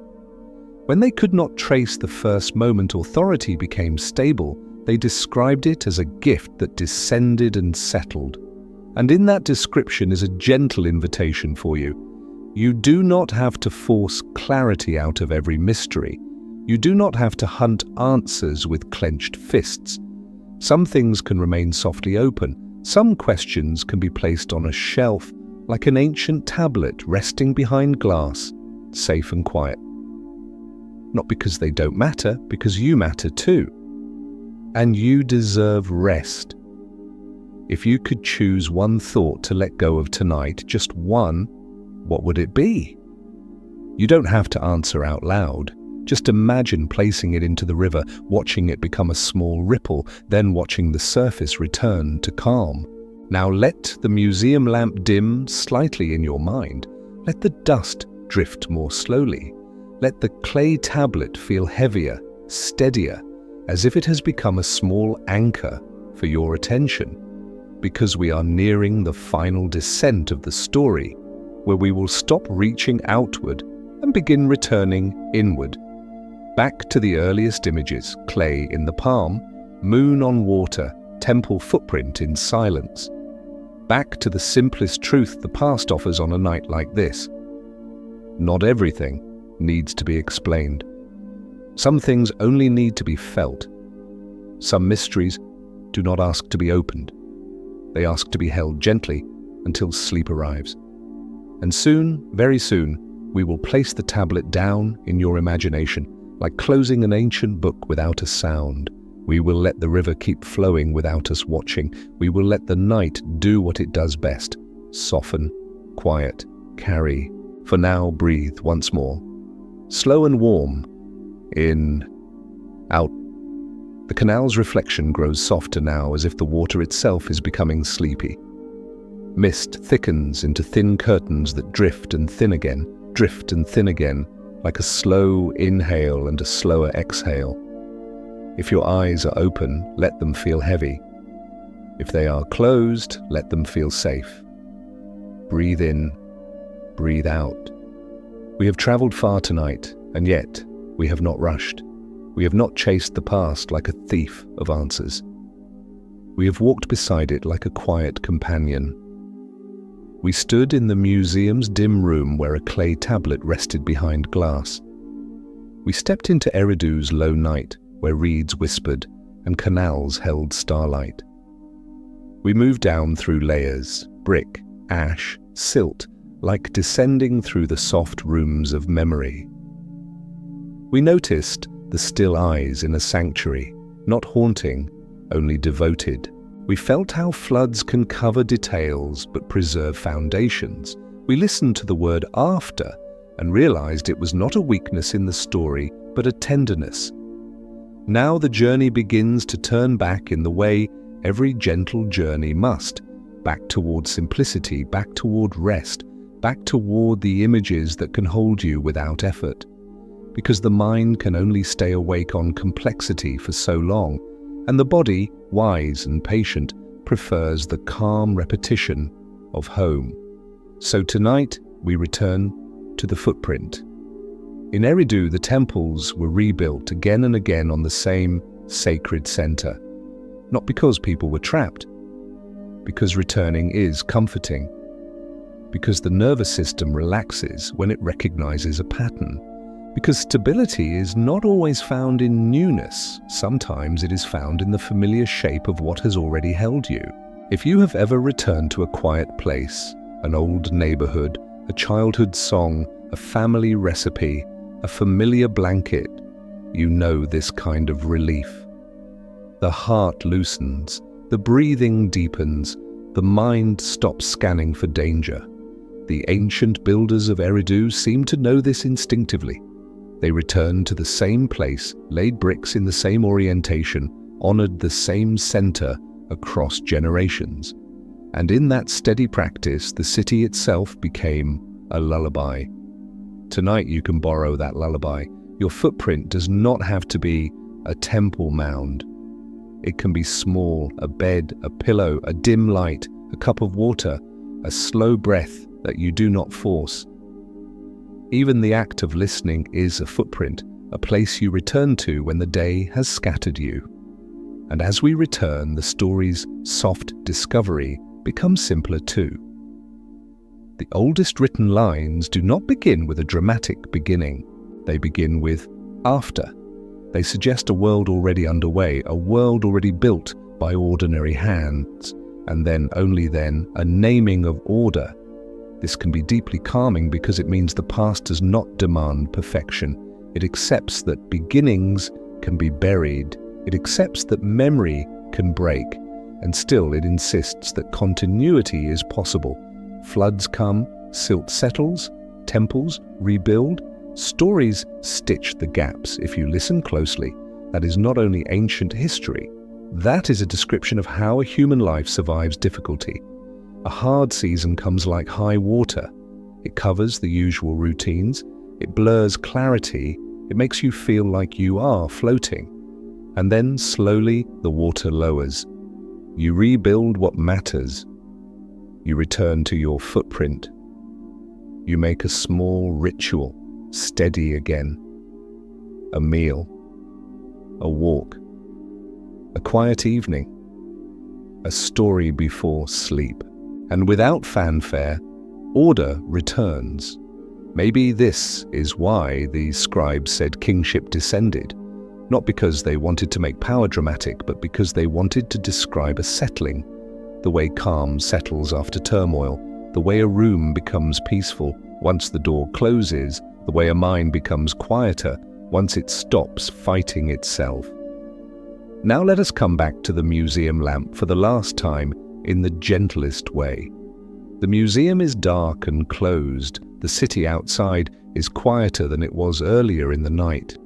When they could not trace the first moment authority became stable, they described it as a gift that descended and settled. And in that description is a gentle invitation for you. You do not have to force clarity out of every mystery. You do not have to hunt answers with clenched fists. Some things can remain softly open. Some questions can be placed on a shelf like an ancient tablet resting behind glass, safe and quiet. Not because they don't matter, because you matter too. And you deserve rest. If you could choose one thought to let go of tonight, just one, what would it be? You don't have to answer out loud. Just imagine placing it into the river, watching it become a small ripple, then watching the surface return to calm. Now let the museum lamp dim slightly in your mind. Let the dust drift more slowly. Let the clay tablet feel heavier, steadier, as if it has become a small anchor for your attention. Because we are nearing the final descent of the story, where we will stop reaching outward and begin returning inward. Back to the earliest images, clay in the palm, moon on water, temple footprint in silence. Back to the simplest truth the past offers on a night like this. Not everything needs to be explained. Some things only need to be felt. Some mysteries do not ask to be opened. They ask to be held gently until sleep arrives. And soon, very soon, we will place the tablet down in your imagination, like closing an ancient book without a sound. We will let the river keep flowing without us watching. We will let the night do what it does best. Soften, quiet, carry. For now, breathe once more. Slow and warm. In, out. The canal's reflection grows softer now, as if the water itself is becoming sleepy. Mist thickens into thin curtains that drift and thin again, like a slow inhale and a slower exhale. If your eyes are open, let them feel heavy. If they are closed, let them feel safe. Breathe in, breathe out. We have traveled far tonight, and yet we have not rushed. We have not chased the past like a thief of answers. We have walked beside it like a quiet companion. We stood in the museum's dim room where a clay tablet rested behind glass. We stepped into Eridu's low night, where reeds whispered and canals held starlight. We moved down through layers, brick, ash, silt, like descending through the soft rooms of memory. We noticed the still eyes in a sanctuary, not haunting, only devoted. We felt how floods can cover details but preserve foundations. We listened to the word after and realized it was not a weakness in the story, but a tenderness. Now the journey begins to turn back in the way every gentle journey must, back toward simplicity, back toward rest, back toward the images that can hold you without effort. Because the mind can only stay awake on complexity for so long, and the body, wise and patient, prefers the calm repetition of home. So tonight we return to the footprint. In Eridu, the temples were rebuilt again and again on the same sacred center. Not because people were trapped, because returning is comforting. Because the nervous system relaxes when it recognizes a pattern. Because stability is not always found in newness. Sometimes it is found in the familiar shape of what has already held you. If you have ever returned to a quiet place, an old neighborhood, a childhood song, a family recipe, a familiar blanket, you know this kind of relief. The heart loosens, the breathing deepens, the mind stops scanning for danger. The ancient builders of Eridu seem to know this instinctively. They returned to the same place, laid bricks in the same orientation, honored the same center across generations. And in that steady practice, the city itself became a lullaby. Tonight you can borrow that lullaby. Your footprint does not have to be a temple mound. It can be small, a bed, a pillow, a dim light, a cup of water, a slow breath that you do not force. Even the act of listening is a footprint, a place you return to when the day has scattered you. And as we return, the story's soft discovery becomes simpler too. The oldest written lines do not begin with a dramatic beginning. They begin with after. They suggest a world already underway, a world already built by ordinary hands, and then, only then, a naming of order. This can be deeply calming because it means the past does not demand perfection. It accepts that beginnings can be buried. It accepts that memory can break. And still it insists that continuity is possible. Floods come, silt settles, temples rebuild, Stories stitch the gaps. If you listen closely, that is not only ancient history, that is a description of how a human life survives difficulty. A hard season comes like high water. It covers the usual routines, it blurs clarity, it makes you feel like you are floating. And then slowly the water lowers. You rebuild what matters. You return to your footprint. You make a small ritual, steady again. A meal, a walk, a quiet evening, a story before sleep. And without fanfare, order returns. Maybe this is why the scribes said kingship descended, not because they wanted to make power dramatic, but because they wanted to describe a settling, the way calm settles after turmoil, the way a room becomes peaceful once the door closes, the way a mind becomes quieter once it stops fighting itself. Now let us come back to the museum lamp for the last time in the gentlest way. The museum is dark and closed. The city outside is quieter than it was earlier in the night.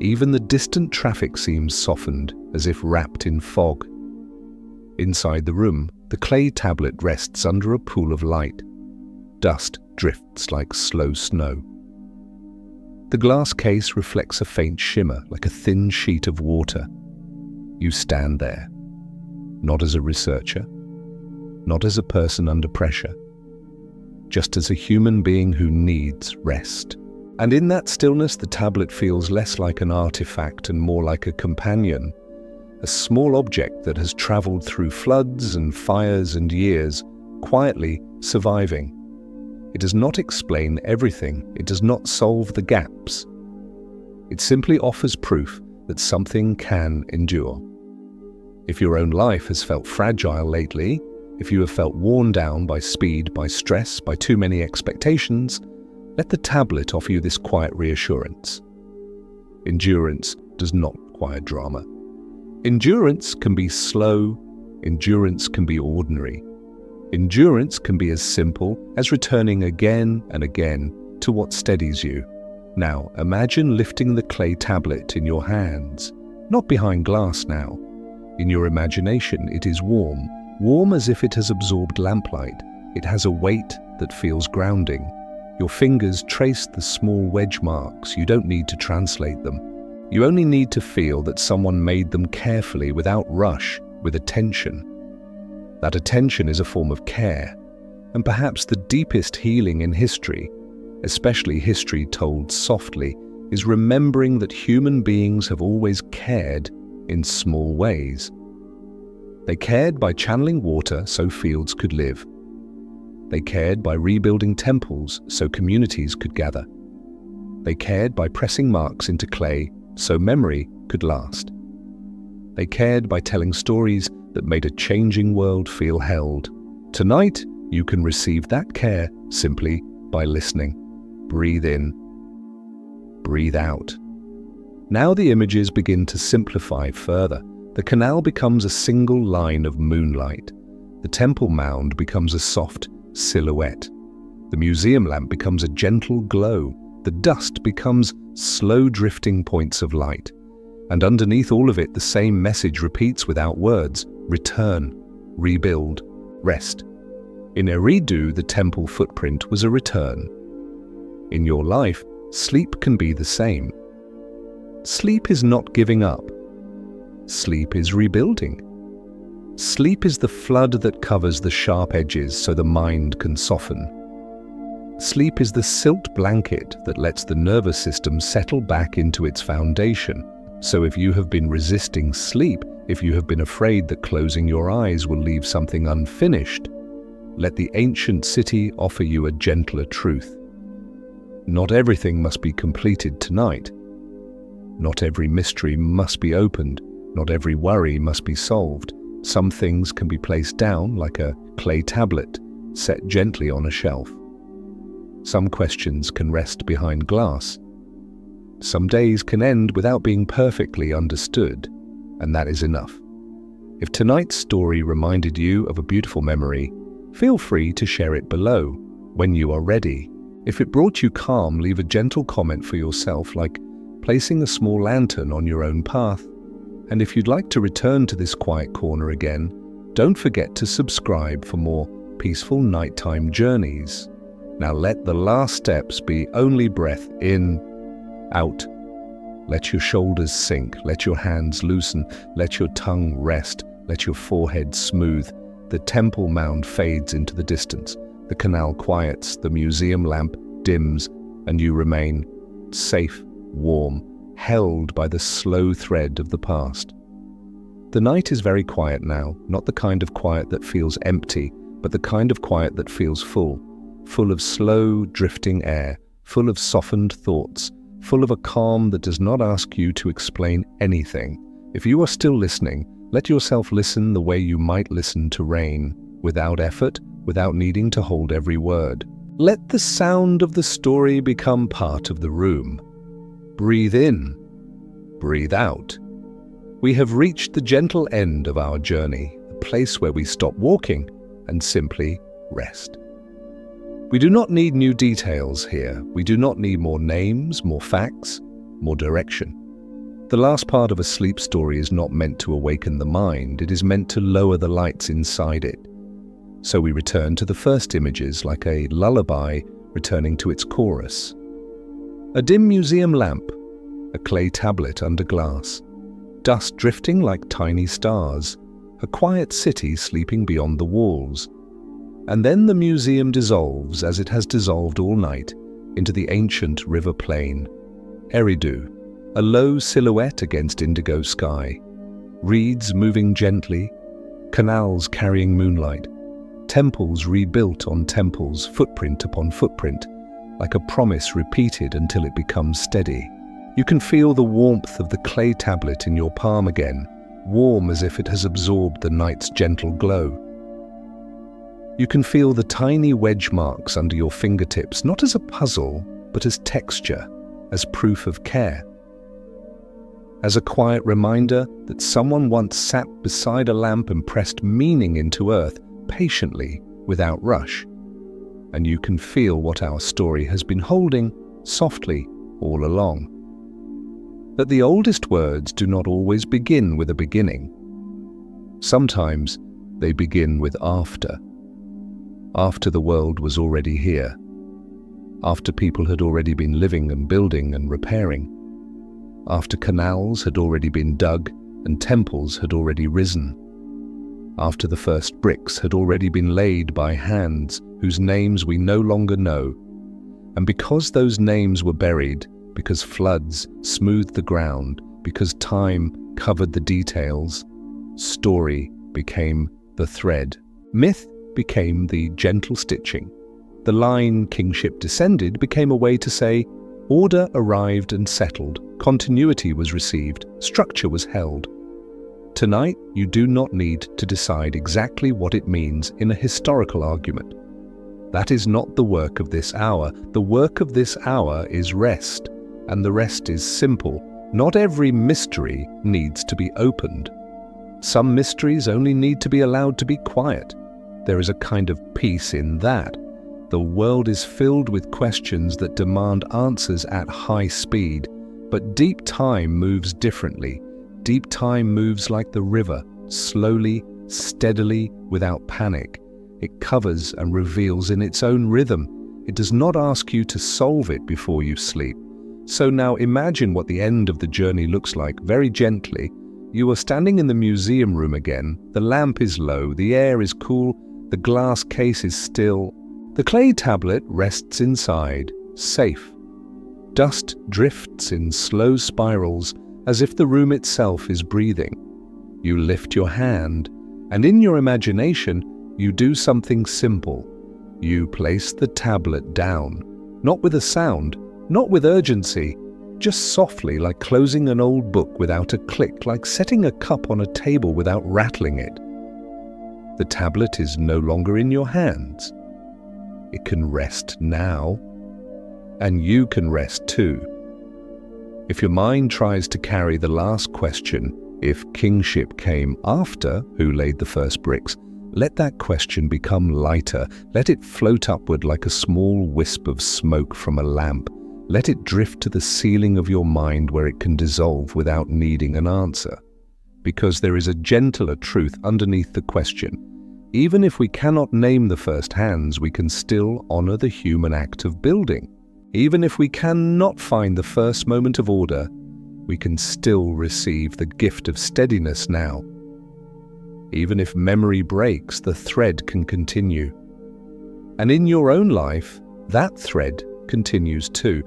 Even the distant traffic seems softened, as if wrapped in fog. Inside the room, the clay tablet rests under a pool of light. Dust drifts like slow snow. The glass case reflects a faint shimmer, like a thin sheet of water. You stand there, not as a researcher, not as a person under pressure, just as a human being who needs rest. And in that stillness, the tablet feels less like an artifact and more like a companion, a small object that has traveled through floods and fires and years, quietly surviving. It does not explain everything. It does not solve the gaps. It simply offers proof that something can endure. If your own life has felt fragile lately, if you have felt worn down by speed, by stress, by too many expectations, let the tablet offer you this quiet reassurance. Endurance does not require drama. Endurance can be slow. Endurance can be ordinary. Endurance can be as simple as returning again and again to what steadies you. Now, imagine lifting the clay tablet in your hands, not behind glass now. In your imagination, it is warm, warm as if it has absorbed lamplight. It has a weight that feels grounding. Your fingers trace the small wedge marks. You don't need to translate them. You only need to feel that someone made them carefully, without rush, with attention. That attention is a form of care, and perhaps the deepest healing in history, especially history told softly, is remembering that human beings have always cared in small ways. They cared by channeling water so fields could live. They cared by rebuilding temples so communities could gather. They cared by pressing marks into clay so memory could last. They cared by telling stories that made a changing world feel held. Tonight, you can receive that care simply by listening. Breathe in, breathe out. Now the images begin to simplify further. The canal becomes a single line of moonlight. The temple mound becomes a soft silhouette. The museum lamp becomes a gentle glow. The dust becomes slow drifting points of light. And underneath all of it, the same message repeats without words: return, rebuild, rest. In Eridu, the temple footprint was a return. In your life, sleep can be the same. Sleep is not giving up. Sleep is rebuilding. Sleep is the flood that covers the sharp edges so the mind can soften. Sleep is the silt blanket that lets the nervous system settle back into its foundation. So if you have been resisting sleep, if you have been afraid that closing your eyes will leave something unfinished, let the ancient city offer you a gentler truth. Not everything must be completed tonight. Not every mystery must be opened. Not every worry must be solved. Some things can be placed down like a clay tablet, set gently on a shelf. Some questions can rest behind glass. Some days can end without being perfectly understood, and that is enough. If tonight's story reminded you of a beautiful memory, feel free to share it below. When you are ready, If it brought you calm, leave a gentle comment for yourself, like placing a small lantern on your own path. And if you'd like to return to this quiet corner again, don't forget to subscribe for more peaceful nighttime journeys. Now let the last steps be only breath in, out. Let your shoulders sink, let your hands loosen, let your tongue rest, let your forehead smooth. The temple mound fades into the distance, the canal quiets, the museum lamp dims, and you remain safe, warm, held by the slow thread of the past. The night is very quiet now, not the kind of quiet that feels empty, but the kind of quiet that feels full of slow, drifting air, full of softened thoughts, full of a calm that does not ask you to explain anything. If you are still listening, let yourself listen the way you might listen to rain, without effort, without needing to hold every word. Let the sound of the story become part of the room. Breathe in, breathe out. We have reached the gentle end of our journey, the place where we stop walking and simply rest. We do not need new details here. We do not need more names, more facts, more direction. The last part of a sleep story is not meant to awaken the mind, it is meant to lower the lights inside it. So we return to the first images like a lullaby returning to its chorus. A dim museum lamp, a clay tablet under glass, dust drifting like tiny stars, a quiet city sleeping beyond the walls. And then the museum dissolves, as it has dissolved all night, into the ancient river plain. Eridu, a low silhouette against indigo sky. Reeds moving gently, canals carrying moonlight, temples rebuilt on temples, footprint upon footprint, like a promise repeated until it becomes steady. You can feel the warmth of the clay tablet in your palm again, warm as if it has absorbed the night's gentle glow. You can feel the tiny wedge marks under your fingertips, not as a puzzle, but as texture, as proof of care. As a quiet reminder that someone once sat beside a lamp and pressed meaning into earth, patiently, without rush. And you can feel what our story has been holding, softly, all along. That the oldest words do not always begin with a beginning. Sometimes they begin with after. After the world was already here. After people had already been living and building and repairing. After canals had already been dug and temples had already risen. After the first bricks had already been laid by hands whose names we no longer know. And because those names were buried, because floods smoothed the ground, because time covered the details, story became the thread. Myth became the gentle stitching. The line kingship descended became a way to say order arrived and settled, continuity was received, structure was held. Tonight, you do not need to decide exactly what it means in a historical argument. That is not the work of this hour. The work of this hour is rest, and the rest is simple. Not every mystery needs to be opened. Some mysteries only need to be allowed to be quiet. There is a kind of peace in that. The world is filled with questions that demand answers at high speed, but deep time moves differently. Deep time moves like the river, slowly, steadily, without panic. It covers and reveals in its own rhythm. It does not ask you to solve it before you sleep. So now imagine what the end of the journey looks like, very gently. You are standing in the museum room again. The lamp is low, the air is cool, the glass case is still. The clay tablet rests inside, safe. Dust drifts in slow spirals, as if the room itself is breathing. You lift your hand, and in your imagination, you do something simple. You place the tablet down, not with a sound, not with urgency, just softly, like closing an old book without a click, like setting a cup on a table without rattling it. The tablet is no longer in your hands. It can rest now, and you can rest too. If your mind tries to carry the last question, if kingship came after who laid the first bricks, Let that question become lighter. Let it float upward like a small wisp of smoke from a lamp. Let it drift to the ceiling of your mind where it can dissolve without needing an answer. Because there is a gentler truth underneath the question. Even if we cannot name the first hands, we can still honor the human act of building. Even if we cannot find the first moment of order, we can still receive the gift of steadiness now. Even if memory breaks, the thread can continue. And in your own life, that thread continues too.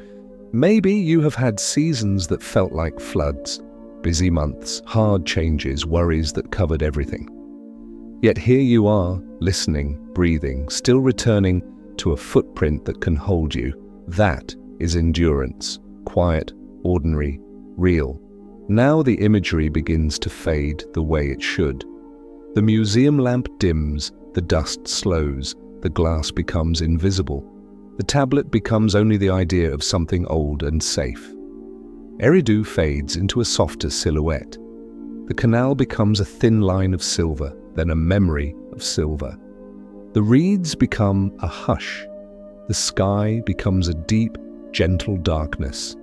Maybe you have had seasons that felt like floods, busy months, hard changes, worries that covered everything. Yet here you are, listening, breathing, still returning to a footprint that can hold you. That is endurance, quiet, ordinary, real. Now the imagery begins to fade the way it should. The museum lamp dims, the dust slows, the glass becomes invisible. The tablet becomes only the idea of something old and safe. Eridu fades into a softer silhouette. The canal becomes a thin line of silver, then a memory of silver. The reeds become a hush. The sky becomes a deep, gentle darkness.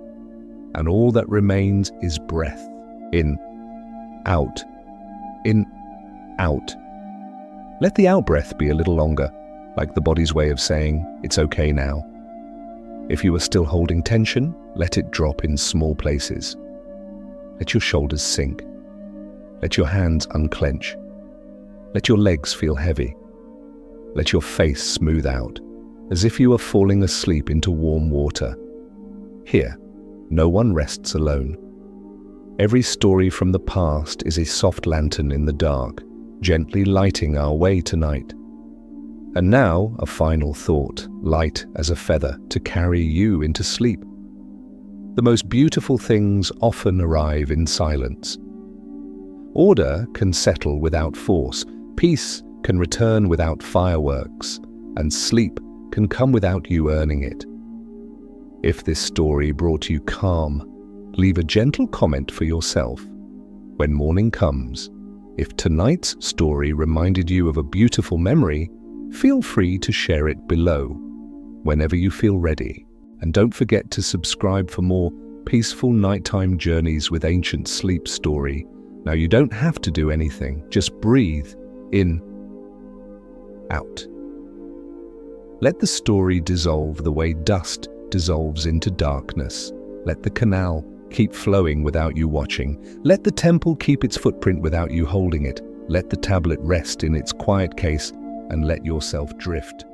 And all that remains is breath. In, out, in, out. Let the out-breath be a little longer, like the body's way of saying, it's okay now. If you are still holding tension, let it drop in small places. Let your shoulders sink. Let your hands unclench. Let your legs feel heavy. Let your face smooth out, as if you are falling asleep into warm water. Here, no one rests alone. Every story from the past is a soft lantern in the dark, gently lighting our way tonight. And now, a final thought, light as a feather, to carry you into sleep. The most beautiful things often arrive in silence. Order can settle without force, peace can return without fireworks, and sleep can come without you earning it. If this story brought you calm, leave a gentle comment for yourself. When morning comes, if tonight's story reminded you of a beautiful memory, feel free to share it below, whenever you feel ready. And don't forget to subscribe for more peaceful nighttime journeys with ancient sleep story. Now you don't have to do anything, just breathe in, out. Let the story dissolve the way dust dissolves into darkness. Let the canal keep flowing without you watching. Let the temple keep its footprint without you holding it. Let the tablet rest in its quiet case and let yourself drift.